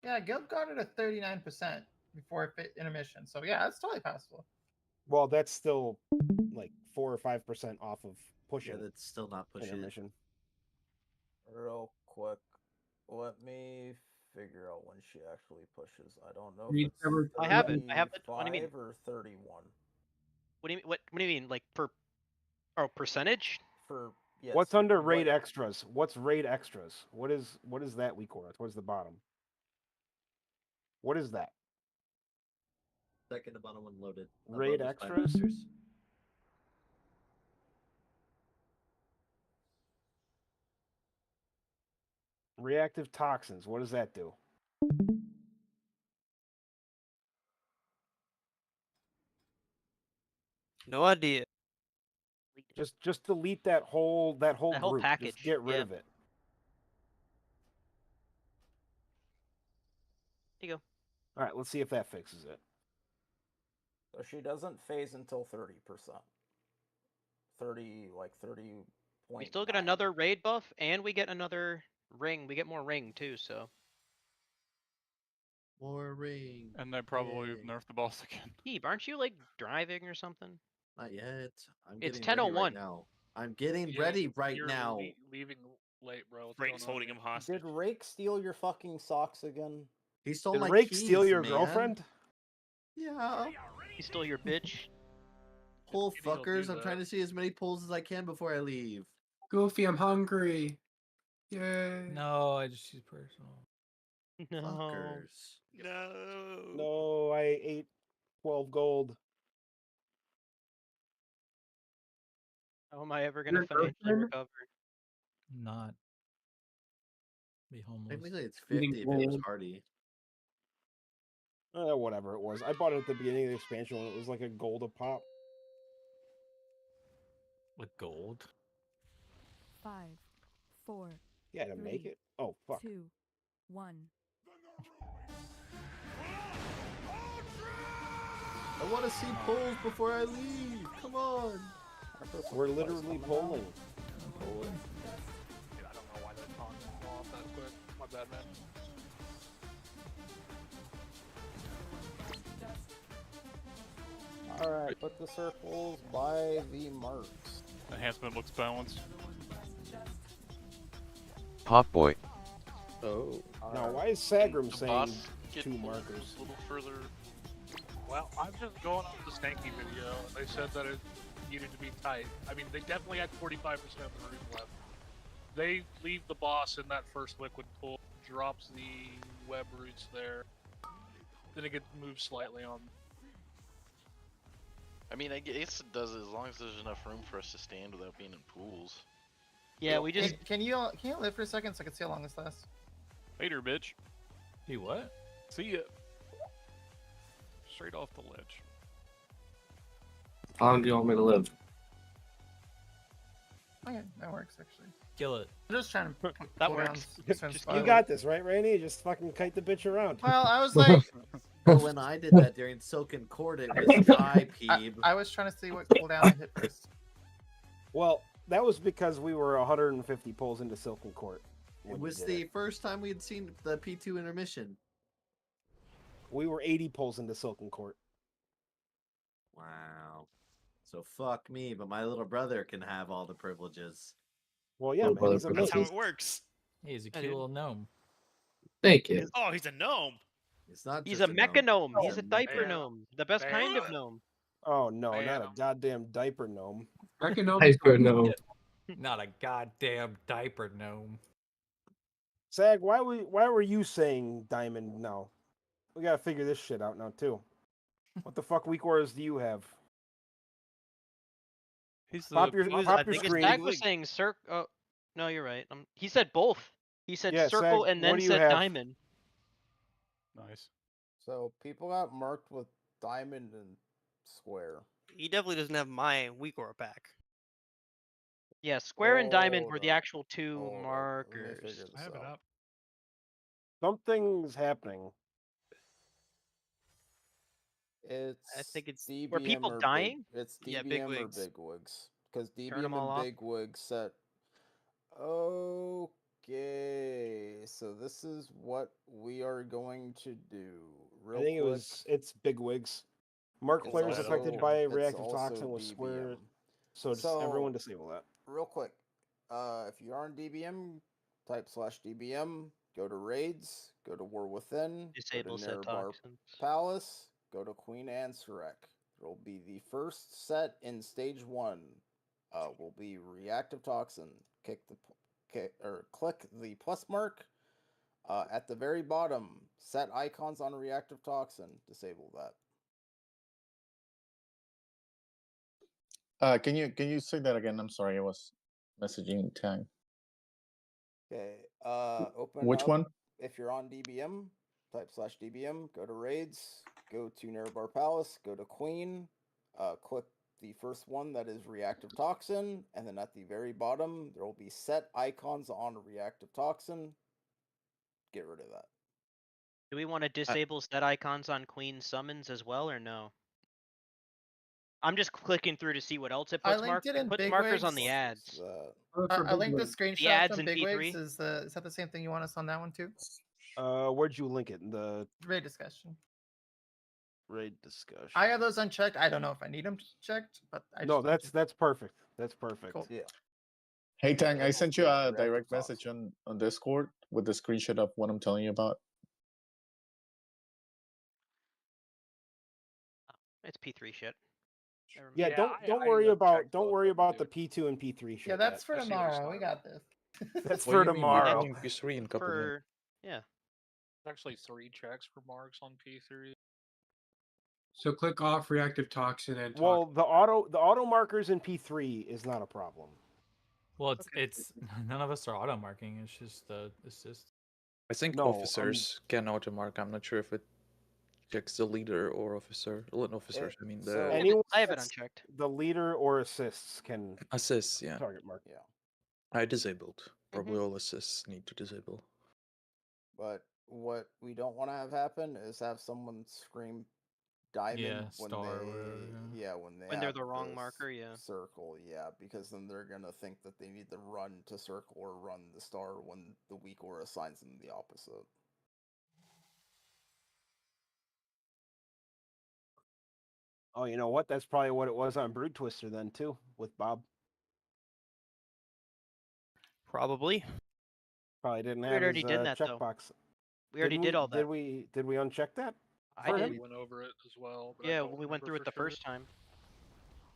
Yeah, Guild got it at 39% before intermission. So yeah, it's totally possible. Well, that's still like 4 or 5% off of pushing. Yeah, that's still not pushing it. intermission. Real quick, let me figure out when she actually pushes. I don't know You if it's never- I have it. I have it. What do you mean? 35 or 31. What do you mean? What do you mean? Like per? Oh, percentage? For yes. What's under what- raid extras? What's raid extras? What is that weak aura? Towards the bottom. What is that? Second to bottom one loaded. Raid above the Spy extras? Masters. Reactive toxins. What does that do? no idea. Just delete that whole group. package. Just get rid of it. There you go. All right, let's see if that fixes it. So she doesn't phase until 30%. 30 We still get another raid buff, and we get another ring. We get more ring too. So. More ring. And they probably nerfed the boss again. Eve, aren't you like driving or something? Not yet. I'm It's getting ready 10:01. right now. I'm getting Yeah, ready right you're now. Leaving late, bro. What's Frank's going on holding here? him hostage. Did Rake steal your fucking socks again? He stole Did my Rake keys, steal your man. girlfriend? Yeah. He stole your bitch. Pull He'll do fuckers. I'm that. trying to see as many pulls as I can before I leave. Goofy, I'm hungry. Yay. No, I just use personal. No. Fuckers. No. No, I ate 12 gold. How am I ever gonna Your financially girlfriend? recover? Not. Be homeless. Technically, it's Eating 50 if it was gold. hardy. Whatever it was. I bought it at the beginning of the expansion when it was like a gold a pop. With gold? 5, 4, Yeah, to make 3, it. Oh fuck. 2, 1. I want to see pulls before I leave. Come on. We're literally polling. Dude, I don't know why that taunt fell off that quick. My bad, man. Alright, put the circles by the marks. Enhancement looks balanced. Pop Boy. Oh. Now, why is Sagram The saying boss get 2 pulled markers? a little further. Well, I'm just going off the Stanky video, and they said that it needed to be tight. I mean, they definitely had 45% of the room left. They leave the boss in that first liquid pool, drops the web roots there, then it gets moved slightly on. I mean, I guess it does it as long as there's enough room for us to stand without being in pools. Yeah, we just. Can you live for a second so I can see how long this lasts? Later, bitch. Hey, what? See ya. Straight off the ledge. How long do you want me to live? Okay, that works actually. Kill it. I'm just trying to. That pull works. down You spoilers. got this, right, Rainy? Just fucking kite the bitch around. Well, I was like, But when I did that during Silken Court, it was dry, Peeb. I was trying to see what cooldown I hit first. Well, that was because we were 150 pulls into Silken Court. It when you was did the it. first time we had seen the P2 intermission. We were 80 pulls into Silken Court. Wow. So fuck me, but my little brother can have all the privileges. Well, yeah, Little man, brother he's a That's how myth. it works. Hey, he's a I cute did. little gnome. Thank you. Oh, he's a gnome. It's not He's just a gnome. mecha gnome. He's It's a diaper man. gnome. The best kind of gnome. Oh no, Man, not a goddamn diaper gnome. Diaper gnome. Not a goddamn diaper gnome. Sag, why were you saying diamond now? We gotta figure this shit out now too. What the fuck weak auras do you have? He's Pop the your, he's- pop I your think it's screen. Zach was saying circle. Oh, no, you're right. He said both. He said Yeah, circle Zach, and what then do you said have? diamond. Nice. So people got marked with diamond and square. He definitely doesn't have my weak aura pack. Yeah, square and diamond were Hold the up. actual two Hold up. Let me markers. figure this out. Something's happening. It's I think it's DBM Were people or dying? Big, it's Yeah, DBM big or wigs. big wigs. Because Turn 'em DBM all and off. big wigs set. Okay, so this is what we are going to do. Real I think quick. it's big wigs. Mark It's players affected by it's reactive also toxin with square. DBM. So just everyone disable that. Real quick, if you are on DBM, type /DBM, go to raids, go to War Within, Disable go to set Nerub toxins. Palace, go to Queen Anne Surek. It'll be the first set in stage 1. Will be reactive toxin. Click the plus mark. At the very bottom, set icons on reactive toxin. Disable that. Can you say that again? I'm sorry, I was messaging Tang. Okay. Open Which up, one? If you're on DBM, type /DBM, go to raids, go to Nerub Palace, go to Queen, click the first one that is reactive toxin, and then at the very bottom there will be set icons on reactive toxin. Get rid of that. Do we want to disable set icons on queen summons as well, or no? I'm just clicking through to see what else it puts. linked it in puts Big markers on Wigs. the ads. I linked the The screenshots ads on in Big P3? Wigs. Is that the same thing you want us on that one too? Where'd you link it? In the Raid discussion. raid discussion. I have those unchecked. I don't know if I need them checked, but I No, just that's perfect. That's perfect. Cool. Yeah. Hey Tang, I It'll sent be you a reactive direct toxin. message on Discord with the screenshot of what I'm telling you about. It's P3 shit. Never mind. Yeah, don't worry about the P2 and P3 shit. Yeah, that's yet. for tomorrow. We got this. That's What for do you mean? We're tomorrow. doing P3 in a couple minutes. Yeah. Actually, 3 checks for marks on P3. So click off reactive toxin and Well, the auto markers in P3 is not a problem. Well, it's none of us are auto marking. It's just the assist. I think officers can auto mark. I'm not sure if it checks the leader or officer. Well, not officers. I mean the Anyone I have it that's unchecked. The leader or assists can assists. Yeah, target mark. Yeah. I disabled. Probably all assists need to disable. But what we don't want to have happen is have someone scream diamond Yeah, when star or they whatever, When they're have the wrong this marker, yeah. circle, yeah, because then they're gonna think that they need to run to circle or run the star when the weak aura assigns them the opposite. Oh, you know what? That's probably what it was on Brood Twister then too, with Bob. Probably. Probably didn't We have already his did that, though. checkbox. We already did all that. Did we uncheck that? I for did. him? We went over it as well. But I Yeah, don't when we went remember through it for the sure. first time.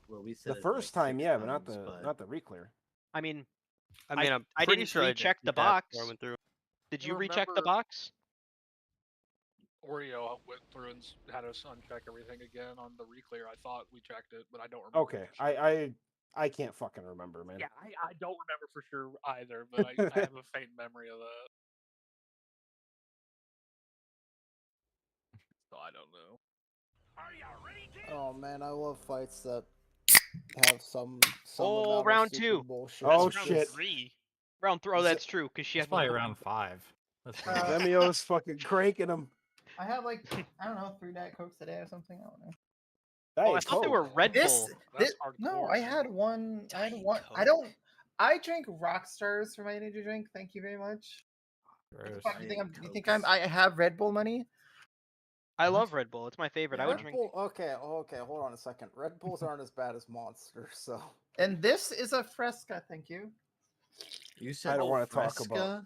Well, we said The it, first like, time, 6 yeah, but times, not the reclear. I mean, I mean, I'm I pretty didn't sure I recheck the did that box. before I went through. Did I you recheck the remember- box? Oreo went through and had us uncheck everything again on the reclear. I thought we checked it, but I don't remember. Okay, I can't fucking remember, man. Yeah, I don't remember for sure either, but I have a faint memory of that. So I don't know. Oh man, I love fights that have some Oh, amount of round super 2. bullshit. Oh Round shit! 3. Round 3. Oh, that's true, because she It's had probably around 5. That's Demio's fucking cranking him. I have like I don't know 3 Diet Cokes today or something. I don't know. Oh, I thought they were Red Bull. No, I had one. I had one. I don't. I drink Rock Stars for my energy drink. Thank you very much. What the fuck, you think I have Red Bull money? I love Red Bull. It's my favorite. I would Red drink. Bull, okay, hold on a second. Red Bulls aren't as bad as Monsters, so. And this is a Fresca. Thank you. You said I don't want to talk Fresca? about.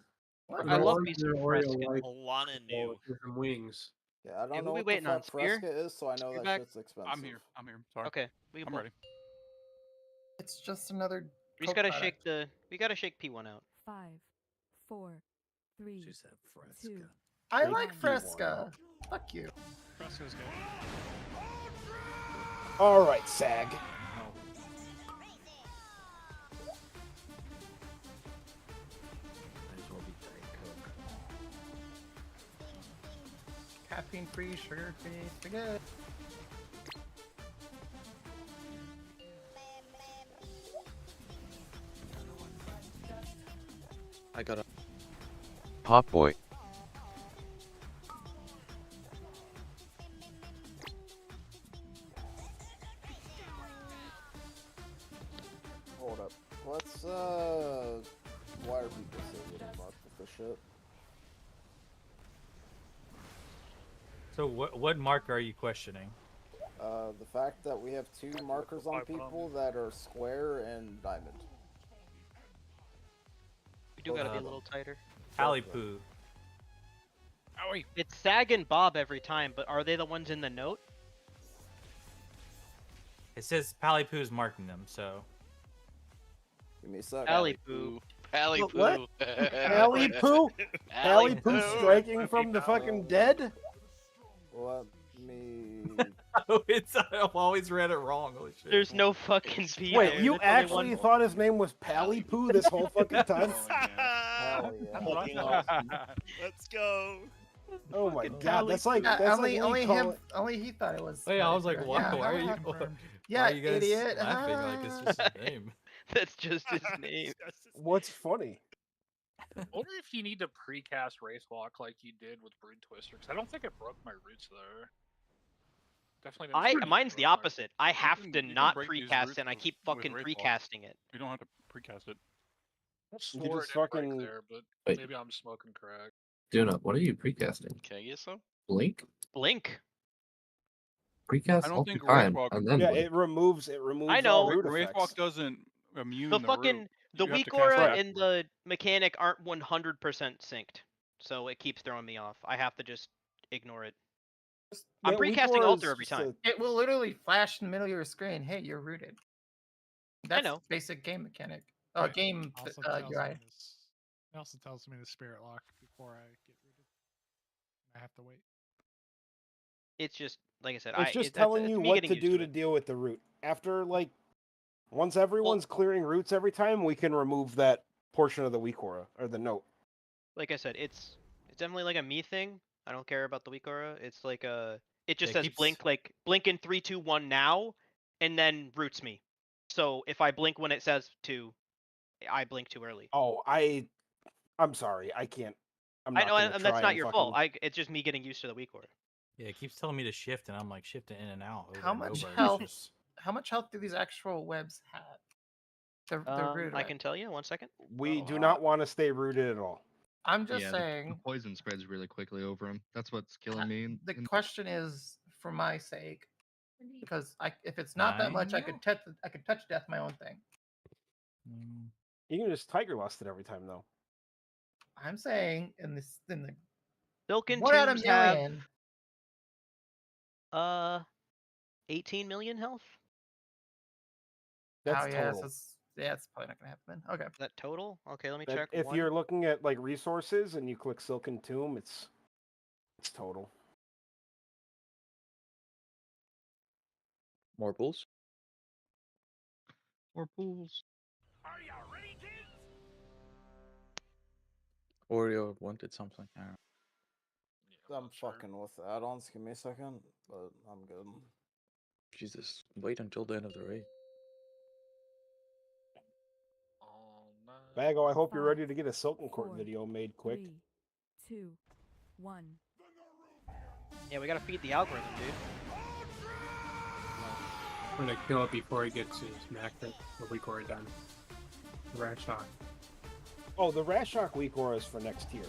What? I love me some Oreo Fresca. like Alana knew. some wings. Yeah, I Hey, don't who know we what waiting the on, fuck Spear? Fresca is, so I know Spear that back? shit's expensive. I'm here. Sorry. Okay, we can I'm pull. ready. It's just another. We just Coke gotta product. shake the. We gotta shake P1 out. 5, 4, 3, She said Fresca. 2. I Shake like P1 Fresca. Fuck you. Fresco's good. All right, Sag. Caffeine free, sugar free, we're good. I got a Pop Boy. Hold up. Let's why are people so getting marked with this shit? So what mark are you questioning? The fact that we have 2 markers on people that are square and diamond. We do gotta be a little tighter. Alley-poo. It's Sag and Bob every time, but are they the ones in the note? It says Pally-poo's marking them, so. Give me a sec. Alley-poo. Alley-poo. What? Alley-poo? Alley-poo striking from the fucking dead? Let me... It's I've always read it wrong. Holy shit. There's no fucking P Wait, there. you There's only actually one- thought his name was Pally-poo this whole fucking time? Hell yeah. Let's go. Oh my god, that's like that's only like only me him calling- only he thought it was. Hey, I was like, Pally-poo. why? Yeah, Why are you? confirmed. Why Yeah, are you guys idiot. laughing? Like it's just his name. That's just his name. What's funny? I wonder if you need to precast Wraith Walk like you did with Brood Twister, because I don't think it broke my roots there. Definitely didn't. Mine's the opposite. I have can- to you can not break these precast roots and I with- keep with fucking Wraith Walk. precasting it. You don't have to precast it. I You swore just it didn't fucking- break there, but Wait. maybe I'm smoking crack. Duna, what are you precasting? Can I get some? Blink? Blink. Precast I don't all the think time, Wraithwalk- and then Yeah, blink. it removes I know. all root Wraithwalk effects. doesn't immune The the fucking root. the You have weak to cast aura that. and the mechanic aren't 100% synced, so it keeps throwing me off. I have to just ignore it. I'm Yeah, weak precasting aura altar is every just time. It will literally flash in the middle of your screen. Hey, you're rooted. That's know. basic game mechanic. Oh, Right. game Also tells me UI. this- It also tells me the spirit lock before I get rooted. I have to wait. It's just like I said. It's just that's telling you me what getting to used do to to it. deal with the root. After like, once everyone's clearing roots every time, we can remove that portion of the weak aura or the note. Like I said, it's definitely like a me thing. I don't care about the weak aura. It's like a it just Yeah, it says keeps- blink like blink in 3, 2, 1 now, and then roots me. So if I blink when it says to, I blink too early. Oh, I'm sorry, I can't. I'm I not know, gonna and that's try not and your fucking- fault. It's just me getting used to the weak aura. Yeah, it keeps telling me to shift, and I'm like shifting in and out. Over How and much over. It's health? just- How much health do these actual webs have? The root I web. can tell you. 1 second. We Oh, do not want to stay rooted at all. I'm just yeah, saying. the poison spreads really quickly over him. That's what's killing me. The question is, for my sake, because if it's not that much, I could touch death my own thing. You can just Tiger Lust it every time, though. I'm saying in the Silken 1 out of tombs have million. 18 million health. That's Oh yeah, total. it's probably not gonna happen then. Okay. Is that total? Okay, let me That- check. if one. you're looking at like resources and you click Silken Tomb, it's total. More pools? More pools. Oreo wanted something. I don't know. I'm fucking with the add-ons. Give me a second, but I'm good. Jesus, wait until the end of the raid. Bago, I hope you're 5, ready to get a Silken Court 4, video made quick. 3, 2, 1. Yeah, we gotta feed the algorithm, dude. I'm gonna kill it before he gets his macro the weak aura done. Rash Shock. Oh, the Rashok weak aura is for next tier.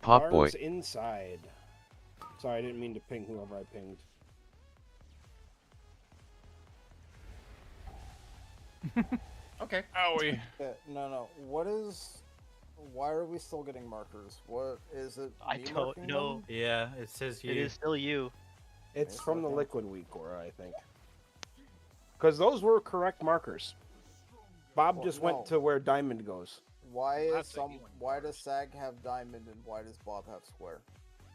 Pop Boy. Arms inside. Sorry, I didn't mean to ping whoever I pinged. Okay. Owie. No. What is? Why are we still getting markers? What is it? I me don't marking know. them? Yeah, it says you. It is still you. It's from the liquid weak aura, I think. Because those were correct markers. Bob Well, just no. went to where diamond goes. Why does Sag have diamond and why does Bob have square?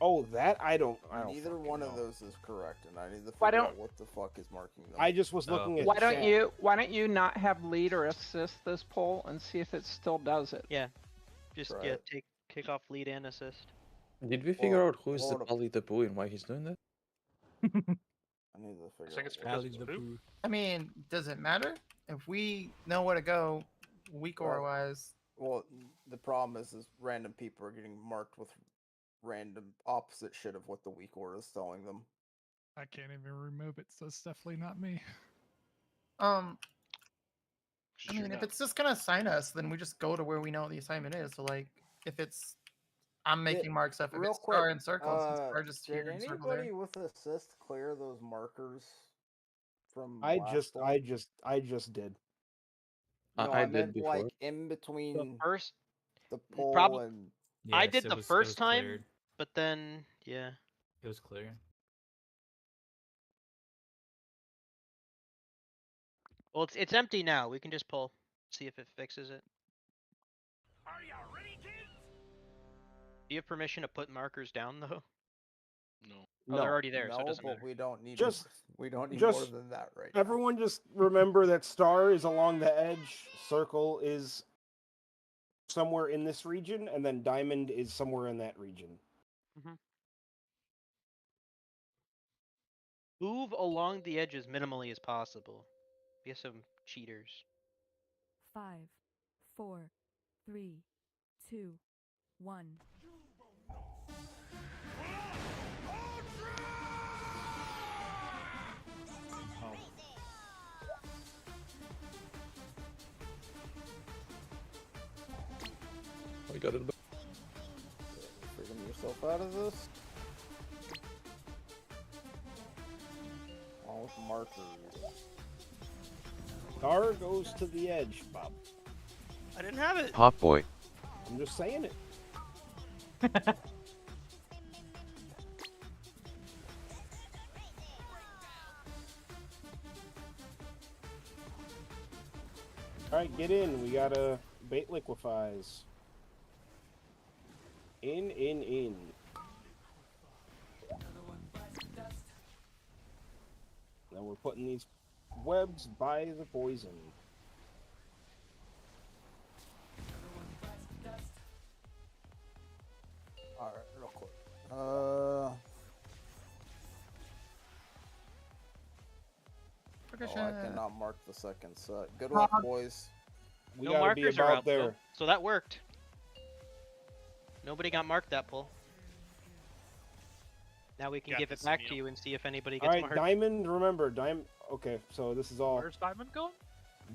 Oh, that I don't Neither fucking one know. of those is correct, and I need to Why figure don't- out what the fuck is marking them. I just was looking at Why don't chat. why don't you not have leader assist this poll and see if it still does it? Yeah. Just Right. yeah, kick off lead and assist. Did we figure Well, out who's the hold up. Pali Tapu and why he's doing that? I need to figure think it's out. because it's Boo. I mean, does it matter if we know where to go, weak aura wise? Well, the problem is random people are getting marked with random opposite shit of what the weak aura is telling them. I can't even remove it, so it's definitely not me. I mean, if it's just gonna assign us, then we just go to where we know the assignment is. So, like, if it's I'm making marks up, if Real it's star quick, and circles, it's star just did here and circle there. anybody with assist clear those markers from I last just did. No, I I did meant before. like in between First, the pole Probably. and I Yes, did it the was first time, cleared. but then yeah. It was clear. Well, it's empty now. We can just pull, see if it fixes it. Are you ready, kids? Do you have permission to put markers down though? No. Oh, they're already there, no, so it doesn't but matter. we don't need Just- we don't need just more than that right now. Everyone just remember that star is along the edge, circle is somewhere in this region, and then diamond is somewhere in that region. Move along the edge as minimally as possible. We have some cheaters. 5, 4, 3, 2, 1. I got it. Freedom yourself out of this. All with markers. Star goes to the edge, Bob. I didn't have it. Pop boy. I'm just saying it. Alright, get in. We gotta bait liquefies. In. Now we're putting these webs by the poison. Alright, real quick. I cannot mark the second set. Good luck, boys. We No gotta be markers are about out there. though, so that worked. Nobody got marked that pull. Now we can Got give this, it back to Emil. you and see if anybody gets Alright, marked. diamond, remember, diamond. Okay, so this is all. Where's Diamond going?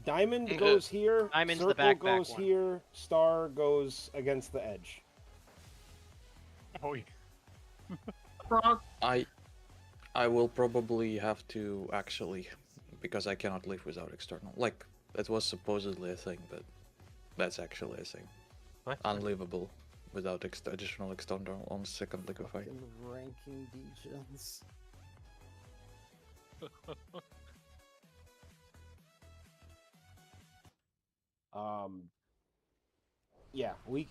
Diamond goes here, Diamond's the circle back goes one. here, star goes against the edge. Oh, yeah. I will probably have to actually, because I cannot live without external. Like, that was supposedly a thing, but that's actually a thing. What? Unlivable without additional external on second liquefy. Fucking ranking degens. Yeah, we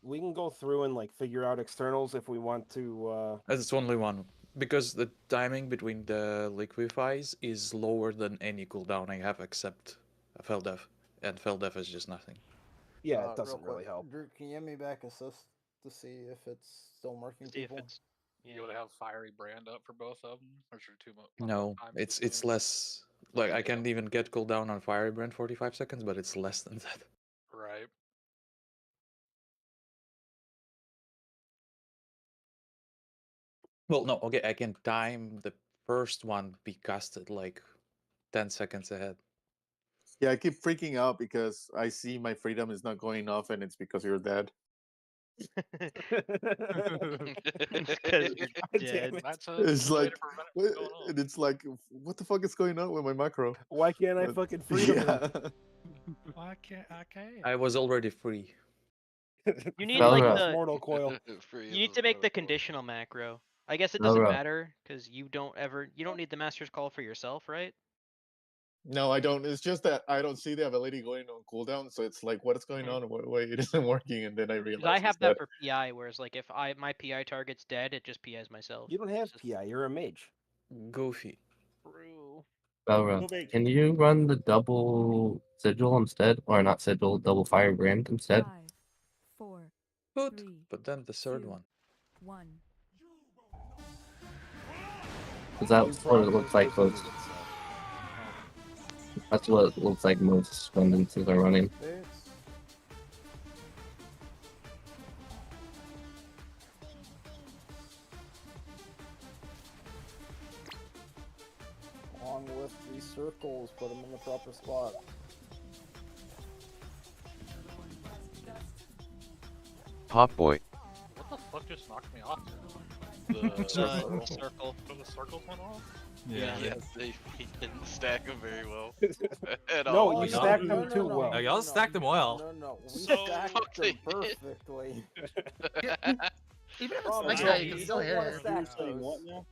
can go through and like figure out externals if we want to. That's only one. Because the timing between the liquefies is lower than any cooldown I have except Feldef. And Feldef is just nothing. Yeah, Real it doesn't really quick, help. Drew, can you give me back assist to see if it's still marking people? You would have Fiery Brand up for both of them, or is there too much? No, it's less. Like I can't even get cooldown on Fiery Brand 45 seconds, but it's less than that. Right. Well, no, okay, I can time the first one be casted like 10 seconds ahead. Yeah, I keep freaking out because I see my freedom is not going off, and it's because you're dead. Because you're dead. That's It's way like, to prevent it from going on. and it's like, what the fuck is going on with my macro? Why can't I But- fucking freedom? Yeah. Why can't I can't? I was already free. You need Well, like yeah. the Mortal coil. you need to make the conditional macro. I guess it No, doesn't bro. matter because you don't need the master's call for yourself, right? No, I don't. It's just that I don't see the ability going on cooldown, so it's like, what is going on? Why it isn't working? And then I 'Cause realize I it's have that. that for PI, whereas like if my PI target's dead, it just PIs myself. You don't have PI. You're a mage. Goofy. True. Bro, can you run the double sigil instead, or not sigil, double firebrand instead? 5, 4, Good. 3, But then the third 2, one. 1. Because that's what it looks like most. That's what it looks like most spendences are running. Along with these circles, put them in the proper spot. Pop Boy. What the fuck just knocked me off? The circle. The circles went off? Yeah, they didn't stack them very well. At No, all. you stacked them too well. No, y'all stacked them well. No, we So stacked fuck them they did. perfectly. Even if it's Problem like is, that, you you can still don't hit wanna it. stack Saying what those.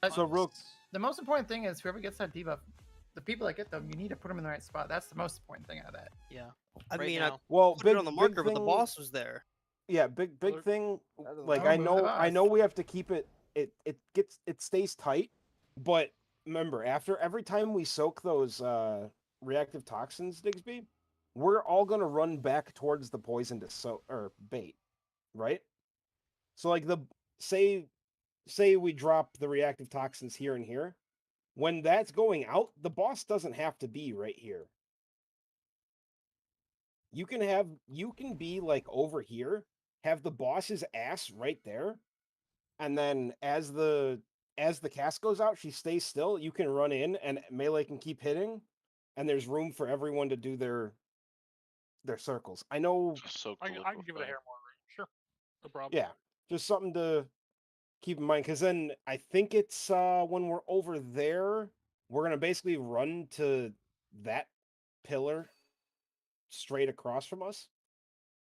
now? So real- the most important thing is whoever gets that debuff, the people that get them, you need to put them in the right spot. That's the most important thing out of that. Yeah. I Right mean, now. Well, put big it on the big marker, but the thing- boss was there. Yeah, big thing. Like Oh, I move the know boss. we have to keep it. It stays tight, but remember, after every time we soak those reactive toxins, Digsby, we're all gonna run back towards the poison to or bait, right? So like say we drop the reactive toxins here and here, when that's going out, the boss doesn't have to be right here. You can be like over here, have the boss's ass right there, and then as the cast goes out, she stays still. You can run in, and melee can keep hitting, and there's room for everyone to do their circles. I know. I can give it a hair more room. Sure. No problem. Yeah, just something to keep in mind, because then I think it's when we're over there, we're gonna basically run to that pillar straight across from us.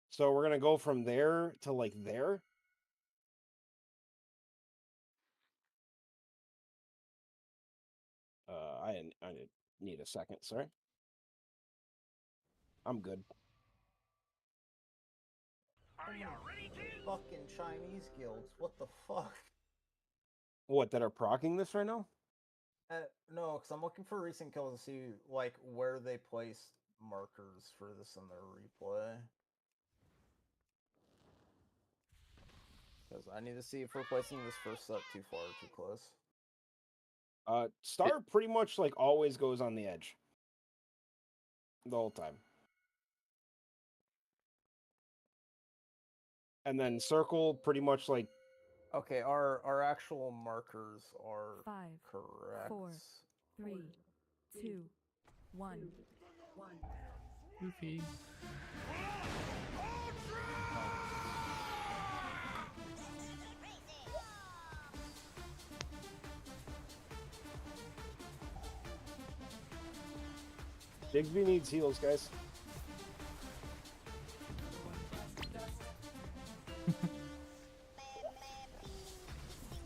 So we're gonna go from there to like there. I need a second, sorry. I'm good. Are you ready, kids? Fucking Chinese guilds. What the fuck? What, that are proccing this right now? No, because I'm looking for recent kills to see like where they placed markers for this in their replay. Because I need to see if we're placing this first set too far or too close. Star pretty much like always goes on the edge. The whole time. And then circle pretty much like Okay, our actual markers are 5, correct. 4, 3, 2, 1. Goofy. Digsby needs heals, guys.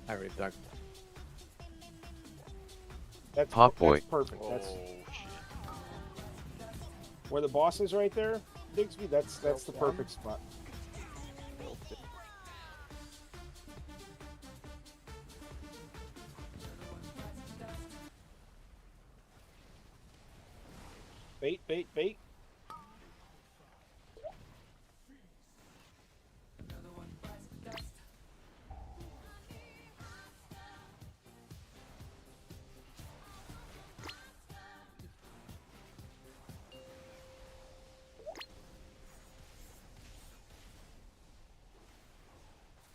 I already dug. That's Pop Boy. That's perfect. That's Oh shit. where the boss is right there, Digsby. That's the perfect spot. Bait, bait, bait.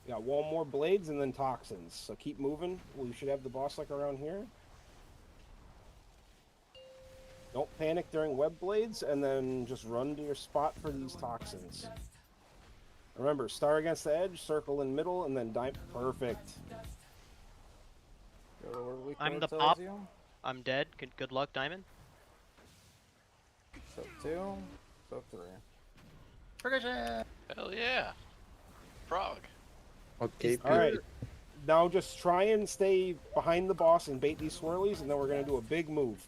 Got one more blades and then toxins. So keep moving. We should have the boss like around here. Don't panic during web blades, and then just run to your spot for these toxins. Remember, star against the edge, circle in middle, and then dive. Perfect. I'm the pop. I'm dead. Good luck, Diamond. So 2, so 3. Progression. Hell yeah. Prog. Okay, All right. Now just try and stay behind the boss and bait these swirlies, and then we're gonna do a big move.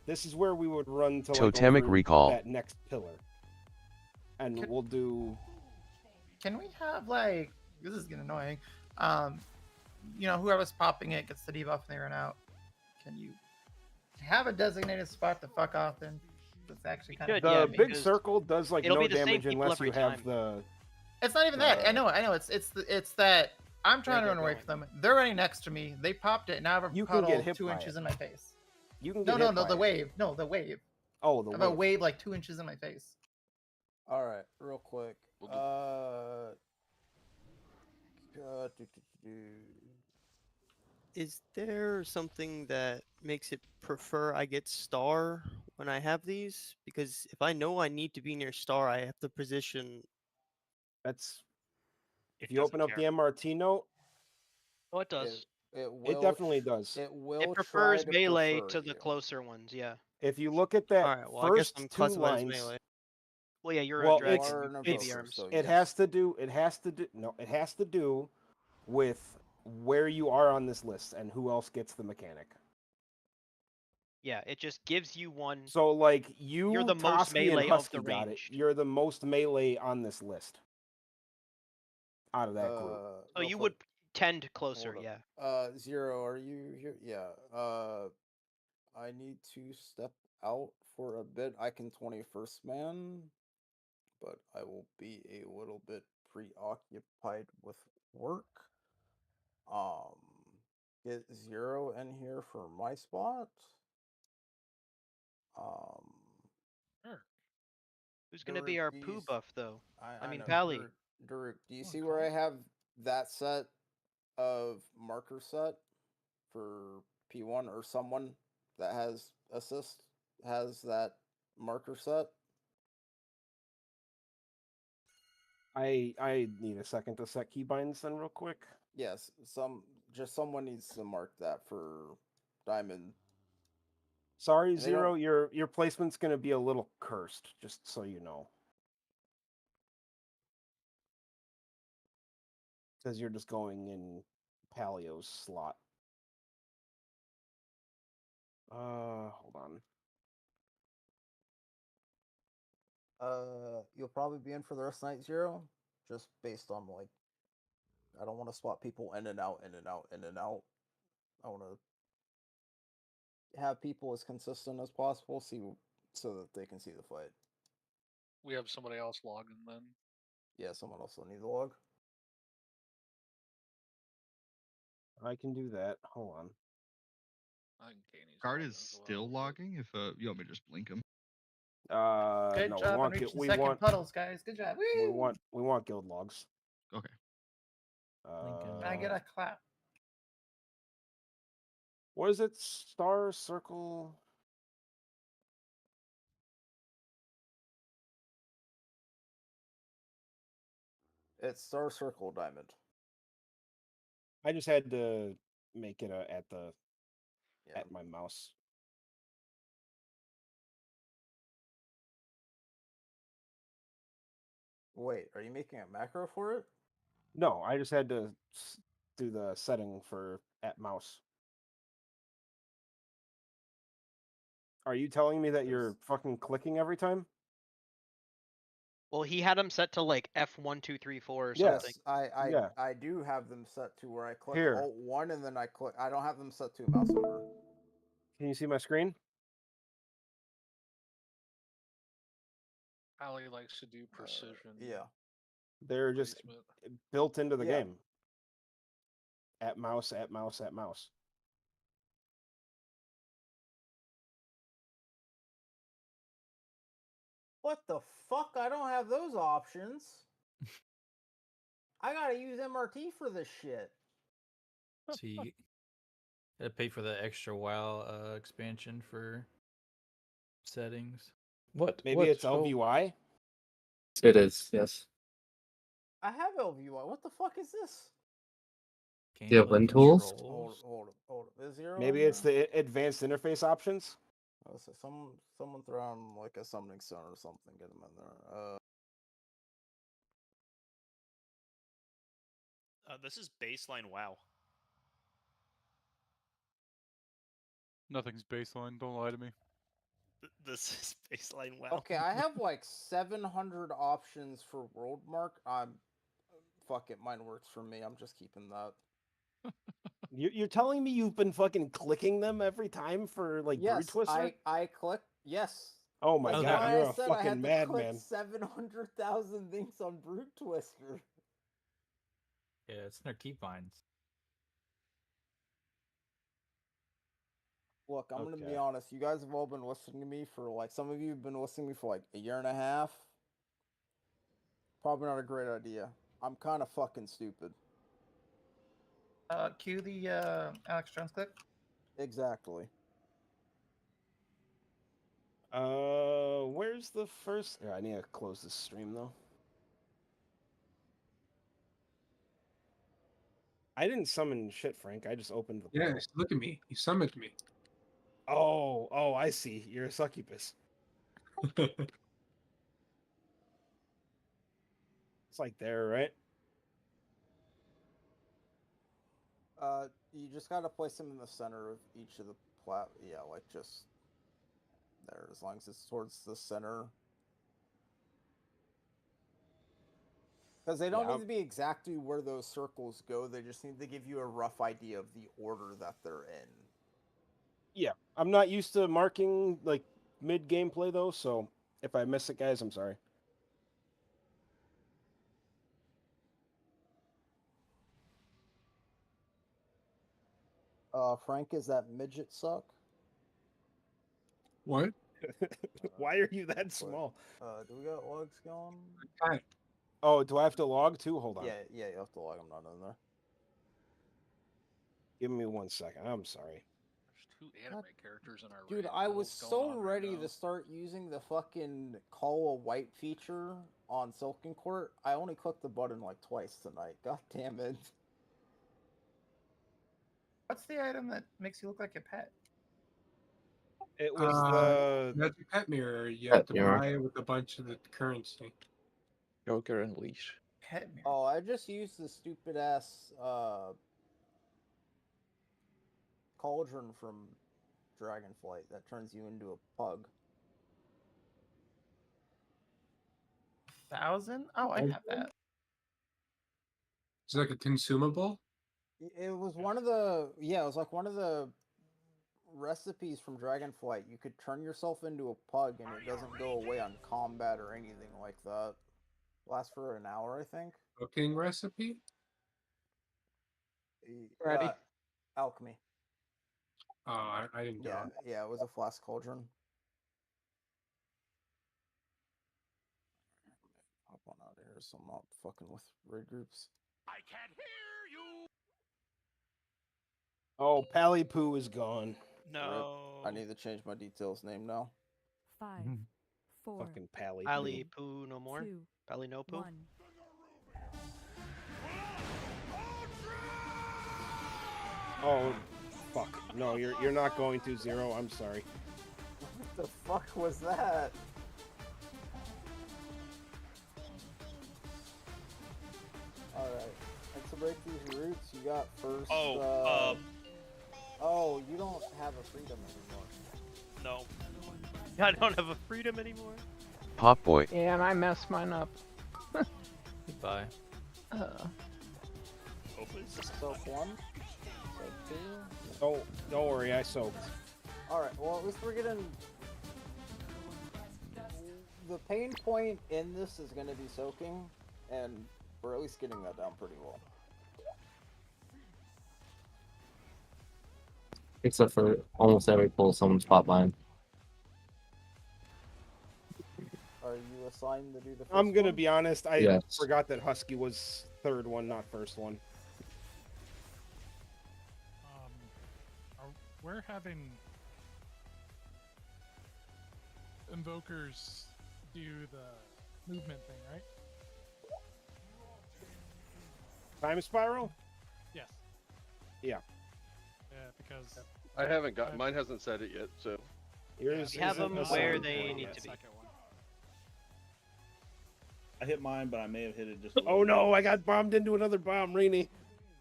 This is where we would run to like Totemic over recall. that next pillar, and we'll do. Can we have like this is getting annoying? You know, whoever's popping it gets the debuff and they run out. Can you have a designated spot to fuck off in? That's actually kind of The big circle does like it'll no be the same damage people unless every you have time. the. It's not even that. I know. It's that I'm trying to they're run away going. from them. They're running next to me. They popped it. Now I have a You can get puddle hit 2 by inches it. in my face. You can No, get no, hit no. by The it. wave. No, the wave. Oh, the I have a wave. wave like 2 inches in my face. All right, real quick. Is there something that makes it prefer I get star when I have these? Because if I know I need to be near star, I have to position. That's. If It you open up doesn't the MRT note, Oh, it does. it definitely does. It will It prefers try to melee prefer to the you. closer ones. Yeah. If you look at that All right. Well, I guess first I'm two classified as lines, melee. Well, yeah, you're well, a dragon. it's You are an baby invoker, arms. so it yes. has to do. It has to do. No, it has to do with where you are on this list and who else gets the mechanic. Yeah, it just gives you one. So like you, You're the most Toski, and melee of Husky the got it. ranged. You're the most melee on this list. Out of that group. So you would tend closer, Hold yeah. up. Zero, are you here? Yeah. I need to step out for a bit. I can 21st man, but I will be a little bit preoccupied with work. Get Zero in here for my spot. Who's gonna be Derek, our do you poo s- buff though? I mean, know. Pally. Derek, do you see where I have that set of marker set for P1 or someone that has assist has that marker set? I need a second to set keybinds then real quick. Yes, someone needs to mark that for Diamond. Sorry, And they Zero, don't- your placement's gonna be a little cursed, just so you know. Because you're just going in Palio's slot. Hold on. You'll probably be in for the rest of night, Zero, just based on like, I don't want to swap people in and out, in and out, in and out. I want to have people as consistent as possible, so that they can see the fight. We have somebody else logging then. Yeah, someone else will need the log. I can do that. Hold on. Guard is still logging. If you want me to just blink him. Good No, we job on want reaching we second want puddles, guys. Good job. we Woo! want guild logs. Okay. Can I get a clap? What is it? Star circle. It's Star Circle Diamond. I just had to make it at my mouse. Wait, are you making a macro for it? No, I just had to do the setting for at mouse. Are you telling me that you're fucking clicking every time? Well, he had them set to like F1, 2, 3, 4 or Yes. something. I do have them set to where I click Here. Alt 1 and then I click. I don't have them set to mouse over. Can you see my screen? Ali likes to do precision. Yeah. They're just placement. built into the Yeah. game. At mouse, at mouse, at mouse. What the fuck? I don't have those options. I gotta use MRT for this shit. So you gotta pay for the extra WoW expansion for settings. What? Maybe what? it's How- LVY? It is, yes. I have LVY. What the fuck is this? Do you have wind tools? Hold up. Is Zero? Maybe in it's there? the advanced interface options. Let's see, someone throw on like a summoning stone or something. Get him in there. This is baseline WoW. Nothing's baseline. Don't lie to me. This is baseline WoW. Okay, I have like 700 options for world mark. Fuck it, mine works for me. I'm just keeping that. You're telling me you've been fucking clicking them every time for like Brood Yes, Twister? I click. Yes. Oh my That's god, why you're I a said I fucking had to click madman. 700,000 things on Brood Twister. Yeah, it's in their keybinds. Look, I'm gonna be Okay. honest. You guys have all been listening to me for like, some of you have been listening to me for like a year and a half. Probably not a great idea. I'm kind of fucking stupid. Cue the Alex Jones clip. Exactly. Where's the first? Yeah, I need to close this stream though. I didn't summon shit, Frank. I just opened the portal. Yes, look at me. You summoned me. Oh, I see. You're a succubus. It's like there, right? You just gotta place them in the center of each of the yeah, like just there, as long as it's towards the center. Because they don't Yeah, need to be exactly where those circles go, they just need to give you a rough idea of the order that they're in. Yeah, I'm not used to marking like mid gameplay though, so if I miss it, guys, I'm sorry. Frank, is that midget suck? What? Why are you that small? Do we got logs going? Hi. Oh, do I have to log too? Hold on. Yeah, you have to log. I'm not in there. Give me 1 second. I'm sorry. There's 2 anime characters in our Dude, raid. I What the was hell's going so on right ready now? to start using the fucking call a white feature on Silken Court. I only clicked the button like twice tonight. God damn it. What's the item that makes you look like a pet? It was the That's a pet mirror. You Pet have to mirror. buy it with a bunch of the currency. Joker and Leash. Pet mirror. Oh, I just used the stupid ass cauldron from Dragonflight that turns you into a pug. 1,000? Oh, I have that. It's like a consumable. It was one of the it was like one of the recipes from Dragonflight. You could turn yourself into a pug and it doesn't go away on combat or anything like that. Lasts for an hour, I think. Cooking recipe. Ready. Alchemy. Oh, I didn't do it. Yeah, it was a flask cauldron. Hop on out of here so I'm not fucking with raid groups. I can't hear you. Oh, Pally Poo is gone. No. I need to change my details name now. 5, 4, Fucking Pally Pally Poo. Poo no more. 2, Pally no poo. 1. Oh, fuck. No, you're not going to zero. I'm sorry. What the fuck was that? Alright. And to break these roots, you got first. Oh, you don't have a freedom anymore. No. I don't have a freedom anymore. Pop boy. Yeah, and I messed mine up. Goodbye. Soak 1. Soak 2. Don't worry, I soaked. Alright, well at least we're getting... The pain point in this is going to be soaking, and we're at least getting that down pretty well. Except for almost every pull, someone's pop mine. Are you assigned to do the first I'm gonna one? be honest. I Yes. forgot that Husky was third one, not first one. We're having invokers do the movement thing, right? Time spiral? Yes. Yeah. Yeah, because I haven't got mine. Hasn't said it yet, so. Yours We have isn't them a where second they one. need to be. I hit mine, but I may have hit it just. Oh no! I got bombed into another bomb, Rainy.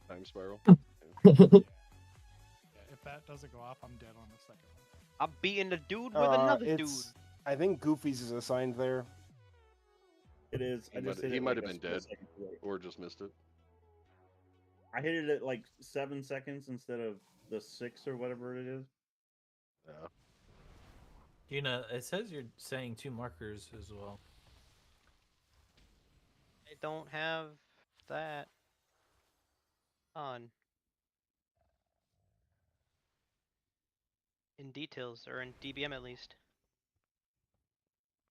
Time spiral. Yeah, if that doesn't go off, I'm dead on the second one. I'm beating a dude with another dude. It's. I think Goofy's is assigned there. It is. I just hit He it might like have a been split dead, second too late. or just missed it. I hit it at like 7 seconds instead of the 6 or whatever it is. Yeah. You know, it says you're saying 2 markers as well. I don't have that on. In details, or in DBM at least.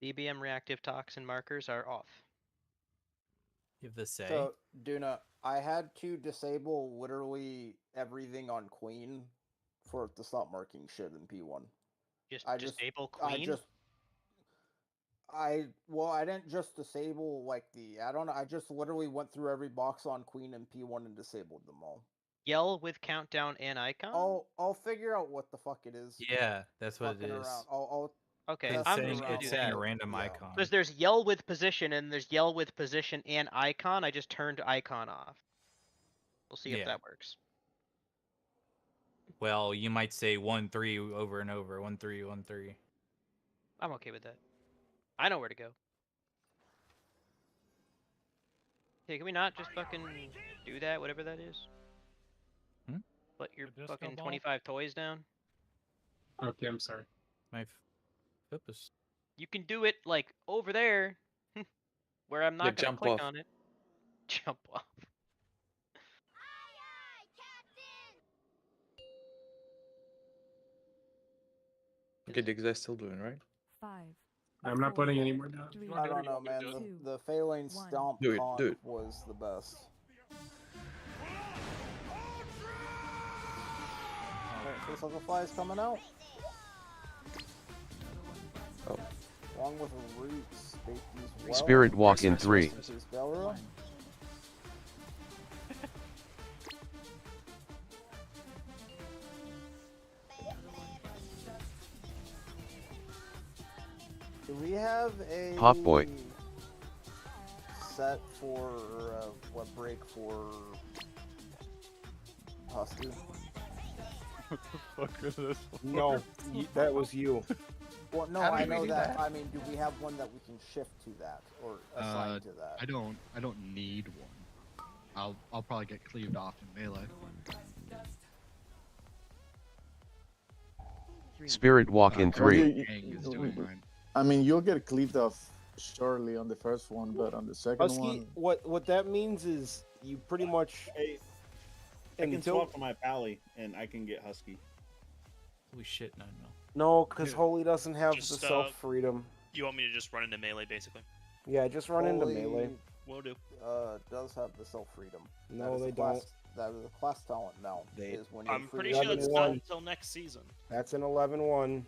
DBM reactive toxin markers are off. You have the say. So, Duna, I had to disable literally everything on Queen for it to stop marking shit in P1. Just disable Queen? I didn't just disable like the add-on. I just literally went through every box on Queen and P1 and disabled them all. Yell with countdown and icon? I'll figure out what the fuck it is. Yeah, that's what it fucking is. around. I'll Okay, It's I'm saying, just gonna it's do saying that. a random icon. Because there's yell with position and there's yell with position and icon. I just turned icon off. We'll see if Yeah. that works. Well, you might say 1-3 over and over. 1-3, 1-3. I'm okay with that. I know where to go. Hey, can we not just fucking do that, whatever that is? Hmm? Put your The disco fucking ball? 25 toys down? Okay, I'm sorry. My focus. You can do it, like, over there, where I'm not gonna jump click off. on it. Jump off. Okay, the guy's still doing, right? 5. I'm not putting any more down. I don't know, man. The failing stomp Do it, conk do it. was the best. Alright, First Level Fly is coming out. Oh. Along with Roots, Bakey's well. Spirit Walk in 3. This is Belra. Do we have a Pop Boy. set for what break for Husky? What the fuck is this? No, that was you. Well, no, How I did we know do that. that? I mean, do we have one that we can shift to that or assign to that? I don't need one. I'll probably get cleaved off in melee. Spirit Walk in 3. Gang is doing mine. I mean, you'll get cleaved off shortly on the first one, but on the second Husky, one, what that means is you pretty much. Hey, I can until- swap to my pally and I can get Husky. Holy shit, 9 mil. No, because Holy doesn't have Just, the self freedom. You want me to just run into melee, basically? Yeah, just run into Holy, melee. Will do. Does have the self freedom. No, they don't. That is a class talent now. Is when you're I'm free pretty to sure that's do not it. until next season. That's an 11-1.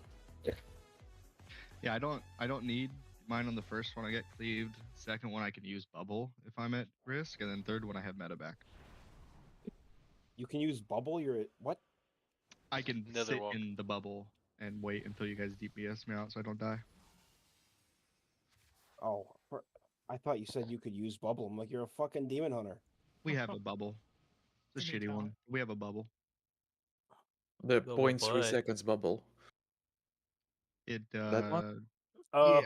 Yeah, I don't need mine on the first one. I get cleaved. Second one I can use bubble if I'm at risk, and then third one I have meta back. You can use bubble. You're at what? I can Nether sit walk. in the bubble and wait until you guys DPS me out so I don't die. Oh, I thought you said you could use bubble. I'm like, you're a fucking demon hunter. We have a bubble. It's a shitty one. We have a bubble. The Bubble 0.3 butt. seconds bubble. It That one? yeah.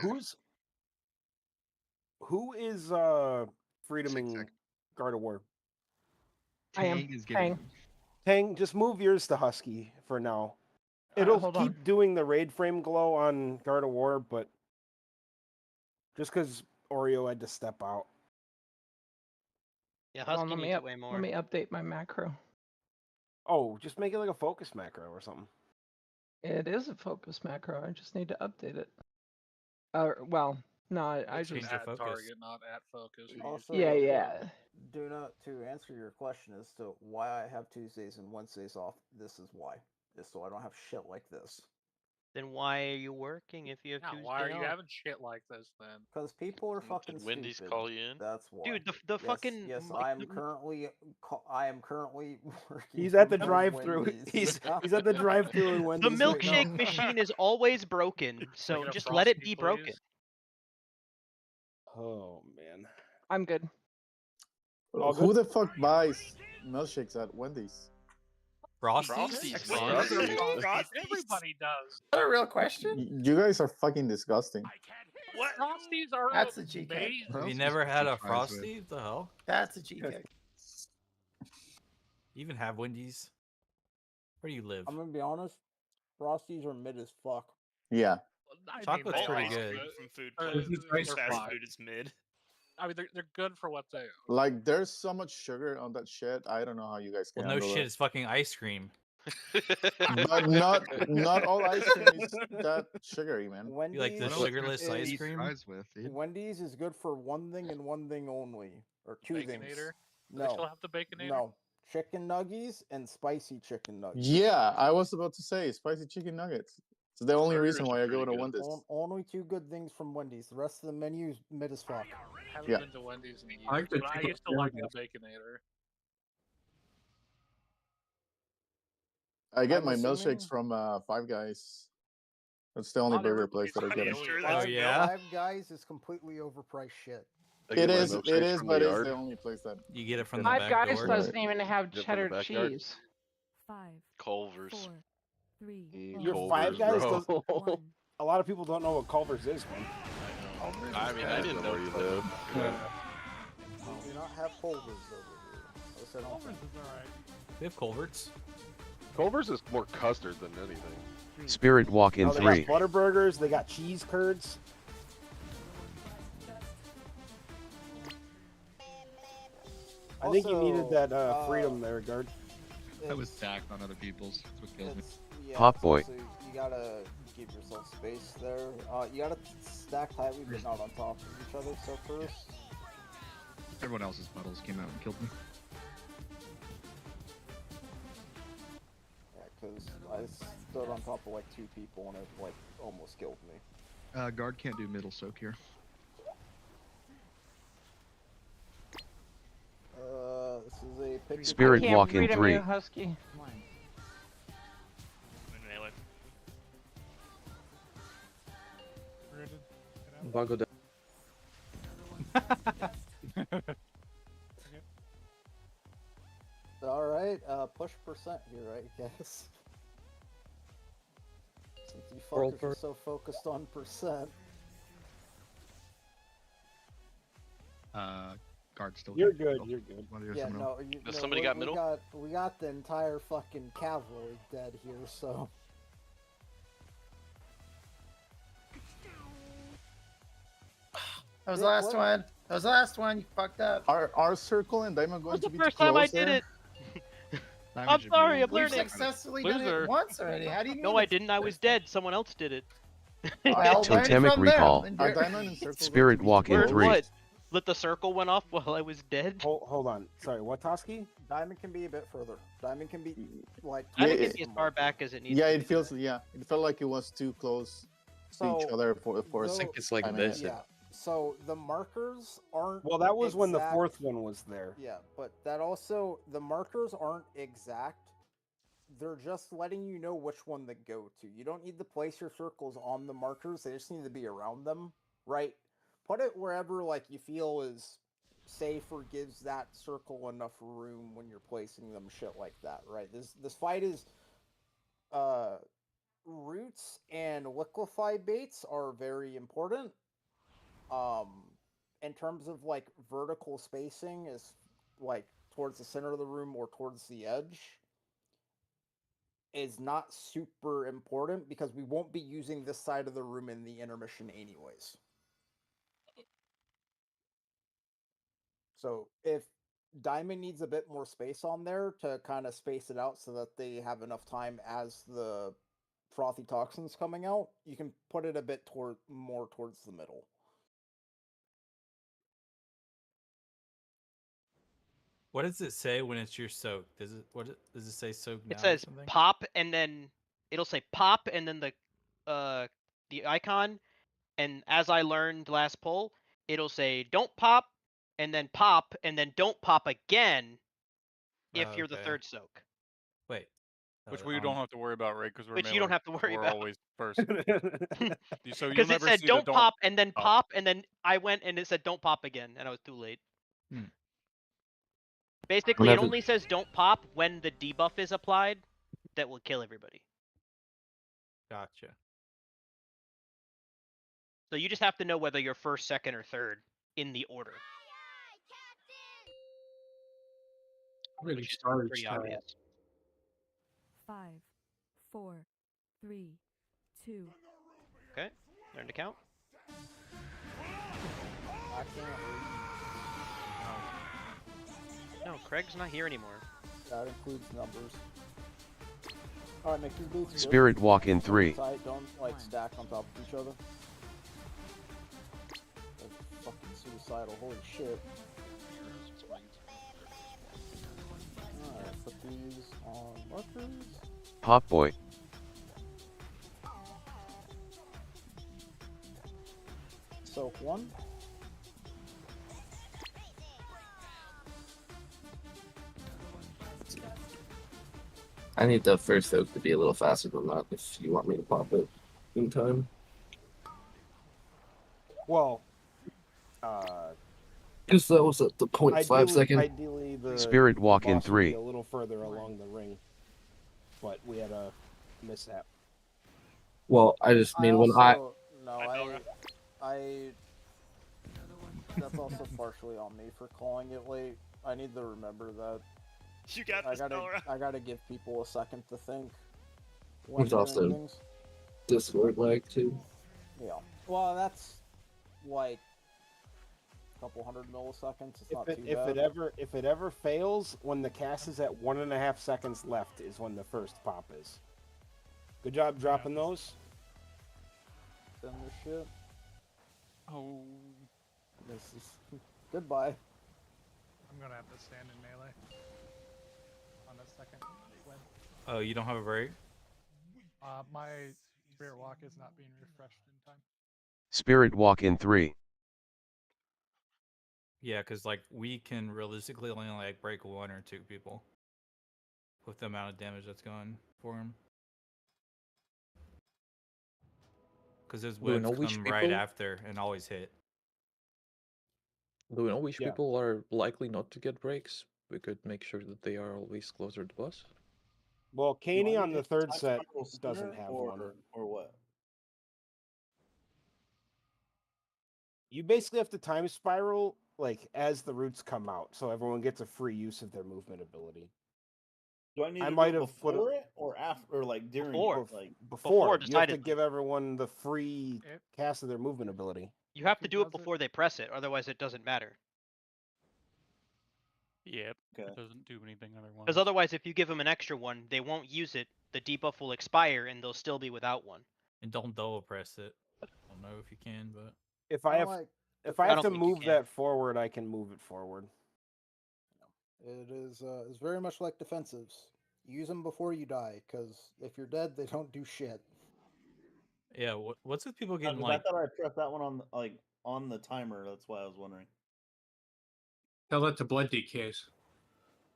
Who is freedoming Guard of War? I am. Tang is getting Tang, just move yours to Husky for now. It'll hold keep on. doing the raid frame glow on Guard of War, but just because Oreo had to step out. Yeah, Hold on, Husky needs it way more. Let me update my macro. Oh, just make it like a focus macro or something. It is a focus macro. I just need to update it. Well, no, I It's just at target, not at focus. You Also, yeah. Do not to answer your question as to why I have Tuesdays and Wednesdays off. This is why. Is so I don't have shit like this. Then why are you working if you have Yeah, Tuesday why are you off? having shit like this then? Because people are fucking Wendy's stupid. call you in? That's why. Dude, the fucking Yes, like, I am currently working. He's at the from drive-through. Wendy's. He's at the drive-through in the Wendy's right now. milkshake machine is always broken, so Can I just frost let it me, be please? broken. Oh man. I'm good. All who good? the fuck buys milkshakes at Wendy's? Frosties? Everybody does. Is that a real question? You guys are fucking disgusting. What? Frosties are That's a G kick. amazing. You never had a Frosty? What the hell? That's a G kick. You even have Wendy's? Where do you live? I'm gonna be honest. Frosties are mid as fuck. Yeah. Chocolate's All pretty ice good. cream from food This is places, ice fast cream. food is mid. I mean, they're good for what they are. Like, there's so much sugar on that shit. I don't know how you guys can Well, no handle shit, it. it's fucking ice cream. But not all ice cream is that sugary, man. You like the sugarless ice cream? Wendy's is good for one thing and one thing only, or two things. Baconator? Do No, they still have the Baconator? no, chicken nuggies and spicy chicken nuggets. Yeah, I was about to say spicy chicken nuggets. It's the only reason why I go to Wendy's. Only two good things from Wendy's. The rest of the menu is mid as fuck. Haven't Yeah. been to Wendy's in years, I like the but I chicken used to like the nuggets. Baconator. I get I'm my assuming- milkshakes from Five Guys. That's the only burger place that I get them. Five Guys is completely overpriced shit. It is, but it's the only place that you get it from Five Guys doesn't even have cheddar backyard? cheese. 5, Culver's. 4, 3, Your Culver's, Five Guys bro. does. A lot of people don't know what Culver's is, man. I mean, I didn't know where you live. We do not have Culver's over here. At least I don't think. We have Culverts. Culver's is more custard than anything. Spirit Walk in Oh, they 3. got Butterburgers. They got cheese curds. I think you needed that freedom there, guard. That was stacked on other people's. That's what kills me. Yeah, Pop it's boy. also- you gotta give yourself space there. You gotta stack tightly, but not on top of each other. So first, Everyone else's puddles came out and killed me. yeah, because I stood on top of like two people and it like almost killed me. Guard can't do middle soak here. This is a picture. Spirit Can't Walk in freedom 3. you, Husky. Melee. Bago down. All right, push percent here, I guess. Since you fuckers are so focused on percent. Guard still. You're here. good. You're good. Wanna do Yeah, something no, else? Does somebody got middle? We got the entire fucking cavalry dead here, so. That was the last one. That was the last one. You fucked up. Are Circle and Diamond going That was to the be first time I close did there? it. I'm sorry, I'm We've learning. successfully done it Loser. once already. How do you mean? No, I didn't. I was dead. Someone else did it. Well, learn Totemic from them. recall. Then Are you're- Diamond and Circle going Spirit to be Walk in close? 3. What? Let the circle went off while I was dead. Hold on. Sorry, what, Toski? Diamond can be a bit further. Diamond can be like. I think Yeah, it's as far back as it needs. Yeah, to it be. feels. Yeah, it felt like it was too close to each So, other for though- a I think it's like time this. and a Yeah. So the markers aren't. Well, that was when the exact- fourth one was there. Yeah, but that also the markers aren't exact. They're just letting you know which one to go to. You don't need to place your circles on the markers. They just need to be around them, right? Put it wherever like you feel is safe or gives that circle enough room when you're placing them, shit like that, right? This fight is roots and liquefy baits are very important. In terms of like vertical spacing is like towards the center of the room or towards the edge is not super important because we won't be using this side of the room in the intermission anyways. So if Diamond needs a bit more space on there to kind of space it out so that they have enough time as the frothy toxins coming out, you can put it a bit more towards the middle. What does it say when it's your soak? Does it say soak now? It says or something? pop, and then it'll say pop, and then the icon. And as I learned last pull, it'll say don't pop, and then don't pop again if Oh, you're the okay. third soak. Wait. Which we don't have to worry about, right? Because we're Which you don't melee, have to worry we're about. always first. So you'll Because it never said see don't the pop, and then pop. pop, and then I went and it said don't pop again, and I was too late. Basically, it Whenever- only says don't pop when the debuff is applied. That will kill everybody. Gotcha. So you just have to know whether you're first, second, or third in the order. Really Which is started pretty strong. obvious. 5, 4, 3, 2. Okay, learn to count. I can't read. No, Craig's not here anymore. That includes numbers. Alright, make these boots good. Spirit walk in 3. Tight, don't like stack on top of each other. That's fucking suicidal, holy shit. Alright, put these on markers. Pop boy. Soak 1. I need the first oak to be a little faster than that if you want me to pop it in time. Well, Because that was at the 0.5 second. Ideally, the Spirit walk in boss would 3. be a little further along the ring, but we had a mishap. Well, I just mean when that's also partially on me for calling it late. I need to remember that. You got this, Nora. I gotta give people a second to think. when There's doing also things. Discord lag too. Yeah. Well, that's like a couple hundred milliseconds. It's not too bad. If it ever fails, when the cast is at 1.5 seconds left is when the first pop is. Good job dropping those. Send this shit. Oh. This is goodbye. I'm gonna have to stand in melee on the second web. Oh, you don't have a break? My spirit walk is not being refreshed in time. Spirit walk in 3. Yeah, because like we can realistically only like break 1 or 2 people with the amount of damage that's going for him. Because his Do we whips know which come right people? after and always hit. Do we know which Yeah. people are likely not to get breaks? We could make sure that they are always closer to the boss. Well, Do I Caney on need the to third time set spiral doesn't sooner have or, one. or what? You basically have to time spiral like as the roots come out, so everyone gets a free use of their movement ability. Do I need I to might do it have put before it or after, or like during Before. it? Like Before, you have to decidedly. give everyone the free cast of their movement ability. You have to do it before they press it, otherwise it doesn't matter. Yep. Okay. It doesn't do anything otherwise. Because otherwise, if you give them an extra one, they won't use it. The debuff will expire, and they'll still be without one. And don't double press it. I don't know if you can, but If I have Like, if I I have don't to think you move can. that forward, I can move it forward. It is very much like defensives. Use them before you die, because if you're dead, they don't do shit. yeah. What's with people getting I like? thought I pressed that one on on the timer. That's why I was wondering. They'll let the blood decays.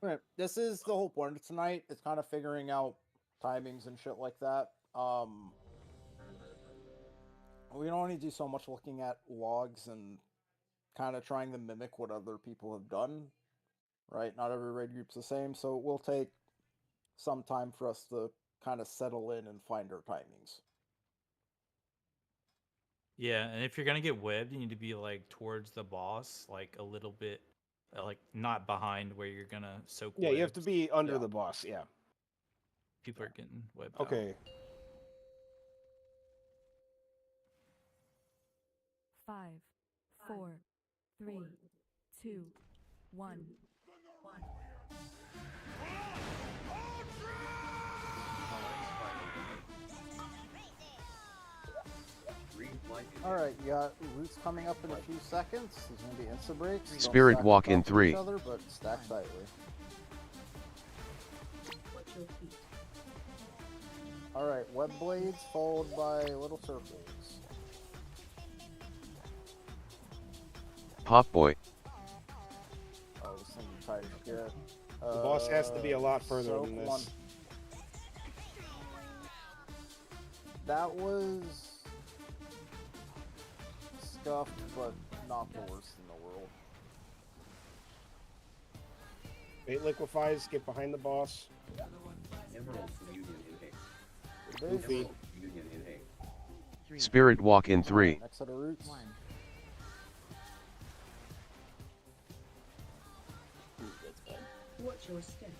Right. This is the whole point of tonight. It's kind of figuring out timings and shit like that. We can only do so much looking at logs and kind of trying to mimic what other people have done. Right? Not every raid group's the same, so it will take some time for us to kind of settle in and find our timings. Yeah, and if you're gonna get webbed, you need to be like towards the boss, like a little bit, like not behind where you're gonna soak. Yeah, you have to webs. be under the boss. Yeah. People are getting webbed. out. Okay. 5, 4, 3, 2, 1. Alright, you got roots coming up in a few seconds. There's going to be insta breaks. Don't Spirit stack walk on in top of 3. each other, but stack tightly. Alright, web blades followed by little circles. Pop boy. Oh, this thing is tight as shit. The boss has to be a lot further soak than this. one. That was scuffed, but not the worst in the world. Bait liquefies, get behind the boss. Goofy. Spirit Walk in 3. Next set of roots. Watch your step.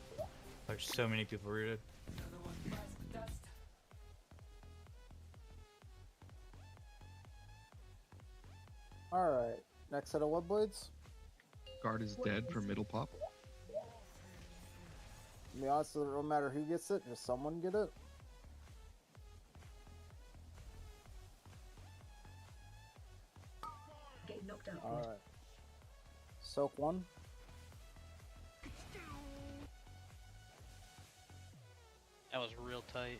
There's so many people rooted. Alright, next set of web blades. Guard is dead for middle pop. To be honest, it don't matter who gets it, just someone get it. Get knocked out. Alright. Soak 1. That was real tight.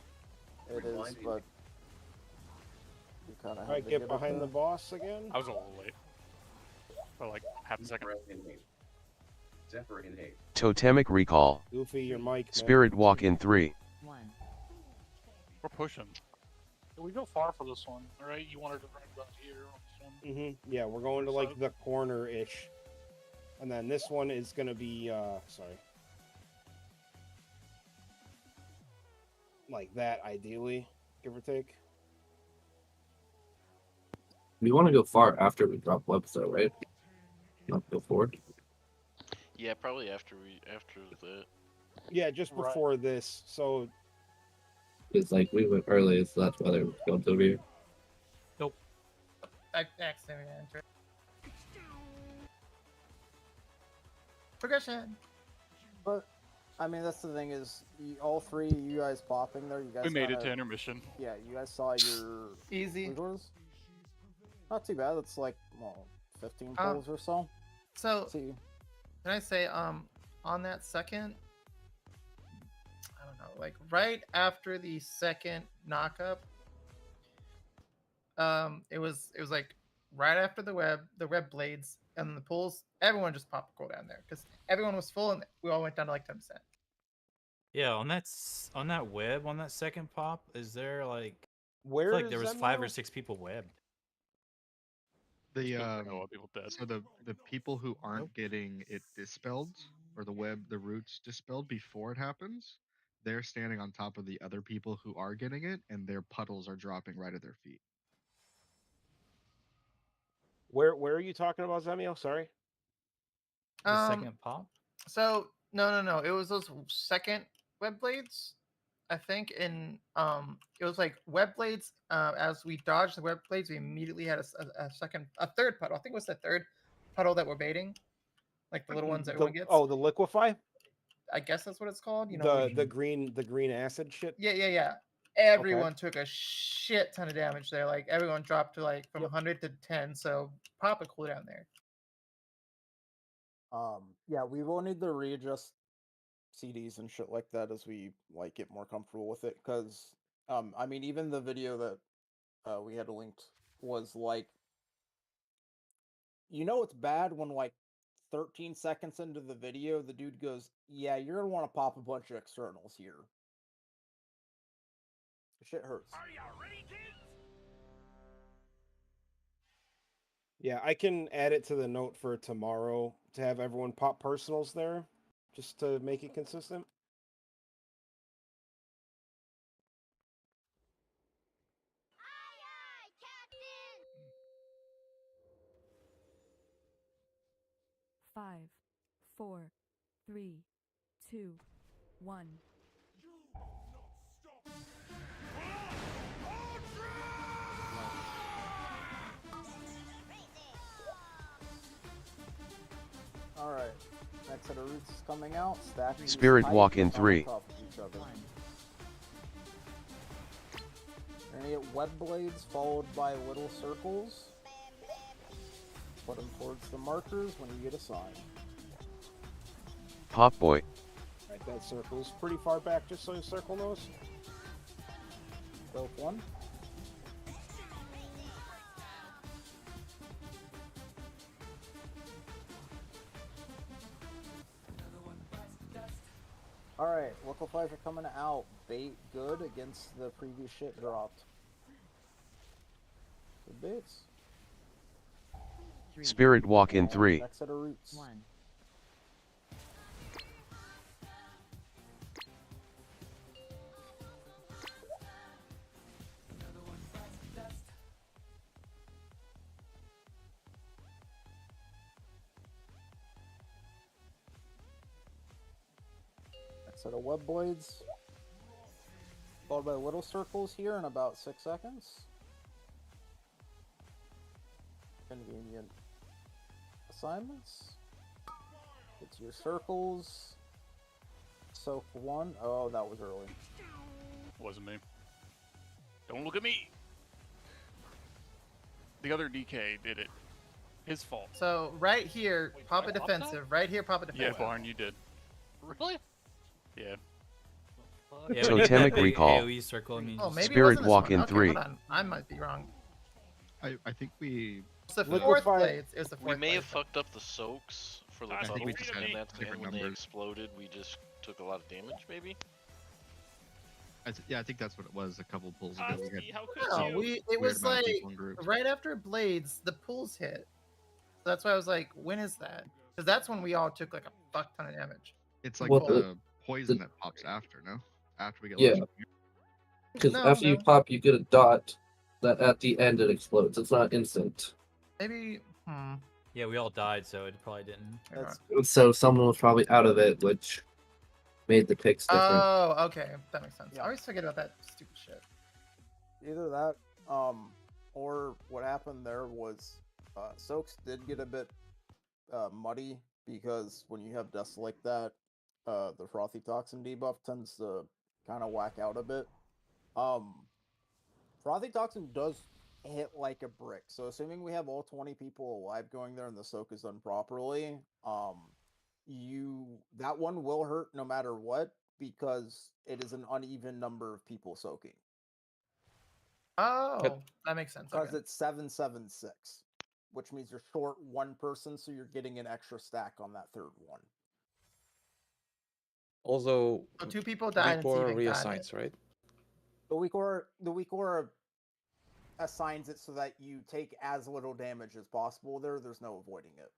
It is, but you kind of Alright, get behind the boss again. I was a little late. For like half a second. Totemic Recall. Goofy, your mic. Man. Spirit Walk in 3. We're pushing. We go far for this one, alright? You wanted to run about here on this one? Yeah, we're going to like the corner-ish. And then this one is gonna be sorry. Like that, ideally, give or take. We want to go far after we drop webs, though, right? Not go forward. Yeah, probably after that. Yeah, just before this. So It's like we went early, so that's why they're going over here. I accidentally entered. Progression. But I mean, that's the thing is, all three of you guys popping there. You guys. We made it kinda- to intermission. Yeah, you guys saw your Easy. scores. Not too bad. It's like 15 polls or so. So See. can I say on that second, I don't know, like right after the second knockup, it was like right after the web blades and the pulls, everyone just popped a cooldown there because everyone was full and we all went down to like 10%. Yeah, on that web, on that second pop, is there like where I feel like is there was them 5 now? or 6 people webbed. The people dead. so the people who aren't getting it dispelled or the roots dispelled before it happens, they're standing on top of the other people who are getting it, and their puddles are dropping right at their feet. Where are you talking about, Zemiel? Sorry. The second pop? So no. It was those second web blades, I think. And it was like web blades. As we dodged the web blades, we immediately had a third puddle. I think it was the third puddle that we're baiting, like the little ones that everyone gets. Oh, the liquefy. I guess that's what it's called. You know, The green acid shit. Yeah. Everyone took a shit ton of damage there. Like everyone dropped to like from 100 to 10. So pop a cooldown there. Yeah, we will need to readjust CDs and shit like that as we like get more comfortable with it. Because I mean, even the video that we had linked was like, you know, it's bad when like 13 seconds into the video, the dude goes, "Yeah, you're gonna want to pop a bunch of externals here." The shit hurts. Yeah, I can add it to the note for tomorrow to have everyone pop personals there, just to make it consistent. Five, 4, 3, 2, 1. Alright, next set of roots is coming out. Stacking these Spirit tight Walk in on 3. top of each other. You're gonna get web blades followed by little circles. Put them towards the markers when you get a sign. Pop Boy. Alright, that circle's pretty far back, just so your circle knows. Both one. Alright, liquefies are coming out. Bait good against the previous shit dropped. Good baits. Spirit Walk in 3. Next set of roots. Set of web blades. Followed by little circles here in about 6 seconds. Convenient assignments. It's your circles. Soak 1. Oh, that was early. Wasn't me. Don't look at me. The other DK did it. His fault. So right here, pop a I popped defensive. Right here, pop a Yeah, defensive. Barn, you did. Really? Yeah. Yeah, Totemic recall. AoE circle, I mean, Oh, maybe it Spirit wasn't this walk one. in Okay, 3. hold on. I might be wrong. I think we. It's the No. fourth blade. It was the We fourth may blade. have fucked up the soaks for the I think puddles, we just had and that's and different when they numbers. exploded, we just took a lot of damage, maybe? Yeah, I think that's what it was. A couple pulls ago. We had How could No, you? it weird was amount of like people in groups. right after blades, the pulls hit. So that's why I was like, when is that? Because that's when we all took like a fuck ton of damage. It's like What the poison that pops after, no? After we get Yeah. launched. Because No, after you no. pop, you get a dot that at the end it explodes. It's not instant. Maybe. Yeah, we all died, so it probably didn't. So someone was probably out of it, which made the picks different. Oh, okay, that makes sense. I always forget about that stupid shit. Either that, or what happened there was soaks did get a bit muddy because when you have deaths like that, the frothy toxin debuff tends to kind of whack out a bit. Frothy toxin does hit like a brick, so assuming we have all 20 people alive going there and the soak is done properly, that one will hurt no matter what because it is an uneven number of people soaking. Oh, that makes sense. Because Okay. it's 776, which means you're short one person, so you're getting an extra stack on that third one. Also, So 2 people died and Weekor Steven got reassigns, right? The Weekor assigns it so that you take as little damage as possible there. There's no avoiding it.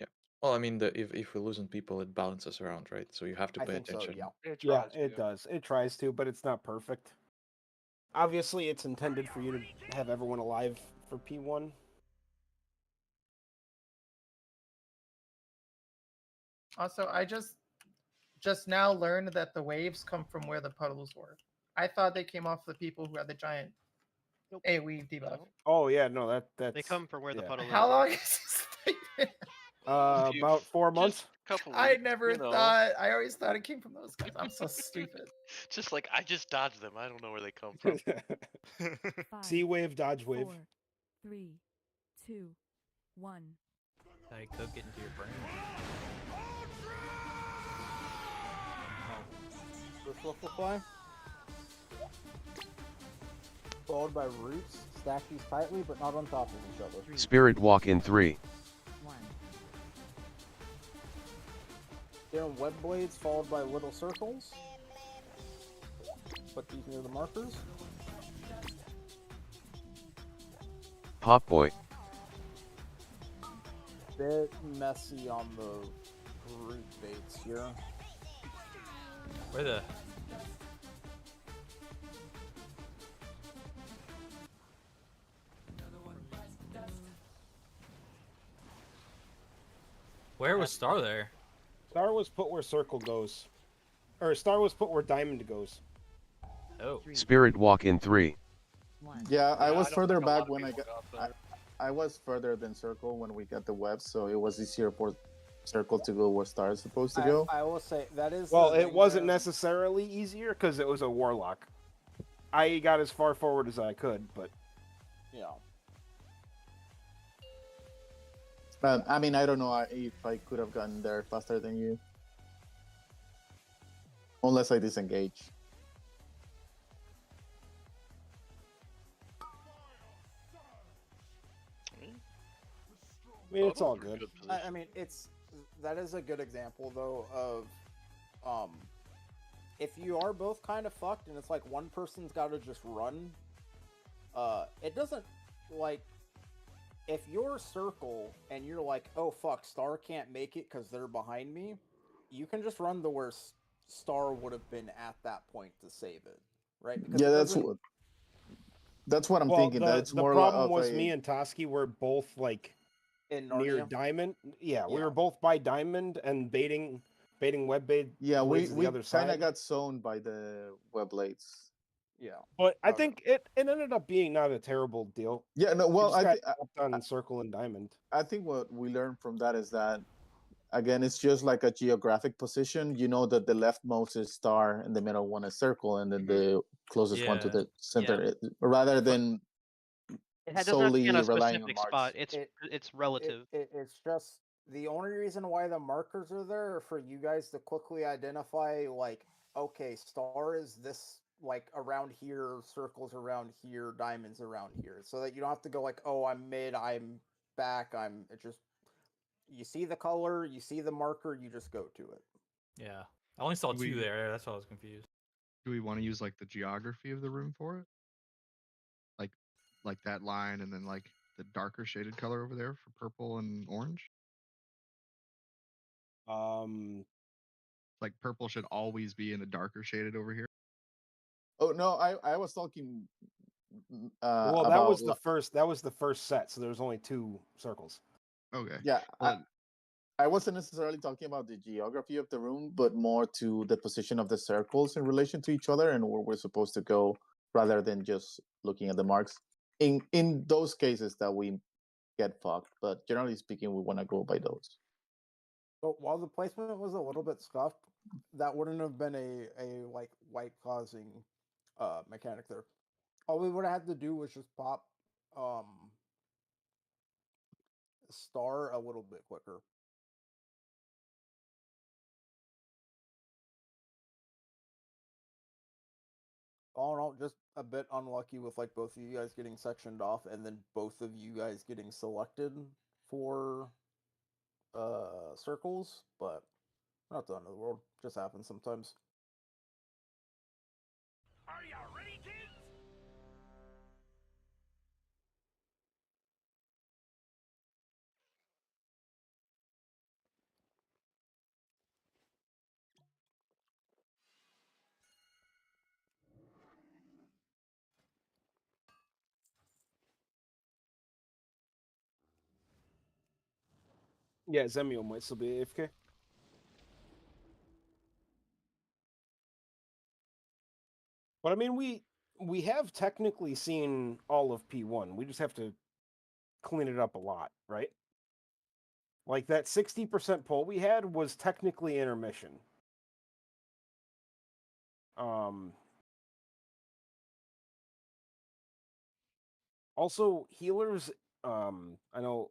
Yeah. Well, I mean, if we're losing people, it balances around, right? So you have to I pay think so, attention. yeah. Yeah, it does. It tries to, but it's not perfect. Obviously, it's intended for you to have everyone alive for P1. Also, I just now learned that the waves come from where the puddles were. I thought they came off the people who had the giant AoE debuff. Oh yeah, no, that's They come from where the puddle How is. long is this thing been? About 4 months. Couple I weeks, never you know. thought. I always thought it came from those guys. I'm so stupid. Just like I just dodged them. I don't know where they come from. Sea wave, dodge wave. 4, 3, 2, 1. I could get into your brain. First Ruffle Fly. Followed by roots. Stack these tightly, but not on top of each other. Spirit walk in 3. Doing web blades followed by little circles. Put these near the markers. Pop boy. Bit messy on the root baits here. Where the? Where was Star there? Star was put where circle goes. Or Star was put where diamond goes. Oh. Spirit walk in 3. Yeah, I was don't further think a lot back of when I people got. got there. I was further than circle when we got the web, so it was easier for circle to go where star is supposed to go. I will say that is. Well, the it thing wasn't there. necessarily easier because it was a warlock. I got as far forward as I could, but Yeah. I mean, I don't know if I could have gotten there faster than you, unless I disengage. I mean, it's all good. I mean, that is a good example though of if you are both kind of fucked and it's like one person's got to just run. It doesn't like if you're circle and you're like, oh fuck, Star can't make it because they're behind me. You can just run the where Star would have been at that point to save it, right? Because Yeah, it that's doesn't- what I'm Well, thinking. the, That it's the more problem of was a, me and Toski were both like in near Narnia. diamond. Yeah, we Yeah. were both by diamond and baiting baiting web blade. Yeah, we blades to the other kind of side. got zoned by the web blades. Yeah. But I think it ended up being not a terrible deal. Yeah, no, We well, just I got think trapped on circle and diamond. I think what we learned from that is that, again, it's just like a geographic position. You know that the leftmost is star and the middle one is circle, and then the closest one to Yeah. the center, Yeah. rather than It doesn't have to be on solely a relying on specific marks. spot. It's relative. It's just the only reason why the markers are there are for you guys to quickly identify, like, okay, star is this, like, around here, circles around here, diamonds around here, so that you don't have to go like, oh, I'm mid, I'm back, it just, you see the color, you see the marker, you just go to it. Yeah, I only saw Do two we- there. That's why I was confused. Do we want to use like the geography of the room for it? Like that line and then like the darker shaded color over there for purple and orange? Like purple should always be in a darker shaded over here. Oh no, I was talking. Well, that was the first. That was the first set, so there was only 2 circles. Okay. Yeah, I wasn't necessarily talking about the geography of the room, but more to the position of the circles in relation to each other and where we're supposed to go, rather than just looking at the marks. In those cases that we get fucked, but generally speaking, we want to go by those. But while the placement was a little bit scuffed, that wouldn't have been a like white causing mechanic there. All we would have had to do was just pop star a little bit quicker. All in all, just a bit unlucky with like both of you guys getting sectioned off and then both of you guys getting selected for circles, but not the end of the world. Just happens sometimes. Are you ready, kids? Yeah, Zemio might still be AFK. But I mean, we have technically seen all of P1. We just have to clean it up a lot, right? Like that 60% pull we had was technically intermission. Also, healers, I know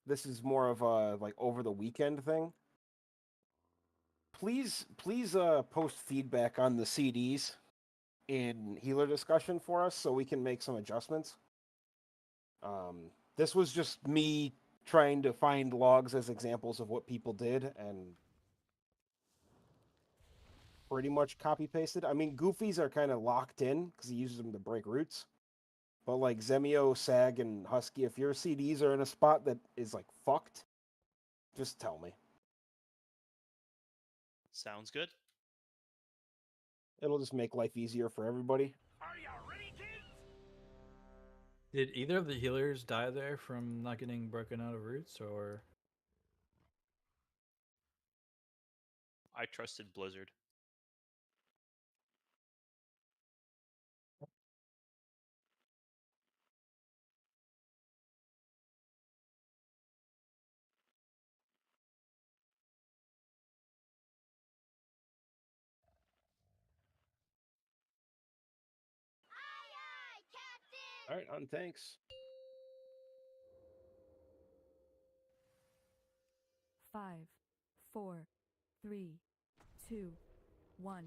this is more of a like over the weekend thing. Please post feedback on the CDs in healer discussion for us so we can make some adjustments. This was just me trying to find logs as examples of what people did and pretty much copy pasted. I mean, Goofies are kind of locked in because he uses them to break roots. But like Zemio, Sag, and Husky, if your CDs are in a spot that is like fucked, just tell me. Sounds good. It'll just make life easier for everybody. Are you ready, kids? Did either of the healers die there from not getting broken out of roots, or? I trusted Blizzard. All right, on thanks. 5, 4, 3, 2, 1.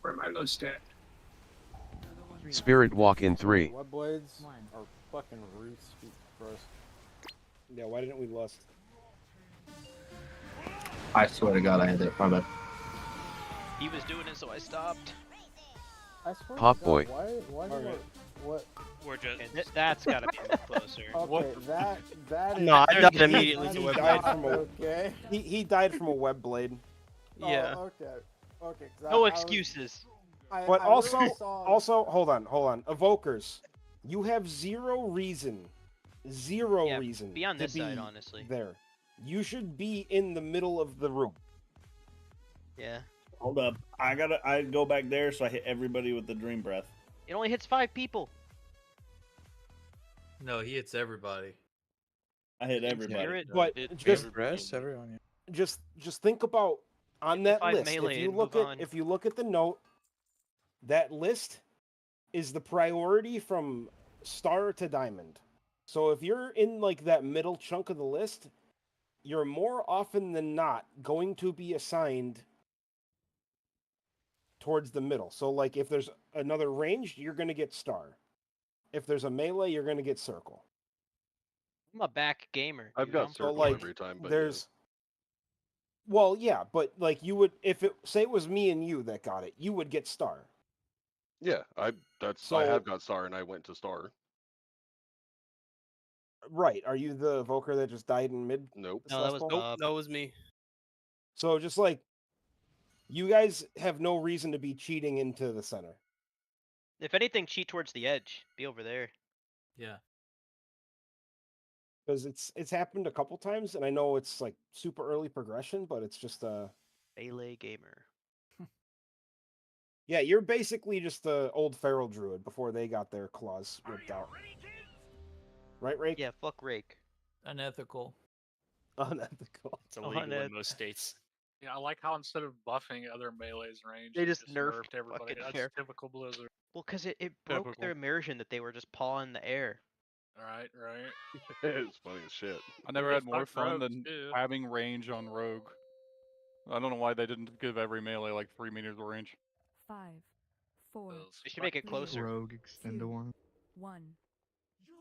Where am I list at? Spirit walk in 3. Web blades are fucking roots, gross. Yeah, why didn't we lust? I swear to God, I had that. My bad. He was doing it, so I stopped. I swear Pop to God, boy. Why All right. what? We're just. And that's gotta be a closer. Okay, that is. No, I died immediately that to is web died blade. from a Okay. he died from a web blade. Yeah. Oh, okay. Okay. 'cause No I was- excuses. But I also, really saw... hold on. Evokers, you have zero reason Be on to this be side, honestly. there. You should be in the middle of the room. Yeah. Hold up. I go back there so I hit everybody with the dream breath. It only hits 5 people. No, he hits everybody. I hit everybody. Spirit, But it just Press everyone. just think about on Hit the that 5 list. melee If you and look move at on. if you look at the note, that list is the priority from star to diamond. So if you're in like that middle chunk of the list, you're more often than not going to be assigned towards the middle. So like if there's another ranged, you're going to get star. If there's a melee, you're going to get circle. I'm a back gamer. I've you got know? circle like, every time, but there's well, yeah, but like you would if it say it was me and you that got it, you would get star. yeah, I So have got star and I went to star. right, are you the evoker that just died in mid? Nope. No, that was Bob. That was me. So just like you guys have no reason to be cheating into the center. If anything, cheat towards the edge. Be over there. Yeah. Because it's happened a couple times, and I know it's like super early progression, but it's just Melee gamer. yeah, you're basically just the old feral druid before they got their claws ripped out. Right, Rake? Yeah, fuck Rake. Unethical. Unethical. It's illegal in most states. Yeah, I like how instead of buffing other melees range, They just nerfed everybody. fucking That's fair. typical Blizzard. Well, because it broke Typical. their immersion that they were just pawing the air. Right. It's funny as shit. I never Well, had more fuck fun rogues, than too. having range on rogue. I don't know why they didn't give every melee like 3 meters of range. 5, 4. They should make it closer. Rogue extend to 1. 1.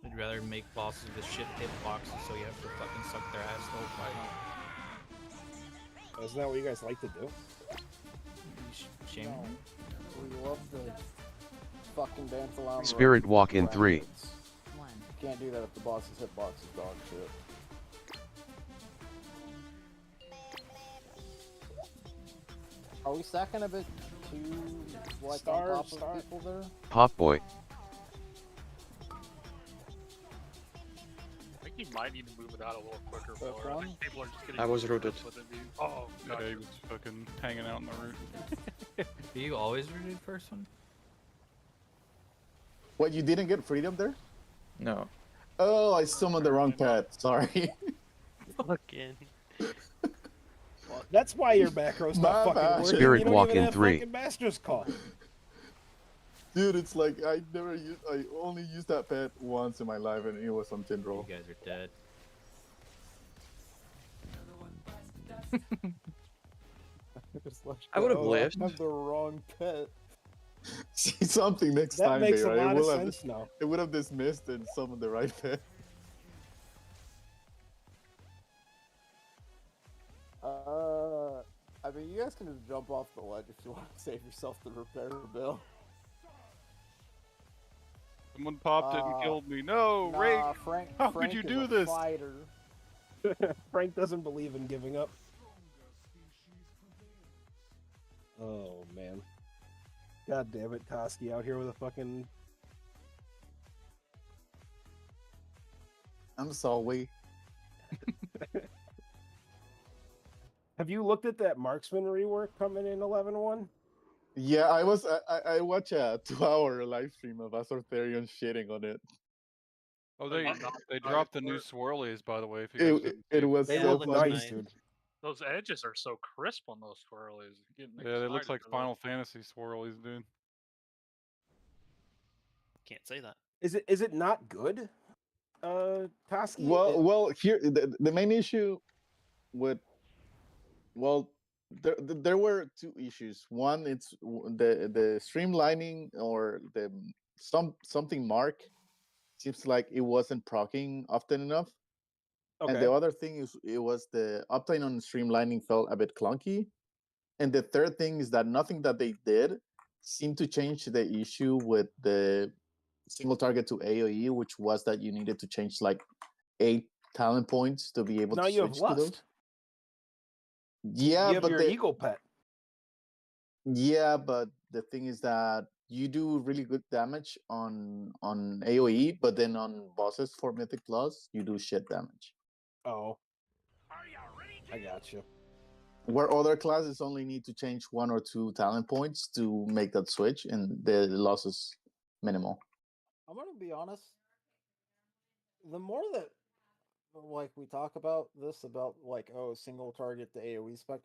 I'd rather make bosses with shit hitboxes so you have to fucking suck their ass the whole fight. Isn't that what you guys like to do? Shame. We love the fucking dance around. Spirit walk in 3. Can't do that if the boss's hitbox is dog shit. Are we stacking a bit too like on top of people there? Pop boy. I think you might need to move it out a little quicker. More. I think people are just getting. I was rooted. Oh, Yeah, God. he was fucking hanging out in the root. Do you always rooted first one? What, you didn't get freedom there? No. Oh, I summoned the wrong pet. Sorry. Fucking. That's why your macro's not My fucking bad. working. Spirit you don't walk even in have 3. fucking master's call. Dude, it's like I only used that pet once in my life, and it was on Tindrol. You guys are dead. I would have Oh, lived. I have the wrong pet. See something next That time, makes they, a right? lot It of will have- sense now. It would have dismissed and summoned the right pet. I mean, you guys can just jump off the ledge if you want to save yourself the repair bill. Someone popped it and killed me. No, Nah, Ray. Frank, How Frank could you is do a this? Fighter. Frank doesn't believe in giving up. Oh man. God damn it, Toski out here with a fucking. I'm sorry. Have you looked at that marksman rework coming in 11.1? Yeah, I watched a 2-hour live stream of Azortharion shitting on it. Oh, they dropped the new swirlies, by the way. If you guys didn't see. It was They so look funny. nice, dude. Those edges are so crisp on those swirlies. Getting Yeah, they look excited like for those. Final Fantasy swirlies, dude. Can't say that. Is it not good? Toski? Well, here the main issue with there were two issues. One, it's the streamlining or the something mark seems like it wasn't proccing often enough. And the other thing is it was the uptime on streamlining felt a bit clunky. And the third thing is that nothing that they did seemed to change the issue with the single target to AoE, which was that you needed to change like 8 talent points to be able Now to you have switch to those. lust. Yeah, You have but your the, eagle pet. yeah, but the thing is that you do really good damage on AOE, but then on bosses for Mythic Plus, you do shit damage. Oh. I gotcha. Where other classes only need to change 1 or 2 talent points to make that switch, and the loss is minimal. I'm gonna be honest. The more that like we talk about this, about like single target to AOE spec,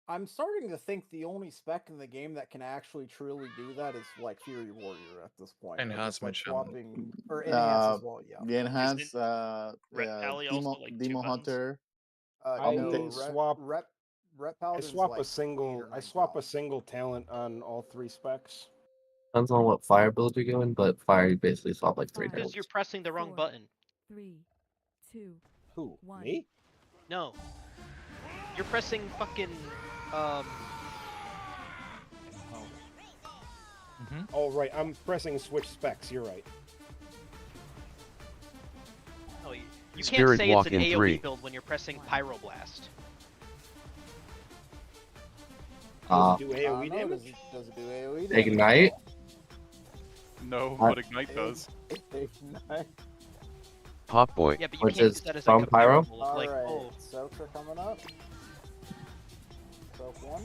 I'm starting to think the only spec in the game that can actually truly do that is like Fury Warrior at this point. Enhancement Just, Shaman. swapping or enhance as well. Yeah. The enhance Ret Pally also like 2 Demo buttons? Hunter. I No, swap. Rep I Paladin's swap like a single. I swap a single talent on all 3 specs. Depends on what fire build you're going, but fire you basically swap like 3 Because talents. you're pressing the wrong button. 3, 2, Who? 1. Me? No. You're pressing fucking Oh right, I'm pressing switch specs. You're right. No, you can't Spirit say it's Walk an in AoE 3. build when you're pressing Pyroblast. Does it do AoE No, damage? does it do AoE damage? Ignite? No, Uh, but Ignite does. Ignite. Pop Boy. Yeah, but you Which can't is use that as from like a Pyro? comparable. Like, Alright, oh, soaks are coming up. Soak 1.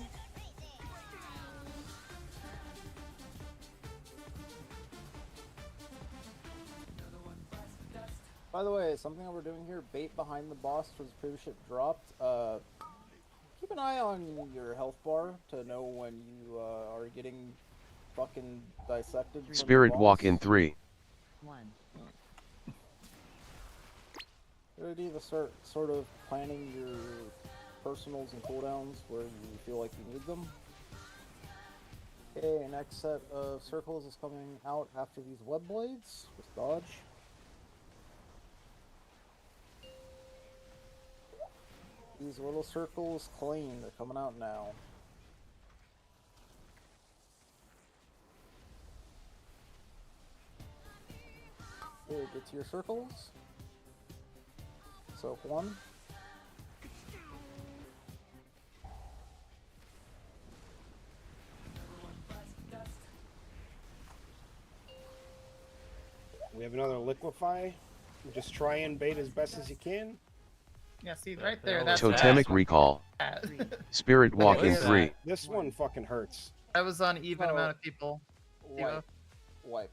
By the way, something that we're doing here, bait behind the boss was pretty shit dropped. Keep an eye on your health bar to know when you are getting fucking dissected. from the Spirit Walk boss. in 3. 1. Good idea to start sort of planning your personals and cooldowns where you feel like you need them. Okay, next set of circles is coming out after these web blades. Just dodge. These little circles clean, they're coming out now. Okay, get to your circles. Soak 1. We have another liquefy. Just try and bait as best as you can. Yeah, see right there. That's Totemic Recall. Spirit Walk in This- 3. This one fucking hurts. That was on even Oh. amount of people. Wipe. Wipe.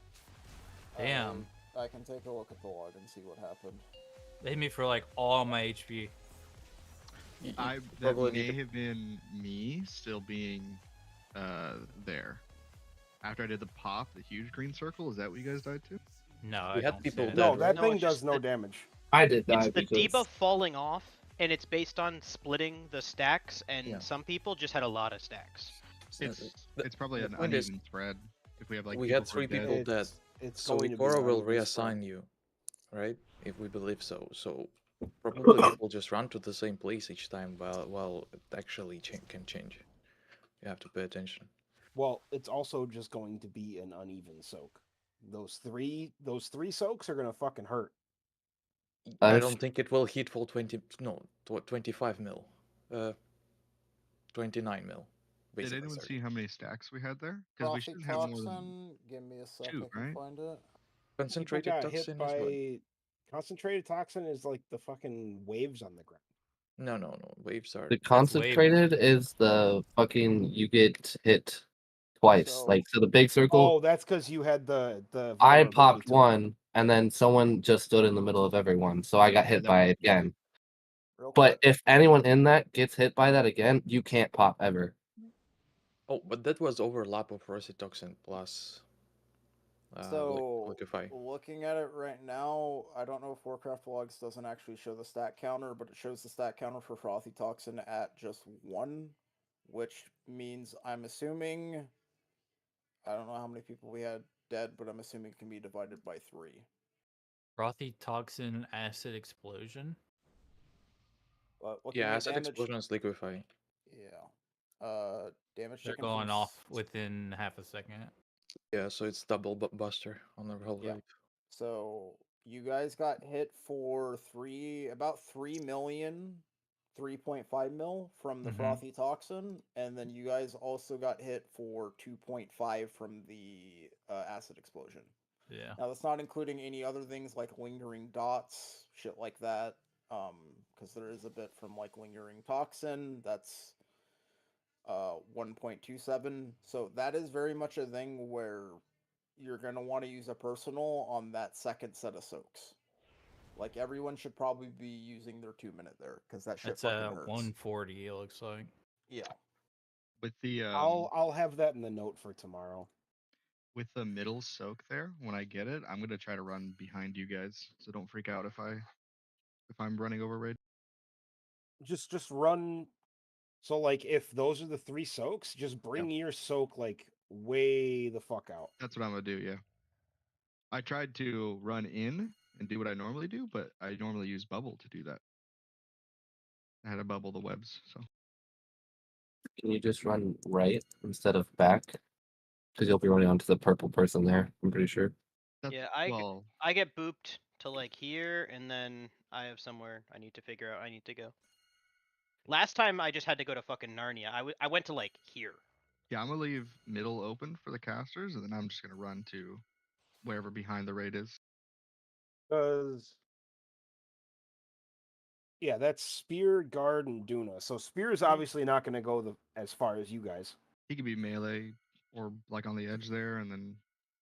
Damn. I can take a look at the log and see what happened. They hit me for like all my HP. That probably may need to- have been me still being there. After I did the pop, the huge green circle, is that what you guys died to? No, We I had don't people see it. No, dead, that right? No, thing it's does just no the- damage. I did die it's the because debuff falling off, and it's based on splitting the stacks, and Yeah. some people just had a lot of stacks. It's probably the an point is, uneven spread. If we have like we people had who are 3 people dead. dead. It's So going to be Ikora an will uneven spread. reassign you, right? If we believe so. So probably people just run to the same place each time while it actually can change. You have to pay attention. Well, it's also just going to be an uneven soak. Those three soaks are gonna fucking hurt. I don't think it will hit for 25 mil. 29 mil. Did Basically, anyone 30. see how many stacks we had there? Because we Frothy shouldn't have more than Toxin, give me a sec, 2, I can right? find it. Concentrated People got hit toxin is what? by concentrated toxin is like the fucking waves on the ground. No. Waves are the concentrated is the fucking you get hit twice. So- Like so the big circle. Oh, that's because you had the. I vulnerability popped to it. one, and then someone just stood in the middle of everyone, so I got hit that by was it again. Real But quick. if anyone in that gets hit by that again, you can't pop ever. Oh, but that was overlap of Toxin plus. So, Liquefy. looking at it right now, I don't know if Warcraft Logs doesn't actually show the stat counter, but it shows the stat counter for Frothy Toxin at just 1, which means I'm assuming, I don't know how many people we had dead, but I'm assuming it can be divided by 3. Frothy Toxin Acid Explosion. But looking Yeah, at acid damage, explosions liquefy. yeah. Damage They're taken going from off within half a second. Yeah, so it's double buster on the whole Yeah. wave. So you guys got hit for about 3 million 3.5 mil from the Mhm. frothy toxin, and then you guys also got hit for 2.5 from the acid explosion. Yeah. Now that's not including any other things like lingering dots, shit like that. Because there is a bit from like lingering toxin. That's 1.27. So that is very much a thing where you're gonna want to use a personal on that second set of soaks. Like everyone should probably be using their 2 minute there because that shit It's fucking hurts. 140. It looks like. Yeah. With the I'll have that in the note for tomorrow. with the middle soak there, when I get it, I'm gonna try to run behind you guys. So don't freak out if I'm running over raid. Just run. So like, if those are the 3 soaks, just bring your soak like way the fuck out. That's what I'm gonna do, yeah. I tried to run in and do what I normally do, but I normally use bubble to do that. I had to bubble the webs, so Can you just run right instead of back? Because you'll be running onto the purple person there. I'm pretty sure. Yeah, I get booped to like here, and then I have somewhere I need to figure out I need to go. Last time I just had to go to fucking Narnia. I went to like here. yeah, I'm gonna leave middle open for the casters, and then I'm just gonna run to wherever behind the raid is. Because yeah, that's Spear, Guard, and Duna. So Spear is obviously not going to go as far as you guys. He could be melee or like on the edge there, and then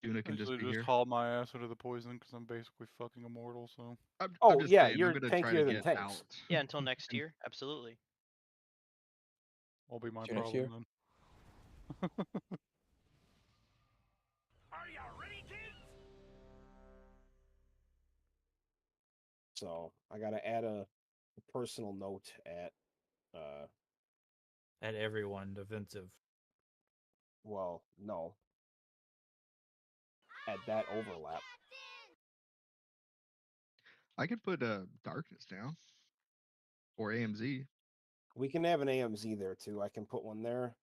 Duna can just Usually be just here. haul my ass into the poison because I'm basically fucking immortal. So. I'm just saying, you're I'm gonna try tankier to than get tanks. out. Yeah, until next year, absolutely. Won't be my See you next problem year. then. Are you ready, kids? So I got to add a personal note At everyone defensive. well, no. At that overlap. I could put darkness down or AMZ. We can have an AMZ there too. I can put one there.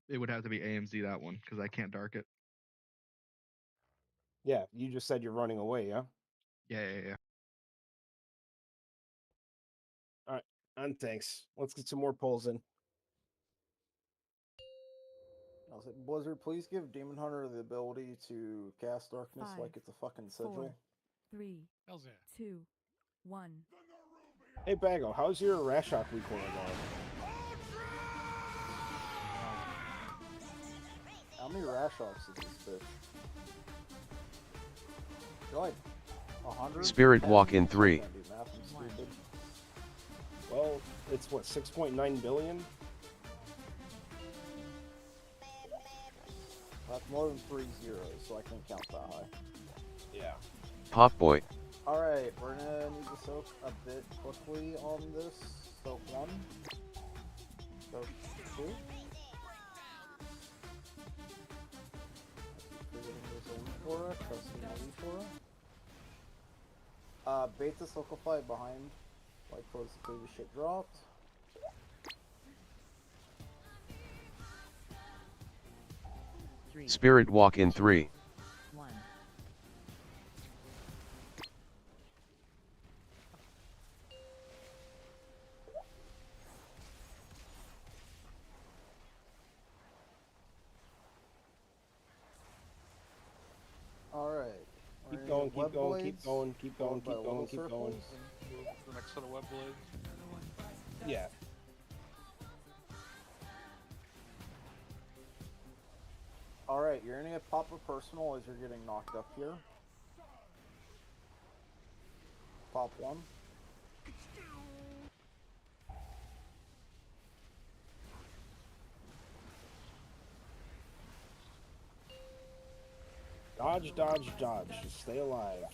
It would have to be AMZ that one because I can't dark it. Yeah, you just said you're running away, yeah? Yeah. All right, and thanks. Let's get some more polls in. I was like, Blizzard, please give Demon Hunter the ability to cast darkness 5, like it's a fucking sigil. 4, 3, Hell's yeah. 2, 1. Hey Bago, how's your Rashok recoil going? How many Rashoks is this bitch? You're like 100? Spirit walk in 3. Can't do math, I'm stupid. Well, it's what, 6.9 billion? That's more than 3 zeros, so I can't count that high. Yeah. Pop boy. Alright, we're gonna need to soak a bit quickly on this. Soak 1. Soak 2. Trusting Alitora. Bait the Silkify behind, like towards the previous shit dropped. Spirit walk in 3. 1. Alright. Keep going, keep going, keep going, keep going, keep going, keep going. The next set of web blades. Yeah. Alright, you're gonna get pop a personal as you're getting knocked up here. Pop 1. Dodge, dodge, dodge. Just stay alive.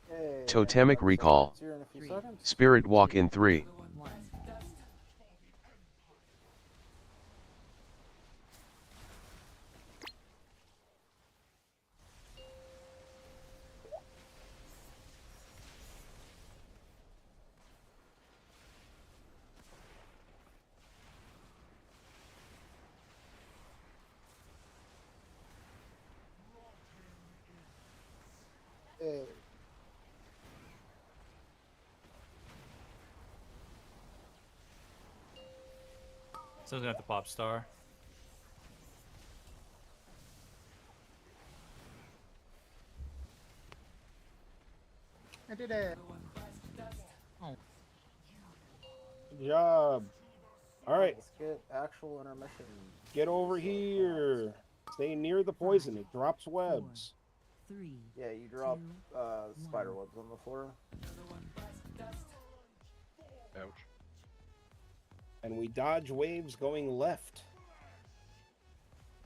Hey, Totemic recall. here in a few seconds. Spirit walk in 3. 1. Hey. Someone's gonna have to pop star. I did it. Good job. All right, Let's get actual intermission. get over here. Stay near the poison. It drops webs. 3. Yeah, you drop spider webs on the floor. Ouch. And we dodge waves going left.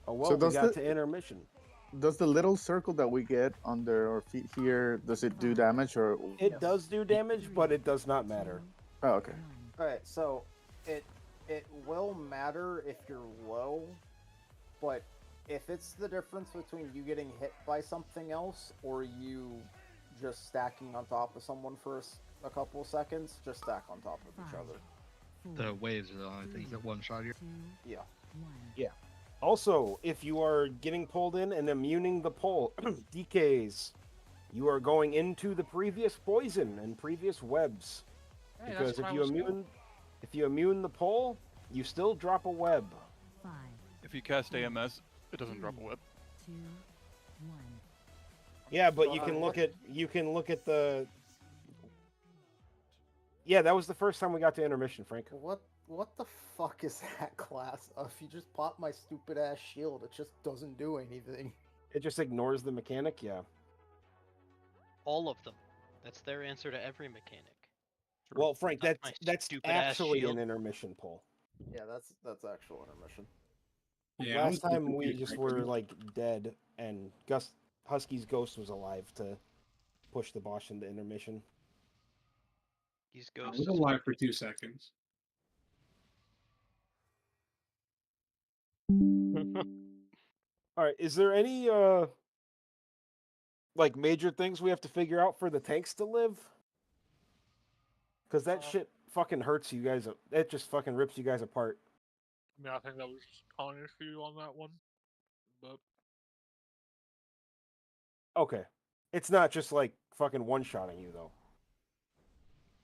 Oh, well, So we does got the- to intermission. Does the little circle that we get under our feet here, does it do damage or? It does do damage, but it does not matter. Oh, okay. All right, so it will matter if you're low, but if it's the difference between you getting hit by something else or you just stacking on top of someone for a couple of seconds, just stack on top of each other. The waves are the only things that one shot you. Yeah. Yeah. Also, if you are getting pulled in and immuning the pull, DKs, you are going into the previous poison and previous webs. Hey, that's Because what if I you was immune the pull, you still drop a web. 5, If you cast AMS, it doesn't drop a web. 2, 1. Yeah, but you can look at the. Yeah, that was the first time we got to intermission, Frank. What the fuck is that class? If you just pop my stupid ass shield, it just doesn't do anything. It just ignores the mechanic, yeah. All of them. That's their answer to every mechanic. Well, Frank, Not my that's stupid-ass actually an shield. intermission pull. Yeah, that's actual intermission. Yeah, I Last was time we confused, just right? were like dead, and Husky's ghost was alive to push the boss into intermission. He's I ghost. was alive for 2 seconds. All right, is there any like major things we have to figure out for the tanks to live? Because that shit fucking hurts you guys. It just fucking rips you guys apart. I mean, I think that was honest for you on that one, but Okay, it's not just like fucking one-shotting you though.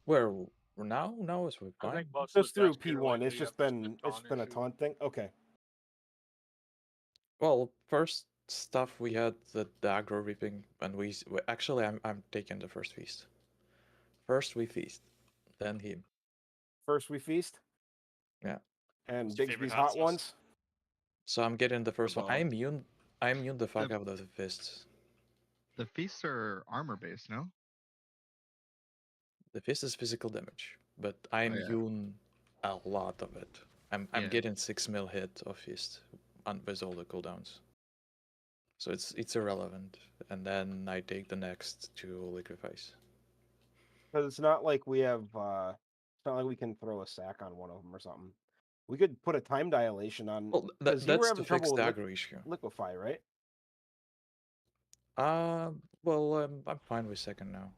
Where now? Now is we I fine. think most Just of the through decks here P1, lately it's just have been a issue. taunt thing. Okay. Well, first stuff we had the aggro reaping, and actually I'm taking the first feast. First we feast, then him. First we feast. Yeah. And What's your favorite Bigsby's hot hot sauce? ones. So I'm getting the first one. I bomb. immune the fuck out of the fists. The feasts are armor based, no? The fist is physical damage, but I Oh, yeah. immune a lot of it. I'm Yeah. getting 6 mil hit of fist with all the cooldowns. So it's irrelevant. And then I take the next to liquefies. Because it's not like we have. It's not like we can throw a sack on one of them or something. We could put a time dilation on. Well, Because you were that's having to fix trouble the with aggro issue. liquefy, right? Well, I'm fine with second now.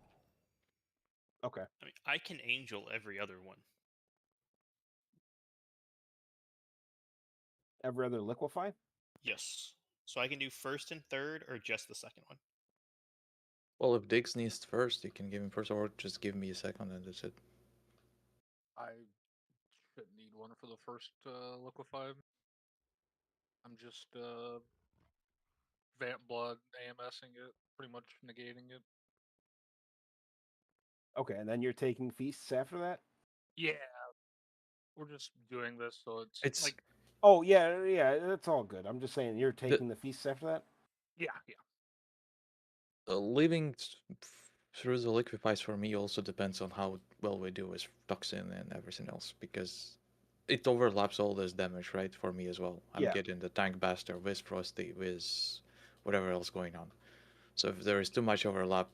Okay. I mean, I can angel every other one. Every other liquefy. Yes. So I can do first and third, or just the second one. Well, if Diggs needs first, you can give him first, or just give me a second, and that's it. I shouldn't need one for the first liquefied. I'm just Vamp Blood AMSing it, pretty much negating it. Okay, and then you're taking feasts after that. Yeah, we're just doing this so it's like Oh yeah, that's all good. I'm just saying you're taking the feasts after that. yeah. Living through the liquefies for me also depends on how well we do with toxin and everything else, because it overlaps all this damage, right? For me as well. I'm Yeah. getting the tank baster with Frosty, with whatever else going on. So if there is too much overlap,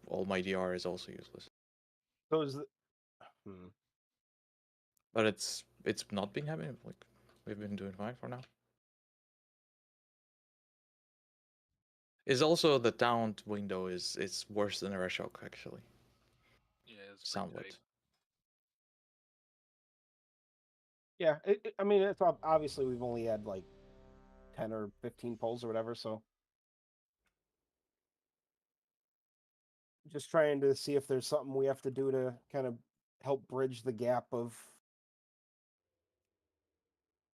all my DR is also useless. So is But it's not been happening. Like, we've been doing fine for now. It's also the taunt window it's worse than a Reshok actually. Yeah, it's somewhat. Yeah, I mean, it's obviously we've only had like 10 or 15 polls or whatever, so just trying to see if there's something we have to do to kind of help bridge the gap of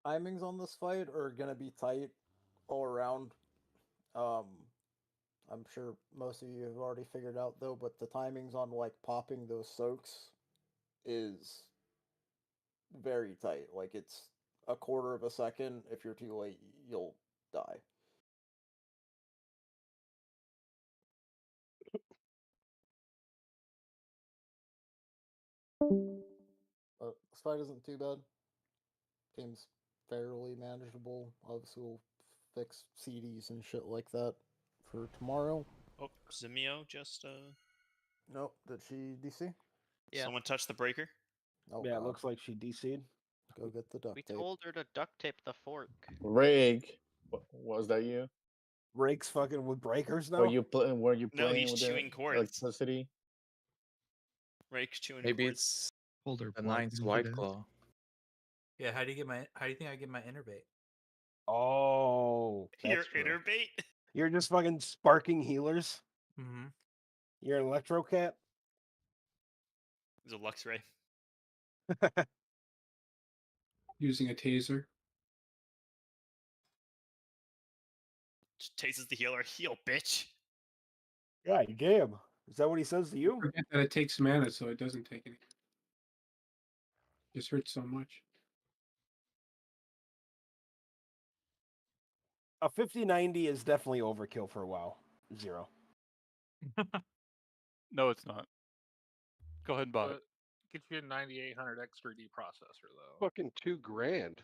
timings on this fight are gonna be tight all around. I'm sure most of you have already figured out though, but the timings on like popping those soaks is very tight. Like it's a quarter of a second. If you're too late, you'll die. But this fight isn't too bad. Game's fairly manageable. Obviously, we'll fix CDs and shit like that for tomorrow. Oh, Zimio just Nope. Did she DC? Someone touched the breaker. Oh, Yeah, it God. looks like she DC'd. Go get the duct We tape. told her to duct tape the fork. Rig, was that you? Rake's fucking with breakers now. Were you playing No, he's with chewing the cords. electricity? Rake's chewing Maybe cords. it's Hold her a plug, Nine's maybe it White is. Claw. Yeah, how do you think I get my innerbait? Oh, Your that's true. innerbait? You're just fucking sparking healers. Mm-hmm. You're an electro cat. It's a Lux Ray. Using a taser. Just tases the healer. Heal, bitch. Yeah, you damn. Is that what he says to you? Forget that it takes mana, so it doesn't take any. Just hurts so much. A 50-90 is definitely overkill for a while. 0. No, it's not. Go ahead and buy it. But gets you a 9800 X3D processor though. Fucking $2,000.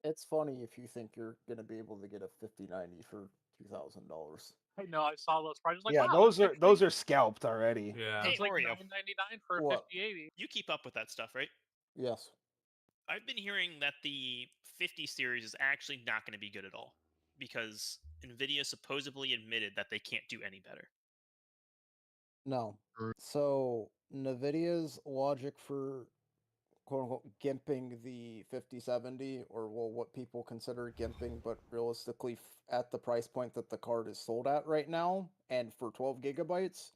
It's funny if you think you're gonna be able to get a 5090 for $2,000. I know, I saw those prices. Like, Yeah, wow, those are scalped already. Yeah. Hey, it's like Oreo. $9.99 for a What? 5080. You keep up with that stuff, right? Yes. I've been hearing that the 50 series is actually not going to be good at all because Nvidia supposedly admitted that they can't do any better. No. So NVIDIA's logic for quote unquote gimping the 5070, or well, what people consider gimping, but realistically at the price point that the card is sold at right now, and for 12 gigabytes,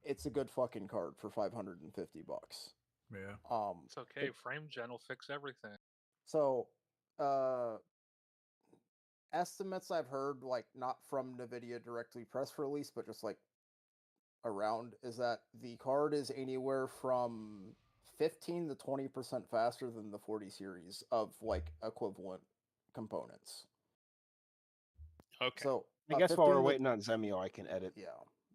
it's a good fucking card for $550. Yeah. It's okay. Frame gen will fix everything. So, estimates I've heard, like not from NVIDIA directly press release, but just like around, is that the card is anywhere from 15 to 20% faster than the 40 series of like equivalent components. Okay. So I guess while we're waiting on Zemio, I can edit. Yeah,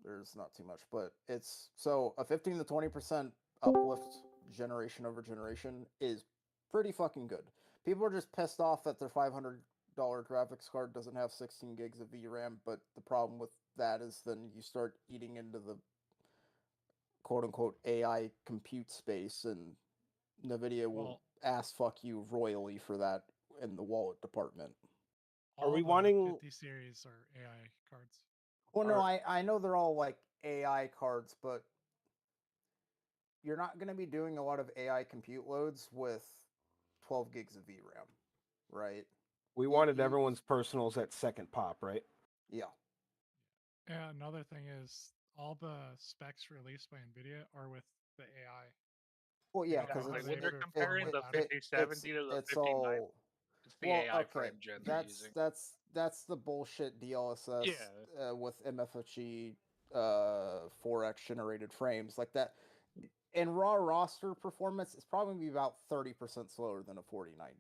there's not too much, but it's so a 15 to 20% uplift generation over generation is pretty fucking good. People are just pissed off that their $500 graphics card doesn't have 16 gigs of VRAM, but the problem with that is then you start eating into the quote unquote AI compute space, and NVIDIA will ass fuck you royally for that in the wallet department. Are we the wanting 50 series or AI cards? Well, no, I know they're all like AI cards, but you're not going to be doing a lot of AI compute loads with 12 gigs of VRAM, right? We wanted everyone's personals at second pop, right? Yeah. Yeah, another thing is all the specs released by NVIDIA are with the AI. Well, yeah, They because don't Like have when an they're extra comparing the format. 5070 to the it's 59, all it's the AI frame gen they're that's using. that's the bullshit DLSS with MFFG 4x generated frames like that. In raw roster performance, it's probably gonna be about 30% slower than a 4090.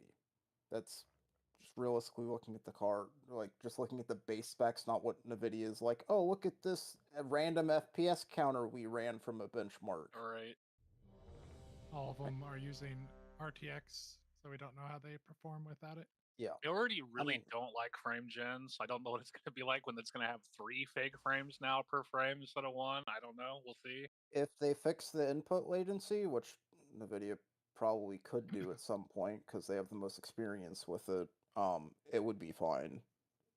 That's just realistically looking at the card, like just looking at the base specs, not what NVIDIA is like. Oh, look at this random FPS counter we ran from a benchmark. All right. All of them are using RTX, so we don't know how they perform without it. Yeah. They already really don't like frame gens. I don't know what it's going to be like when it's going to have 3 fake frames now per frame instead of 1. I don't know. We'll see. If they fix the input latency, which NVIDIA probably could do at some point because they have the most experience with it, it would be fine,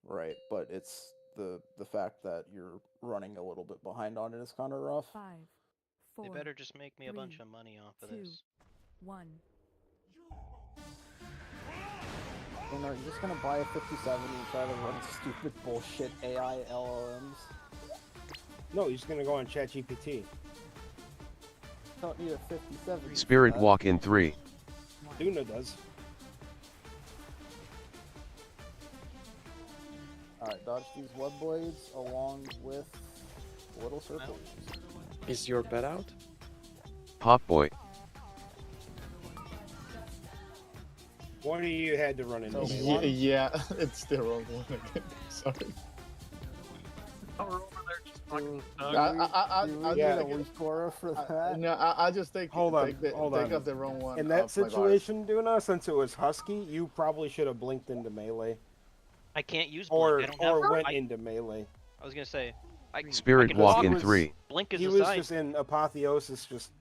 right? But it's the fact that you're running a little bit behind on it is kind of rough. 5, 4. They better just make me a bunch 3, of money off of 2, this. 1. You know, you're just gonna buy a 5070 and try to run stupid bullshit AI LLMs. No, he's gonna go on ChatGPT. Don't need a 57. Spirit Walk in 3. Duna does. Alright, dodge these web blades along with little circles. Is your bet out? Pop Boy. One of you had to run into me. Yeah, it's the wrong one again. Sorry. Oh, we're over there just fucking I Yeah. need a weak aura for that. No, I just take Hold on, take, the, hold take on. off the wrong one. In that off my bars. situation, Duna, since it was Husky, you probably should have blinked into melee. I can't use Or blink. I don't have, went I, into melee. I was gonna say. I Spirit can Walk walk. in 3. Blink is He a was sign. just in apotheosis, just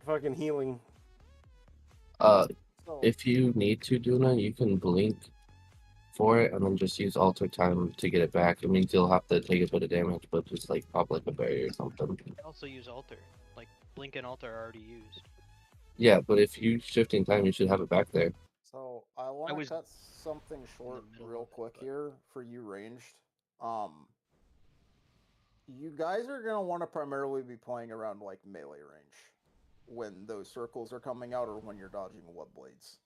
fucking healing. If you need to, Duna, you can blink for it and then just use alter time to get it back. It means you'll have to take a bit of damage, but just like pop like a berry or something. I also use alter. Like blink and alter are already used. Yeah, but if you shifting time, you should have it back there. So I want to was cut something short real quick here for you ranged. You guys are gonna want to primarily be playing around like melee range when those circles are coming out or when you're dodging web blades.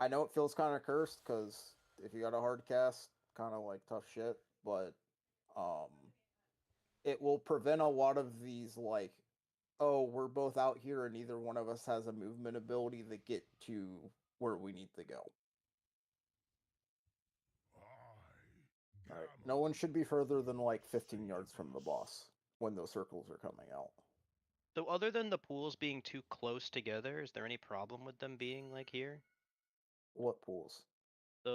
I know it feels kind of cursed because if you got a hard cast, kind of like tough shit, but it will prevent a lot of these like, oh, we're both out here and neither one of us has a movement ability to get to where we need to go. Alright, no one should be further than like 15 yards from the boss when those circles are coming out. So other than the pools being too close together, is there any problem with them being like here? What pools?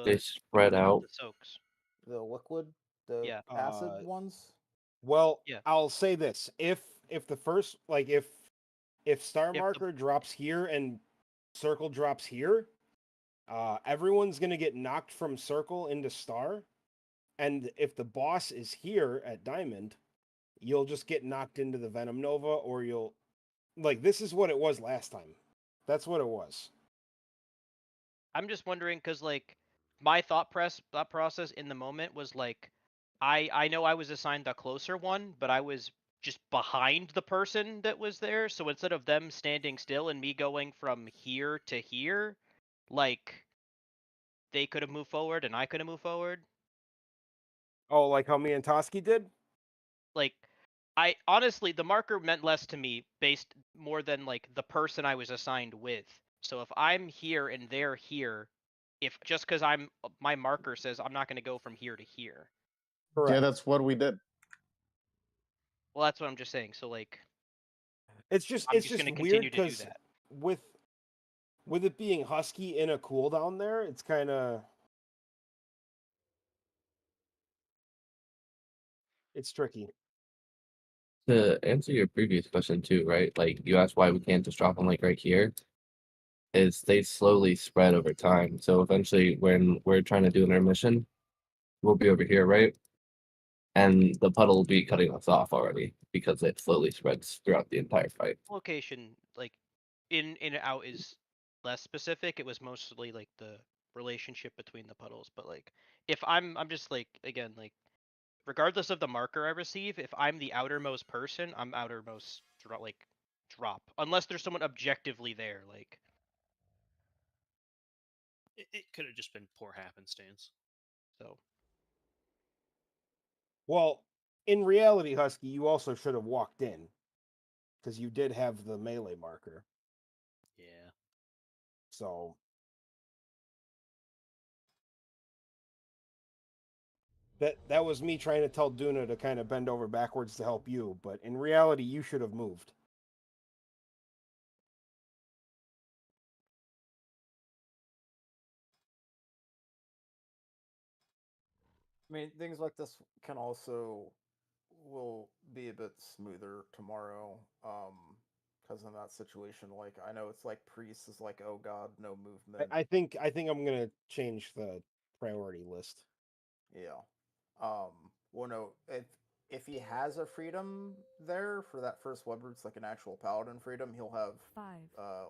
They spread out. The soaks. The liquid? The Yeah. acid ones? Well, Yeah. I'll say this: if the first, like, if star the- marker drops here and circle drops here, everyone's gonna get knocked from circle into star, and if the boss is here at diamond, you'll just get knocked into the Venom Nova, or you'll, like, this is what it was last time. That's what it was. I'm just wondering because like my thought process in the moment was like, I know I was assigned the closer one, but I was just behind the person that was there. So instead of them standing still and me going from here to here, like they could have moved forward and I could have moved forward. Oh, like how me and Toski did? Like I honestly, the marker meant less to me based more than like the person I was assigned with. So if I'm here and they're here, if just because my marker says I'm not going to go from here to here. Correct. Yeah, that's what we did. Well, that's what I'm just saying. So like, It's just I'm it's just just gonna weird continue to do because that. with it being Husky in a cooldown there, it's kind of it's tricky. To answer your previous question too, right? Like you asked why we can't just drop them like right here. Is they slowly spread over time. So eventually when we're trying to do an intermission, we'll be over here, right? And the puddle will be cutting us off already because it slowly spreads throughout the entire fight. Location like in and out is less specific. It was mostly like the relationship between the puddles. But like, if I'm just like again like, regardless of the marker I receive, if I'm the outermost person, I'm outermost drop unless there's someone objectively there like. It could have just been poor happenstance. So Well, in reality, Husky, you also should have walked in because you did have the melee marker. Yeah. So that was me trying to tell Duna to kind of bend over backwards to help you, but in reality, you should have moved. I mean, things like this can also will be a bit smoother tomorrow. Because in that situation, like I know it's like Priest is like, oh god, no movement. I think I'm gonna change the priority list. Yeah. Well, no, if he has a freedom there for that first web route, it's like an actual paladin freedom, he'll have 5,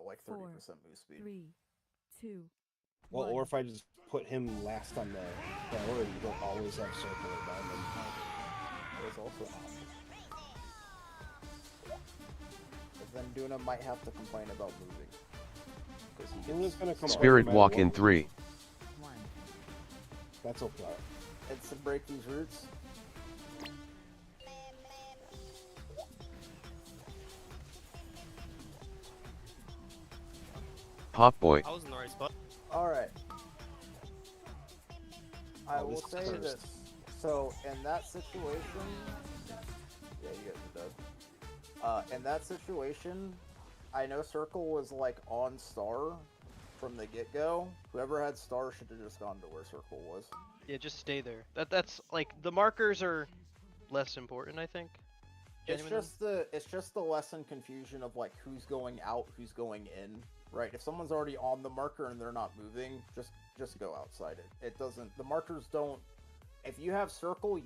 like 30% 4, move speed. 3, 2. Well, 1. or if I just put him last on the priority, he'll always have circle or diamond. That is also an option. then Duna might have to complain about moving. 'Cause he Duna's gonna complain Spirit no matter walk what in we do. 3. That's okay. It's to break these roots. Pop boy. I was in the right spot. Alright. I Oh, will this is say cursed. this. So, in that situation... Yeah, you guys are dead. In that situation, I know Circle was, like, on Star from the get-go. Whoever had Star should have just gone to where Circle was. Yeah, just stay there. That's like the markers are less important, I think. Genuinely. It's just the lesson confusion of like who's going out, who's going in, right? If someone's already on the marker and they're not moving, just go outside it. It doesn't. The markers don't. If you have Circle,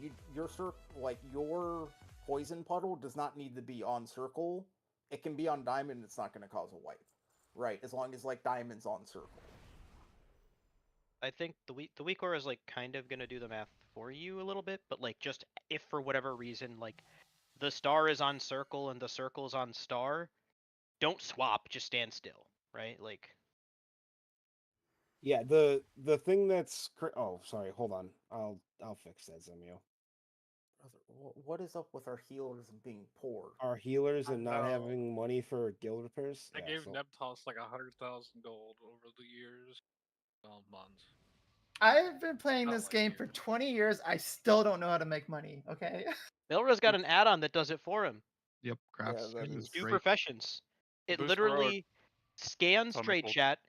your poison puddle does not need to be on Circle. It can be on Diamond. It's not going to cause a wipe, right? As long as like Diamond's on Circle. I think the weak aura is like kind of gonna do the math for you a little bit, but like just if for whatever reason like the Star is on Circle and the Circle is on Star, don't swap, just stand still, right? Like Yeah, the thing that's oh sorry, hold on. I'll fix that, Zemio. What is up with our healers being poor? Our healers and not know. having money for guild repairs. I Yeah, gave so- Neptos like 100,000 gold over the years. Well, months. I've been playing Not this like game for 20 years. I still don't know how to make money. Okay. Belra's got an add-on that does it for him. Yep, crafts that is is- Do great. professions. It Boost literally scans Atomic trade bolt. chat,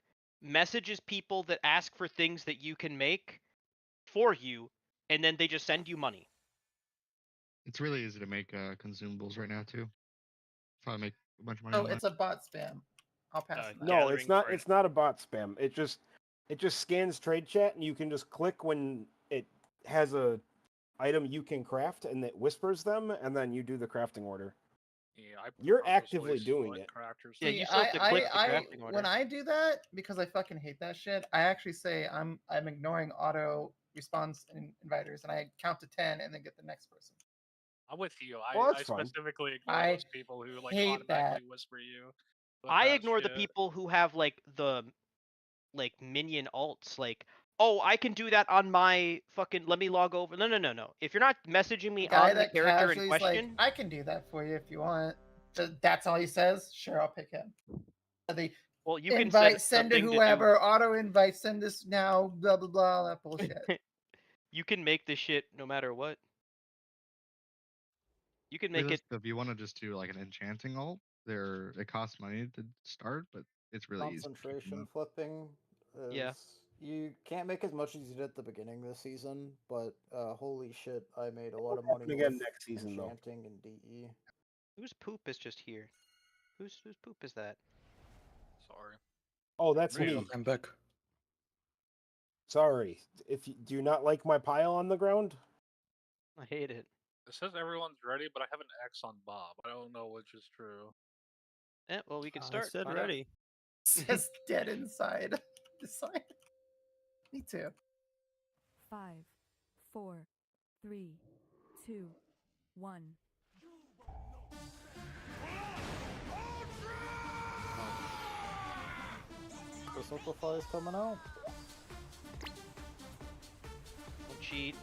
messages people that ask for things that you can make for you, and then they just send you money. It's really easy to make consumables right now too. Probably make a bunch of money. So on that. it's a bot spam. I'll pass. on that. No, it's not. It's not a bot spam. It just scans trade chat, and you can just click when it has a item you can craft, and it whispers them, and then you do the crafting order. Yeah, I You're purposely actively doing select it. crafters. Yeah, See, you still have to click the I crafting order. when I do that, because I fucking hate that shit, I actually say I'm ignoring auto response and inviters, and I count to 10 and then get the next person. I'm with you. Well, I that's fine. specifically ignore I those people who like hate automatically that. whisper you. with I that ignore the shit. people who have like the minion alts, like, oh, I can do that on my fucking. Let me log over. No. If you're not messaging me The guy on the that character in casually is question, like, I can do that for you if you want. That's all he says. Sure, I'll pick him. The well, you can invite, set send to something whoever, auto invite, send this now, blah blah blah, all that bullshit. You can make this shit no matter what. You can For make this, it. if you want to just do like an enchanting ult, it costs money to start, but it's really easy. to pick them Concentration up. flipping is, Yeah. you can't make as much as you did at the beginning of the season, but holy shit, I made a lot of money again with next season, though. enchanting and DE. Whose poop is just here? Whose poop is that? Sorry. Oh, that's Really? me. I'm back. Sorry. Do you not like my pile on the ground? I hate it. It says everyone's ready, but I have an X on Bob. I don't know which is true. Yeah, well, we can I start. said Find out. ready. Just dead inside. Inside. Me too. 5, 4, 3, 2, 1. The Simplify is coming out. Don't cheat.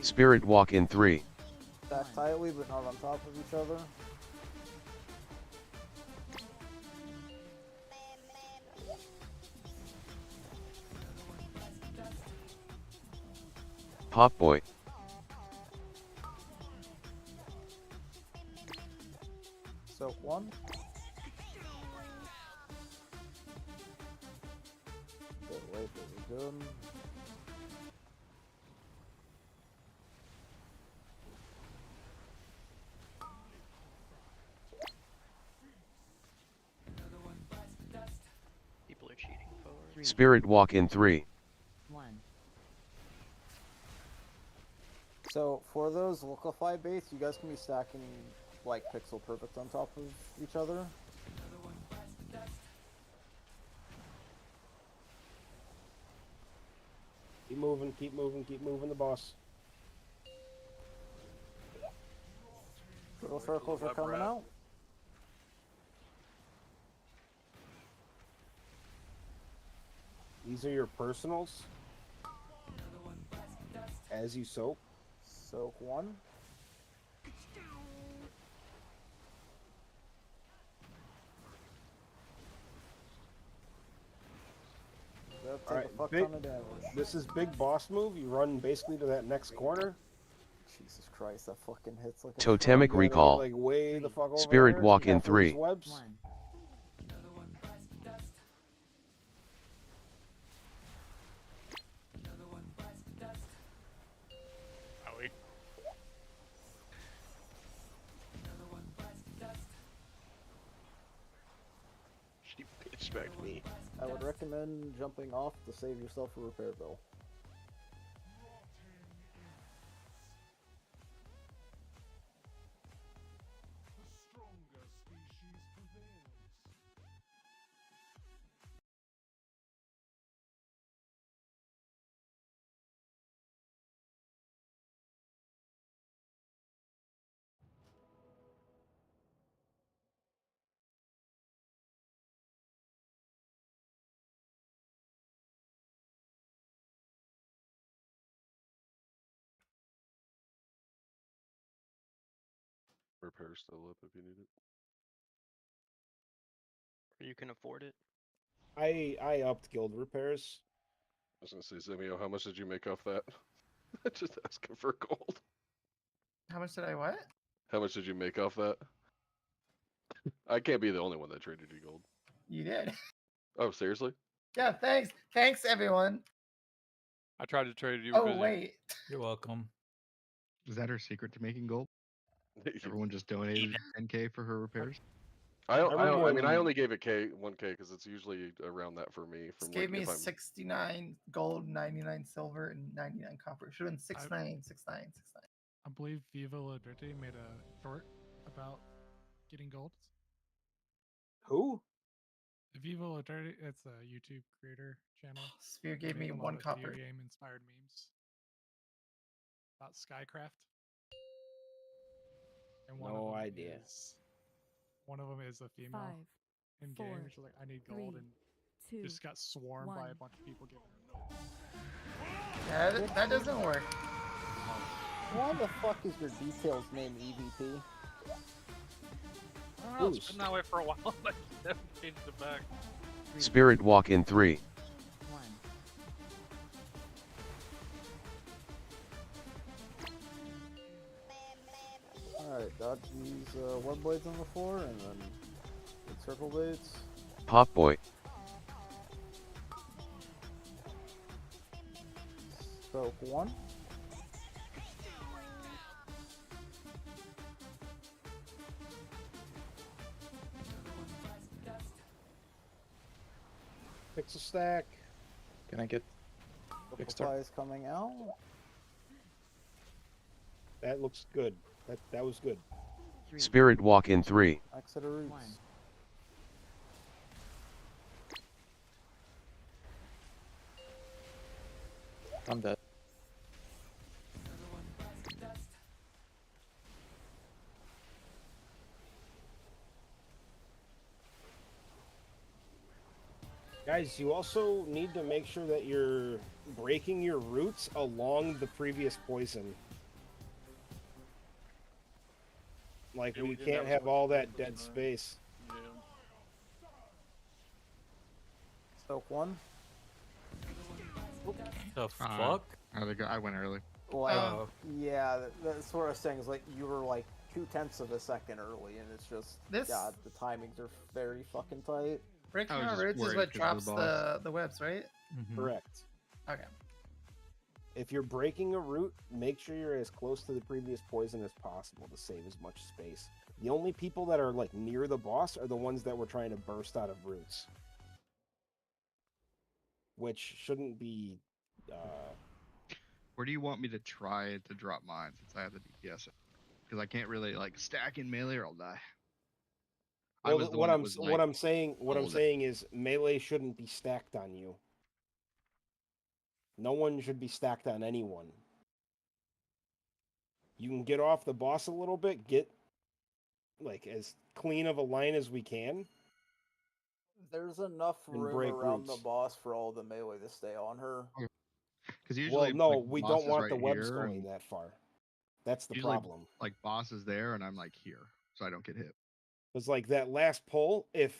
Spirit walk in 3. Stack tightly, but not on top of each other. Pop boy. Soak one. Good wait, this is good. People are cheating forward. Spirit walk in 3. 1. So for those liquefy baits, you guys can be stacking like pixel perfect on top of each other. Keep moving, keep moving the boss. Little circles are coming out. These are your personals. As you soak. Soak 1. That take Alright, a fuck ton of damage. this is big boss move. You run basically to that next corner. Jesus Christ, that fucking hits like a Totemic truck. Recall. Like way the fuck over Spirit there. Walk in Careful these 3. webs. Owie. She bitch smacked me. I would recommend jumping off to save yourself a repair bill. Repair still up if you need it. You can afford it. I upped guild repairs. I was gonna say, Zemio, how much did you make off that? Just asking for gold. How much did I what? How much did you make off that? I can't be the only one that traded you gold. You did. Oh, seriously? Yeah, thanks. Thanks, everyone. I tried to trade you. Were Oh, busy. wait. You're welcome. Is that her secret to making gold? Everyone just donated 10K for her repairs. I mean, I when- only gave it 1K because it's usually around that for me. This From gave like me if I'm 69 gold, 99 silver, and 99 copper. Should have been 69, 69, 69. I believe Viva La Dirty made a short about getting gold. Who? Viva La Dirty, it's a YouTube creator channel. Sphere They gave me make a lot 1 of copper. video game inspired memes about Skycraft. And No idea. One of them is a female 5, in 4, game. She's like, I need gold, 3, and 2, just got swarmed by a 1. bunch of people giving her gold. Yeah, that doesn't work. Why the fuck is your details name EVP? I don't know, it's been that way for a while. I never changed it back. Spirit Walk in 3. 1. Alright, dodge these web blades on the floor and then hit circle blades. Pop Boy. Soak 1. Fix a stack. Can I get The fixed supply is coming out. That looks good. That was good. Spirit Walk in 3. Exeter roots. 1. I'm dead. Guys, you also need to make sure that you're breaking your roots along the previous poison. Like, Yeah, we we did can't that have with all the that poison, dead right? space. Yeah. Soak 1. The fuck? I went early. Like, Oh. yeah, that's what I was saying. Is like you were like 0.2 of a second early, and it's just This- God, the timings are very fucking tight. Breaking I was our just roots is worried what 'cause of drops the boss. the webs, right? Mhm. Correct. Okay. If you're breaking a root, make sure you're as close to the previous poison as possible to save as much space. The only people that are like near the boss are the ones that were trying to burst out of roots, which shouldn't be. Where do you want me to try to drop mine since I have the DPS? Because I can't really like stack in melee or I'll die. I Well, was the what one that I'm was, what like, I'm saying what I'm hold it. saying is melee shouldn't be stacked on you. No one should be stacked on anyone. You can get off the boss a little bit, get like as clean of a line as we can. There's enough And room break around the roots. boss for all the melee to stay on her. Because Well, usually, no, like, we boss don't is want the right webs here, going and that far. That's the usually, problem. like, boss is there, and I'm like here, so I don't get hit. Because like that last pull, if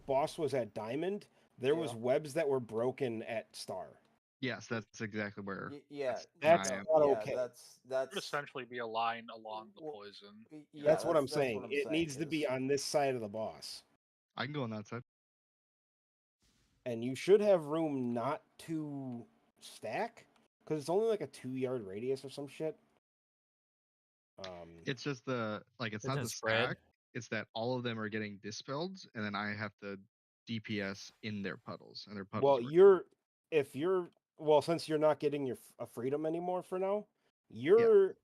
boss was at diamond, there was webs that were broken at star. Yes, that's exactly where. Yeah, That's I am. not yeah, okay. It would essentially be a line along the poison. Yeah, That's what I'm that's saying. what I'm It saying needs to is- be on this side of the boss. I can go on that side. And you should have room not to stack, because it's only like a 2-yard radius or some shit. It's just the it's Doesn't not the spread. stack. It's that all of them are getting dispelled, and then I have to DPS in their puddles, and their puddles. Well, since you're not getting your a freedom anymore for now, you're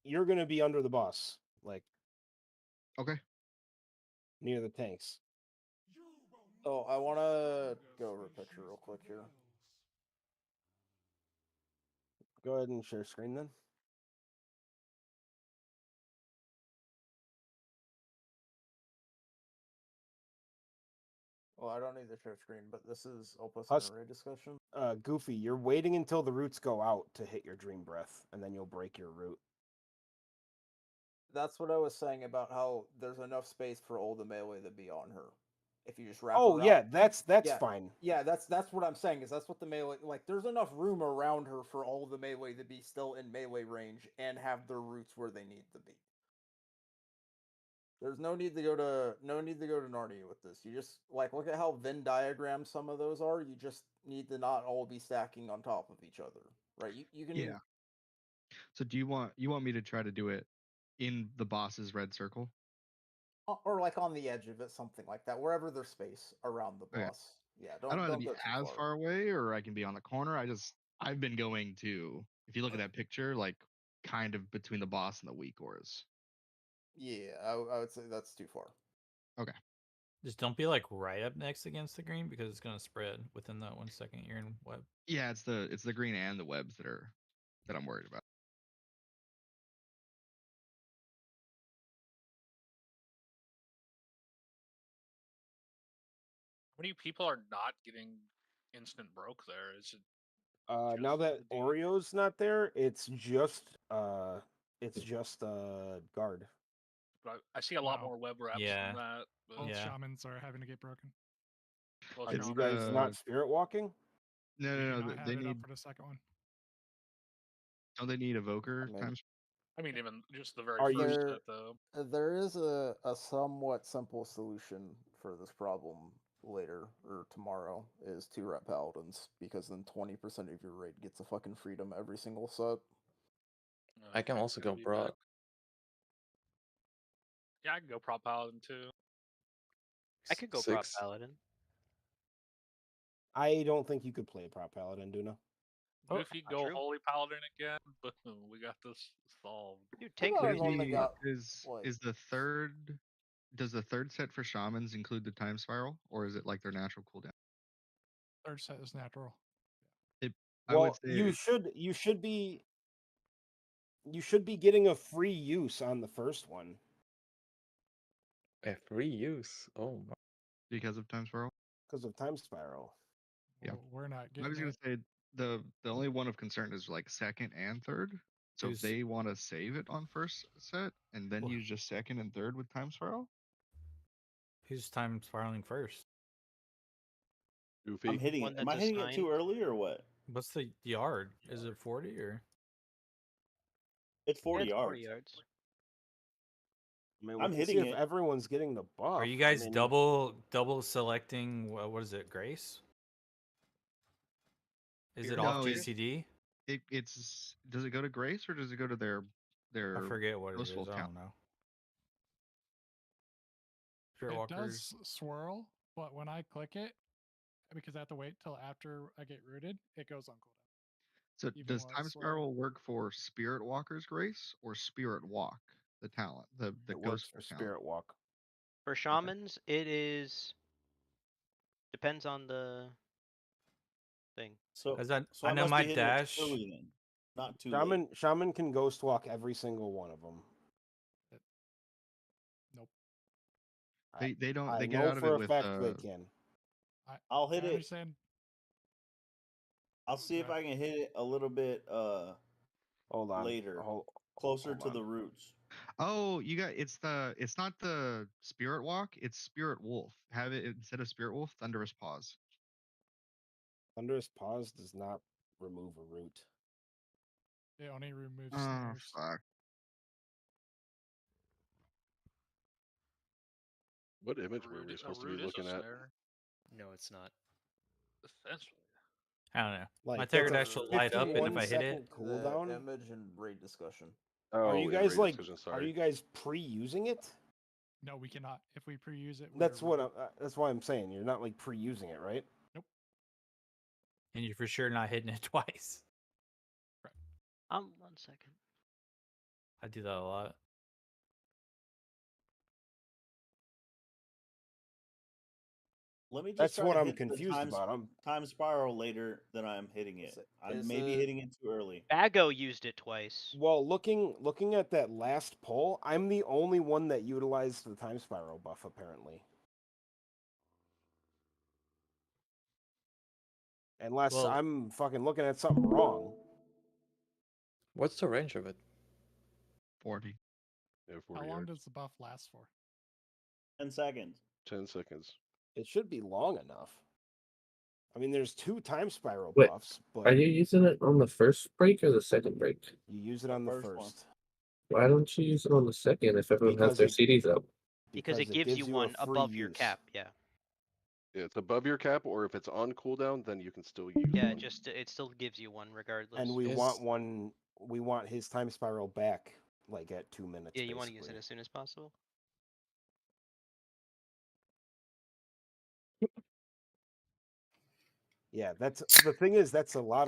gonna be under the boss, like okay, near the tanks. Oh, I want to go over a picture real quick here. Go ahead and share screen then. Well, I don't need to share screen, but this is Opus Us- and Array discussion. Goofy, you're waiting until the roots go out to hit your dream breath, and then you'll break your root. That's what I was saying about how there's enough space for all the melee to be on her. If you just wrap. Oh around... yeah, that's yeah, fine. Yeah, that's what I'm saying. Is that's what the melee like? There's enough room around her for all the melee to be still in melee range and have their roots where they need to be. There's no need to go to Narnia with this. You just look at how Venn diagrams some of those are. You just need to not all be stacking on top of each other, right? You can. Yeah. So do you want me to try to do it in the boss's red circle? Or on the edge of it, something like that, wherever there's space around the boss. Okay. Yeah, I don't have to don't be go too as far away, or I can be on the corner. I've been going to, if you look at that picture, kind of between the boss and the weak auras. Yeah, I would say that's too far. Okay. Just don't be right up next against the green because it's gonna spread within that 1 second you're in web. Yeah, it's the green and the webs that I'm worried about. How many people are not getting instant broke there? Is it Now that Oreo's not there, it's just guard. But I see a lot more web reps than that. Both shamans are having to get broken. Both Are you shamans. guys not spirit walking? No, We no, do no. not have They it need. up for the second one. Don't they need evoker times? I mean, even just the very Are first you- set, though. There is a somewhat simple solution for this problem later or tomorrow is 2-rep paladins, because then 20% of your raid gets a fucking freedom every single set. I can also go broad. Yeah, I can go prop paladin too. I could go prop 6. paladin. I don't think you could play prop paladin, Duna. Goofy, go holy paladin again. Boom, we got this solved. Dude, take Well, Goofy. I've only got, Is the third? Does the third set for shamans include the time spiral, or is it their natural cooldown? Third set is natural. I would Well, say you should be getting a free use on the first one. A free use. Oh my. because of time spiral. Because of time spiral. Yeah. Well, we're not getting I was gonna say the only one of concern is second and third. So if Who's- they want to save it on first set and then Well- use just second and third with time spiral. Who's time spiraling first? Goofy. I'm hitting One it. Am I that's hitting it too assigned. early or what? What's the yard? Is it 40 or? It's 40 Yeah, it's yards. 40 yards. I mean, we I'm can hitting see it. if everyone's getting the buff. Are you guys I mean, double selecting? What is it? Grace? Is it No, off it's- GCD? It's does it go to Grace or does it go to their I forget what it is. Ghostwolf I count? don't know. Spirit It Walkers. does swirl, but when I click it, because I have to wait till after I get rooted, it goes on cooldown. So Even does while it's time swirling. spiral work for Spirit Walker's Grace or Spirit Walk, the talent, the it works ghost for talent? spirit walk. For shamans, it is depends on the thing. So, As I so I know must my be hitting it dash. too early then. Not too late. Shaman can ghost walk every single one of them. Nope. They don't. I They get know out of for it a with. fact they can. I'll hit I it. understand. I'll see if I can hit it a little bit Hold on. later, Hold closer hold to on. the roots. Oh, you got it's not the Spirit Walk. It's Spirit Wolf. Have it instead of Spirit Wolf, Thunderous Paws. Thunderous Pause does not remove a root. It only removes Oh snares. fuck. What image were we supposed to be looking at? No, it's not. Essentially. I don't know. My Like target that's dash a will light up, and if 51 I hit it, second cooldown. Image and raid discussion. Oh, Are you in guys raid like? discussion, Are sorry. you guys pre-using it? No, we cannot. If we pre-use it, That's what. That's why I'm saying you're not like pre-using it, right? and you're for sure not hitting it twice. 1 second. I do that a lot. Let me just That's try what to I'm hit the confused about. time spiral later than I'm hitting it. I'm is maybe it- hitting it too early. Bago used it twice. Well, looking at that last poll, I'm the only one that utilized the time spiral buff apparently. Unless Well- I'm fucking looking at something wrong. What's the range of it? 40. Yeah, How 40 long yards. does the buff last for? 10 seconds. 10 seconds. It should be long enough. I mean, there's 2 time spiral Wait, buffs, but are you using it on the first break or the second break? you use it on the first one. first. Why don't you use it on the second if everyone has Because their it- CDs up? Because it gives you a one free above your use. cap. Yeah. Yeah, it's above your cap, or if it's on cooldown, then you can still use Yeah, one. just it still gives you one regardless. And we want one. We want his time spiral back, like at 2 minutes. Yeah, you want to use it basically. as soon as possible. Yeah, that's the thing. Is that's a lot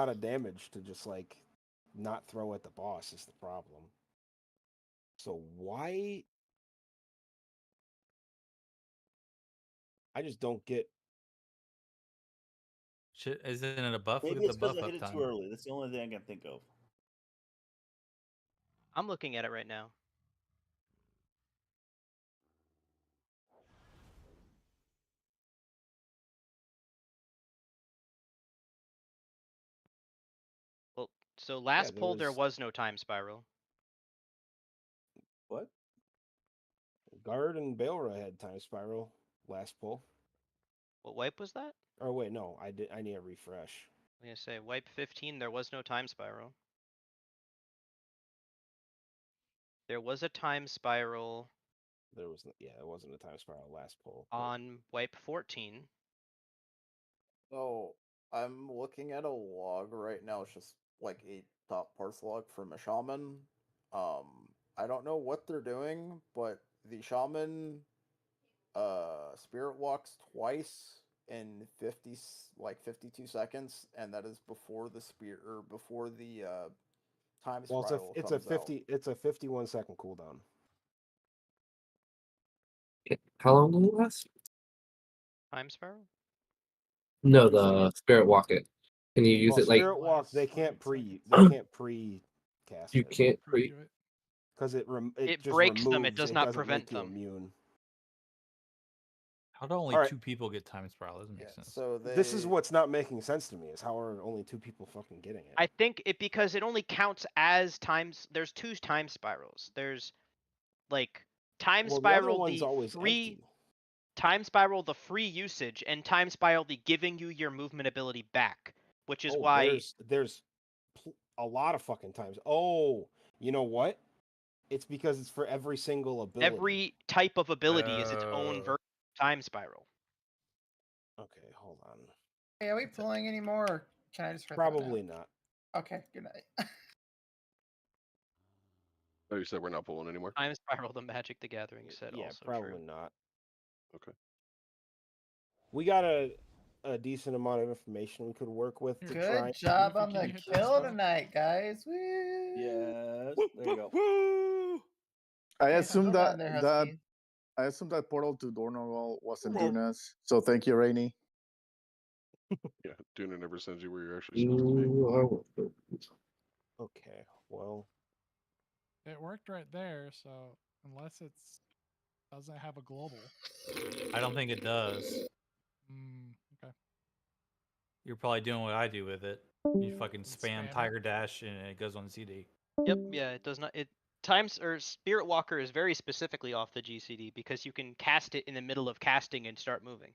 of damage to just like not throw at the boss is the problem. So why? I just don't get. Shit, isn't it a buff? Maybe Look it's at the because buff I up hit it too time. early. That's the only thing I can think of. I'm looking at it right now. Well, so last there poll there was- was no time spiral. What? Guard and Bailra had time spiral last pull. What wipe was that? Oh wait, no, I did. I need a refresh. I'm gonna say wipe 15. There was no time spiral. There was a time spiral There was it wasn't a time spiral last pull. on wipe 14. So I'm looking at a log right now. It's just like a top parse log from a shaman. I don't know what they're doing, but the shaman spirit walks twice in 52 seconds, and that is before the before the time Well, spiral it's comes out. it's a 51 second cooldown. How long will it last? Time spiral? No, the Spirit Walk it. Can you use Well, it like spirit walk they can't pre cast you it. can't pre? Because it It just breaks them, it removes, does not doesn't prevent make you them. immune. How do only Alright. 2 people get time spiral? Doesn't make sense. So This is what's not making sense to me is how are only 2 people fucking getting it? I think it because it only counts as times. There's 2 time spirals. There's like time Well, the other spiral one's the always free empty. time spiral the free usage and time spiral the giving you your movement ability back, which is why there's a lot of fucking times. Oh, you know what? It's because it's for every single ability. every type of ability is its own version of time spiral. Okay, hold on. Hey, are we pulling anymore? Or can I just write that Probably down? not. Okay, good night. Oh, you said we're not pulling anymore? Time spiral the Magic the Gathering said Yeah, also probably true. not. Okay. We got a decent amount of information we could work with to try. Good job on the kill tonight, guys. Woo! Yes, there you go. I Hey, assume hold that on there, Husky. portal to Dornoval wasn't Dunas. So thank you, Rainy. Yeah, Duna never sends you where you're actually supposed to be. You are Okay, well, It worked right there, so unless it's doesn't have a global. I don't think it does. Okay. You're probably doing what I do with it. You fucking spam spam it. Tiger Dash and it goes on CD. Yep. Yeah. It does not. It times or Spirit Walker is very specifically off the GCD because you can cast it in the middle of casting and start moving.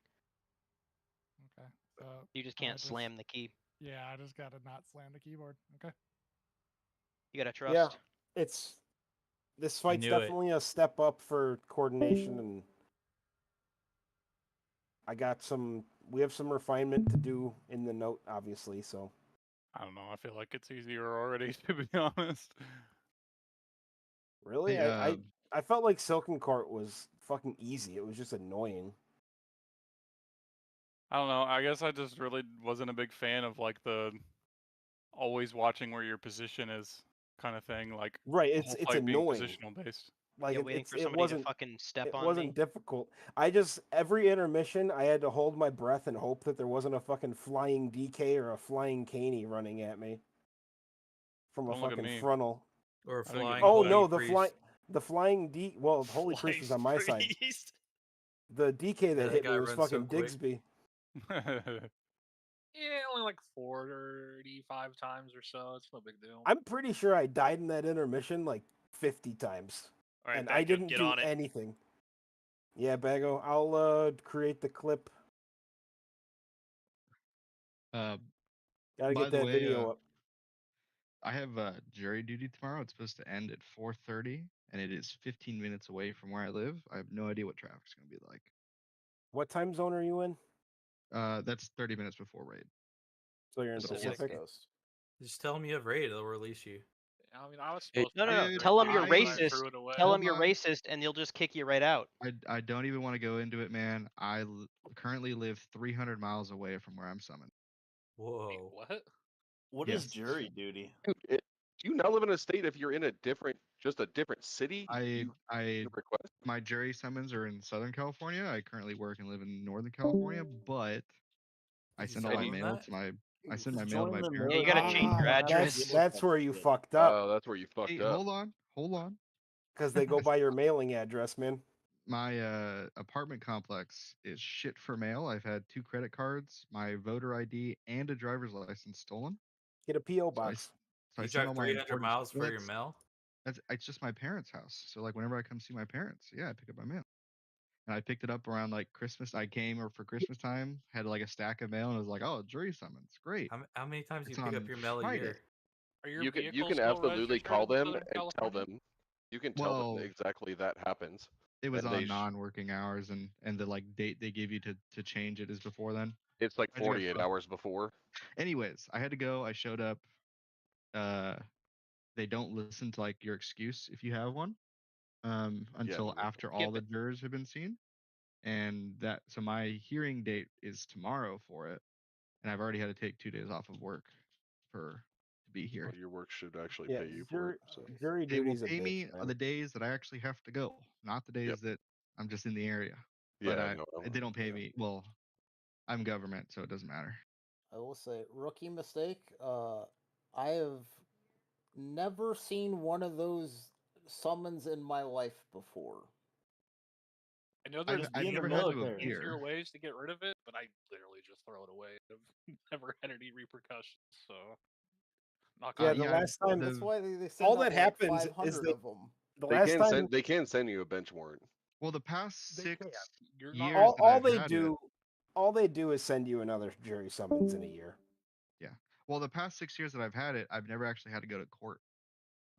Okay. So You just I can't slam the key. Yeah, I just gotta not slam the keyboard. Okay. You gotta trust. Yeah, this fight's knew it. definitely a step up for coordination, and we have some refinement to do in the note, obviously. So I don't know. I feel like it's easier already, to be honest. really, Hey, I felt like Silken Court was fucking easy. It was just annoying. I don't know. I guess I just really wasn't a big fan of like the always watching where your position is kind of thing. Like Right, the whole it's fight being annoying. positional based. Like Yeah, waiting for it somebody to wasn't fucking step it on wasn't me. difficult. I just every intermission I had to hold my breath and hope that there wasn't a fucking flying DK or a flying Caney running at me from a Don't look at fucking me. frontal. Or a I didn't get flying Oh holy no, priest. the flying D. Well, Holy Priest was on my side. Priest. The DK that that hit guy me was runs so fucking quick. Digsby. Yeah, only like 45 times or so. It's no big deal. I'm pretty sure I died in that intermission like 50 times, All right, and I Baggo, didn't get do on it. anything. Yeah, Bago, I'll create the clip. Gotta By get the that way, video up. I have jury duty tomorrow. It's supposed to end at 4:30, and it is 15 minutes away from where I live. I have no idea what traffic's gonna be like. What time zone are you in? That's 30 minutes before raid. So you're in So, Pacific. Just tell them you have raid, they'll release you. I mean, I was supposed No, to. no, no. Dude, Tell them you're I racist. threw it away. Tell them Hold you're on. racist, and they'll just kick you right out. I don't even want to go into it, man. I currently live 300 miles away from where I'm summoned. Whoa. What? What is Yes. jury duty? Dude, do you now live in a state if you're in a different city? You request? My jury summons are in Southern California. I currently work and live in Northern California, but I Did you send all tell my them mail that? to my I send my Just mail to join my the parents. Yeah, you gotta military. change your You don't have to address. deal with That's that where you shit. fucked up. Oh, that's where you fucked Hey, up. hold on. Because they go by your mailing address, man. My apartment complex is shit for mail. I've had 2 credit cards, my voter ID, and a driver's license stolen. Get a PO So I, box. so I You send drive all my 300 important miles for your that's- mail? It's just my parents' house. So like whenever I come see my parents, yeah, I pick up my mail. And I picked it up around like Christmas. I came or for Christmas time, had like a stack of mail, and I was like, "Oh, jury summons, great." How many times do It's you pick on up your mail a Friday. year? Are your You vehicles can still absolutely registered call in them Southern and tell California? them. You can tell them Well, exactly that happens. it was and they on non-working hours, and the like date they give you to change it is before then. It's like I just got 48 fucked. hours before. Anyways, I had to go. I showed up. They don't listen to like your excuse if you have one, until after all the jurors have been seen, and so my hearing date is tomorrow for it, and I've already had to take 2 days off of work to be here. Well, your work should actually Yeah, pay you for it. So. jury They will duty's a pay bitch, me man. on the days that I actually have to go, not the days that I'm just in the area. But Yeah, they don't pay me. Well, I'm government, so it doesn't matter. I will say, rookie mistake. I have never seen one of those summons in my life before. I know there's I've never easier, had to easier appear. ways to get rid of it, but I literally just throw it away. I've never had any repercussions, so knock Yeah, on the wood. last time That's why they send all out that like happens 500 is they, of them. the They last can time send you a bench warrant. Well, the past They 6 can. You're years not that all I've they had do it, all they do is send you another jury summons in a year. yeah. Well, the past 6 years that I've had it, I've never actually had to go to court.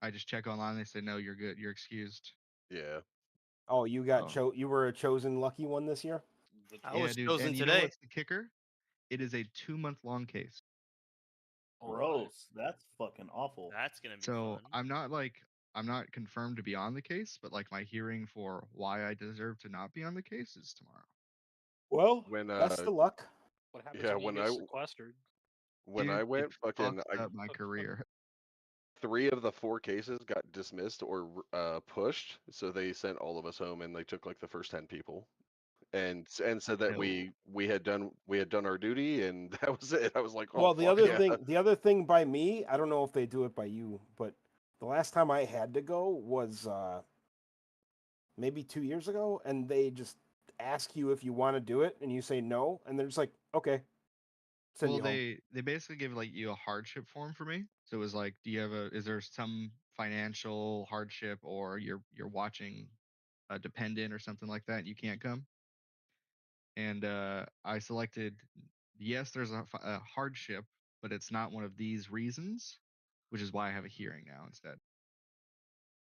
I just check online. They say no, you're good. You're excused. Yeah. Oh, you got you were a chosen lucky one this year? I Yeah, was dude. chosen And you know today. what's the kicker? It is a 2-month-long case. Gross. That's fucking awful. That's gonna be So fun. I'm not confirmed to be on the case, but like my hearing for why I deserve to not be on the case is tomorrow. Well, When best of luck. What happens yeah, when you when get I sequestered? when Dude, I went it fucking fucks up my career. 3 of the 4 cases got dismissed or pushed, so they sent all of us home and they took like the first 10 people. And said that No. we had done our duty and that was it. I was like, oh Well, the fuck other yeah. the other thing by me, I don't know if they do it by you, but the last time I had to go was maybe 2 years ago, and they just ask you if you want to do it, and you say no, and they're just like, okay, send Well, you home. they basically give like you a hardship form for me. So it was like, do you have is there some financial hardship, or you're watching a dependent or something like that, and you can't come? And I selected yes, there's a hardship, but it's not one of these reasons, which is why I have a hearing now instead.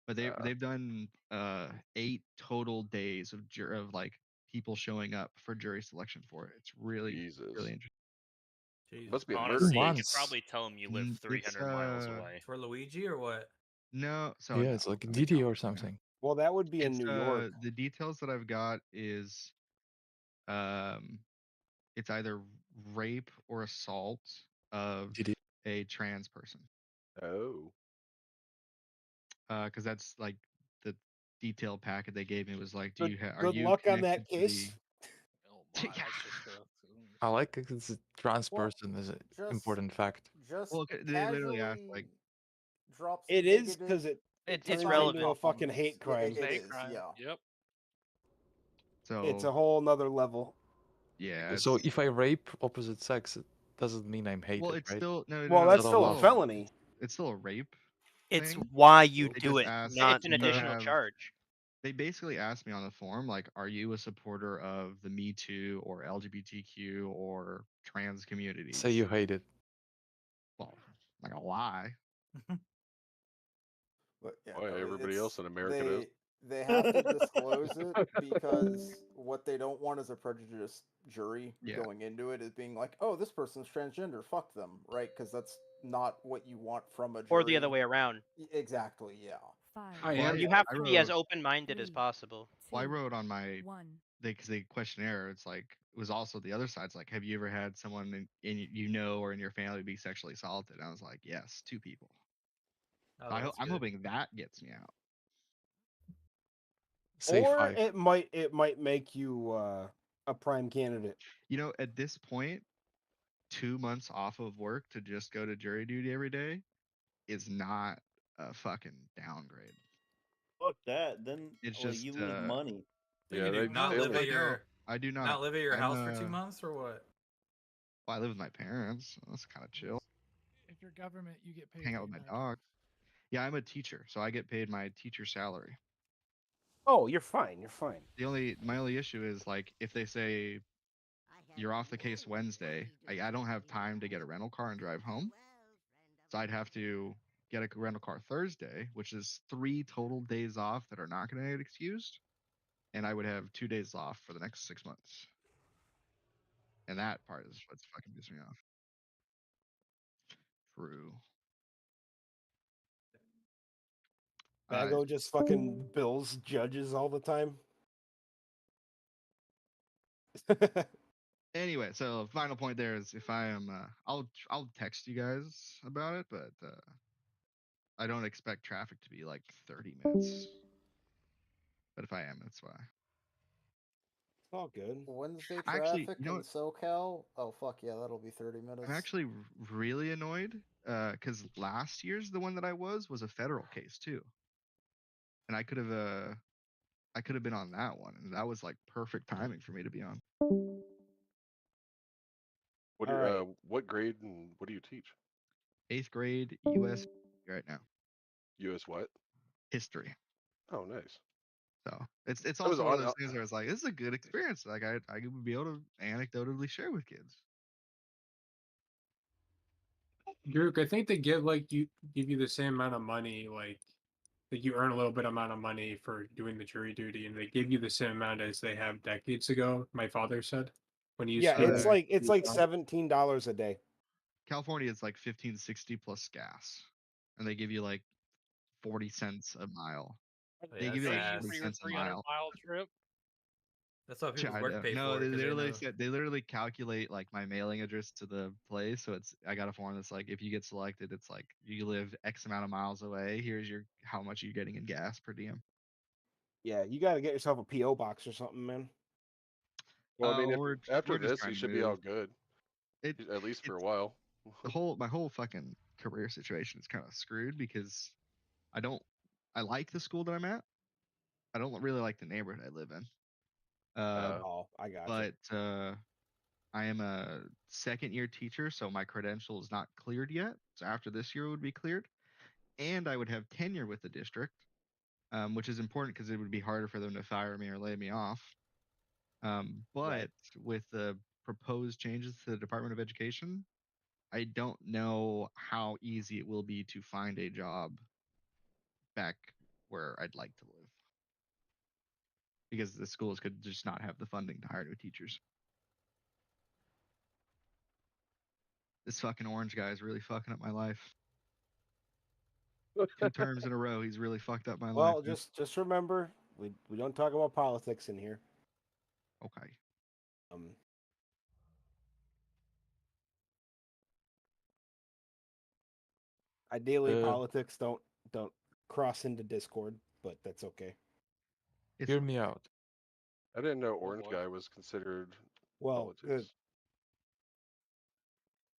But they've done 8 total days of like people showing up for jury selection for it. It's really really interesting. Must be a murder Honestly, you case. could probably tell them you live It's 300 miles away. For Luigi or what? No, so Yeah, no, it's like no, DD no, or no. something. Well, that would be in It's New York. the details that I've got is it's either rape or assault of DD. a trans person. Oh. Because that's like the detailed packet they gave me was like, do Good, you are good you luck on connected that to case. I like it 'cause it's a trans Well, person is an just- important fact. Just Well, they literally asked like, drop some It is bigoted- because it It's turns relevant. into a fucking hate crime. It is, yeah. Yep. so It's a whole nother level. yeah. So it's- if I rape opposite sex, it doesn't mean I'm hated, well, it's right? still no. Well, no, that's it's still a still- felony. It's still a rape. It's thing. why you They do just it. asked, It's an do you additional have- charge. They basically asked me on the form, like, are you a supporter of the Me Too or LGBTQ or trans communities? Say you hate it. Well, I'm not gonna lie. But yeah, Boy, no, everybody it's- else in America does. They have to disclose it because what they don't want is a prejudiced jury Yeah. going into it is being like, oh, this person's transgender, fuck them, right? Because that's not what you want from a jury. Or the other way around. Exactly, yeah. You have to be as open-minded as possible. Well, I wrote on my because the questionnaire, it's like it was also the other side's like, have you ever had someone in or in your family be sexually assaulted? And I was like, yes, 2 people. Oh, So that's I'm good. hoping that gets me out. Say Or 5. it might make you a prime candidate. You know, at this point, 2 months off of work to just go to jury duty every day is not a fucking downgrade. Fuck that. Then It's like, just you lose money. What you do? Not live at your I do not. not live at your I'm, house for 2 months or what? Well, I live with my parents. That's kind of chill. If you're government, you get paid. Hang out with my dog. Yeah, I'm a teacher, so I get paid my teacher salary. Oh, you're fine. You're fine. My only issue is like if they say you're off the case Wednesday, I don't have time to get a rental car and drive home. So I'd have to get a rental car Thursday, which is 3 total days off that are not going to get excused. And I would have 2 days off for the next 6 months. And that part is what's fucking pissing me off. True. Bago just fucking bills judges all the time. Anyway, so final point there is if I am, I'll text you guys about it, but I don't expect traffic to be like 30 minutes. But if I am, that's why. It's all good. Wednesday Actually, traffic you know in what? SoCal. Oh fuck yeah, that'll be 30 minutes. I'm actually really annoyed because last year's the one that I was a federal case too, and I could have been on that one, and that was like perfect timing for me to be on. What All right. what grade and what do you teach? 8th grade U.S. right now. U.S. what? History. Oh, nice. So it's That was also one of on- those things where it's like this is a good experience. Like I would be able to anecdotally share with kids. Druk, I think they give you the same amount of money, like you earn a little bit amount of money for doing the jury duty, and they give you the same amount as they have decades ago. My father said when he used Yeah, to. it's like $17 a day. California is like $15.60 plus gas, and they give you like 40 cents a mile. They give you like Paying 40 for your cents a 300 mile. mile trip. That's what Yeah, people's I work know. pay No, for. they 'Cause literally know. said they literally calculate like my mailing address to the place. So I got a form that's like if you get selected, it's like you live X amount of miles away. Here's your how much you're getting in gas per diem. Yeah, you got to get yourself a PO box or something, man. Well, I mean, after we're just this, trying you to should be all move. good. At least for a while. My whole fucking career situation is kind of screwed because I like the school that I'm at. I don't really like the neighborhood I live in. Oh, I got you. But I am a second-year teacher, so my credential is not cleared yet. So after this year, it would be cleared, and I would have tenure with the district, which is important because it would be harder for them to fire me or lay me off. But with the proposed changes to the Department of Education, I don't know how easy it will be to find a job back where I'd like to live. Because the schools could just not have the funding to hire new teachers. This fucking orange guy is really fucking up my life. 2 terms in a row, he's really fucked up my life. Well, dude. just remember, we don't talk about politics in here. Okay. Ideally, politics don't cross into Discord, but that's okay. Hear me out. I didn't know orange guy was considered Well, politics.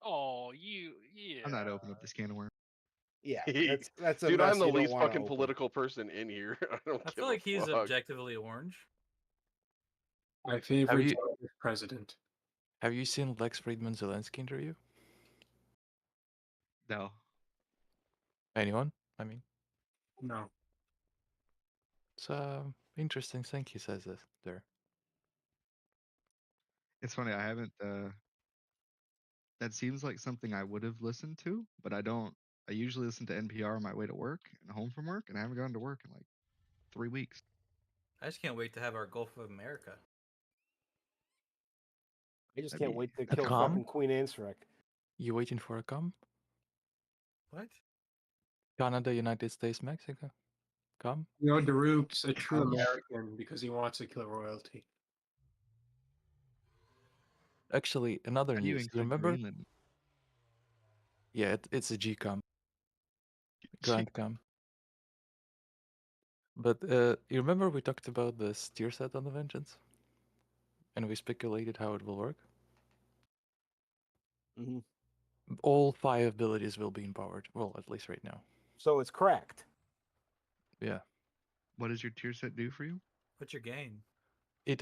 Oh, yeah. I'm not opening up this can of worms. Yeah, that's a Dude, mess I'm the you don't least wanna fucking open. political person in here. I don't I give feel a like he's fuck. objectively orange. My favorite you- job is president. Have you seen Lex Friedman's Zelensky interview? No. Anyone? I mean, No. it's interesting thing he says there. It's funny, I haven't that seems like something I would have listened to, but I don't. I usually listen to NPR on my way to work and home from work, and I haven't gone to work in like 3 weeks. I just can't wait to have our Gulf of America. I just That'd can't be- wait to A kill calm? fucking Queen Ansrek. You waiting for a come? What? Canada, United States, Mexico. Come. You know, Nerub's a true Come. American because he wants to kill royalty. Actually, another How do you news. You include remember? Greenland? Yeah, it's a GCOM. Grand Com. But you remember we talked about the tier set on the Vengeance? And we speculated how it will work? Mhm. All 5 abilities will be empowered. Well, at least right now. So it's cracked. Yeah. What does your tier set do for you? What's your gain? It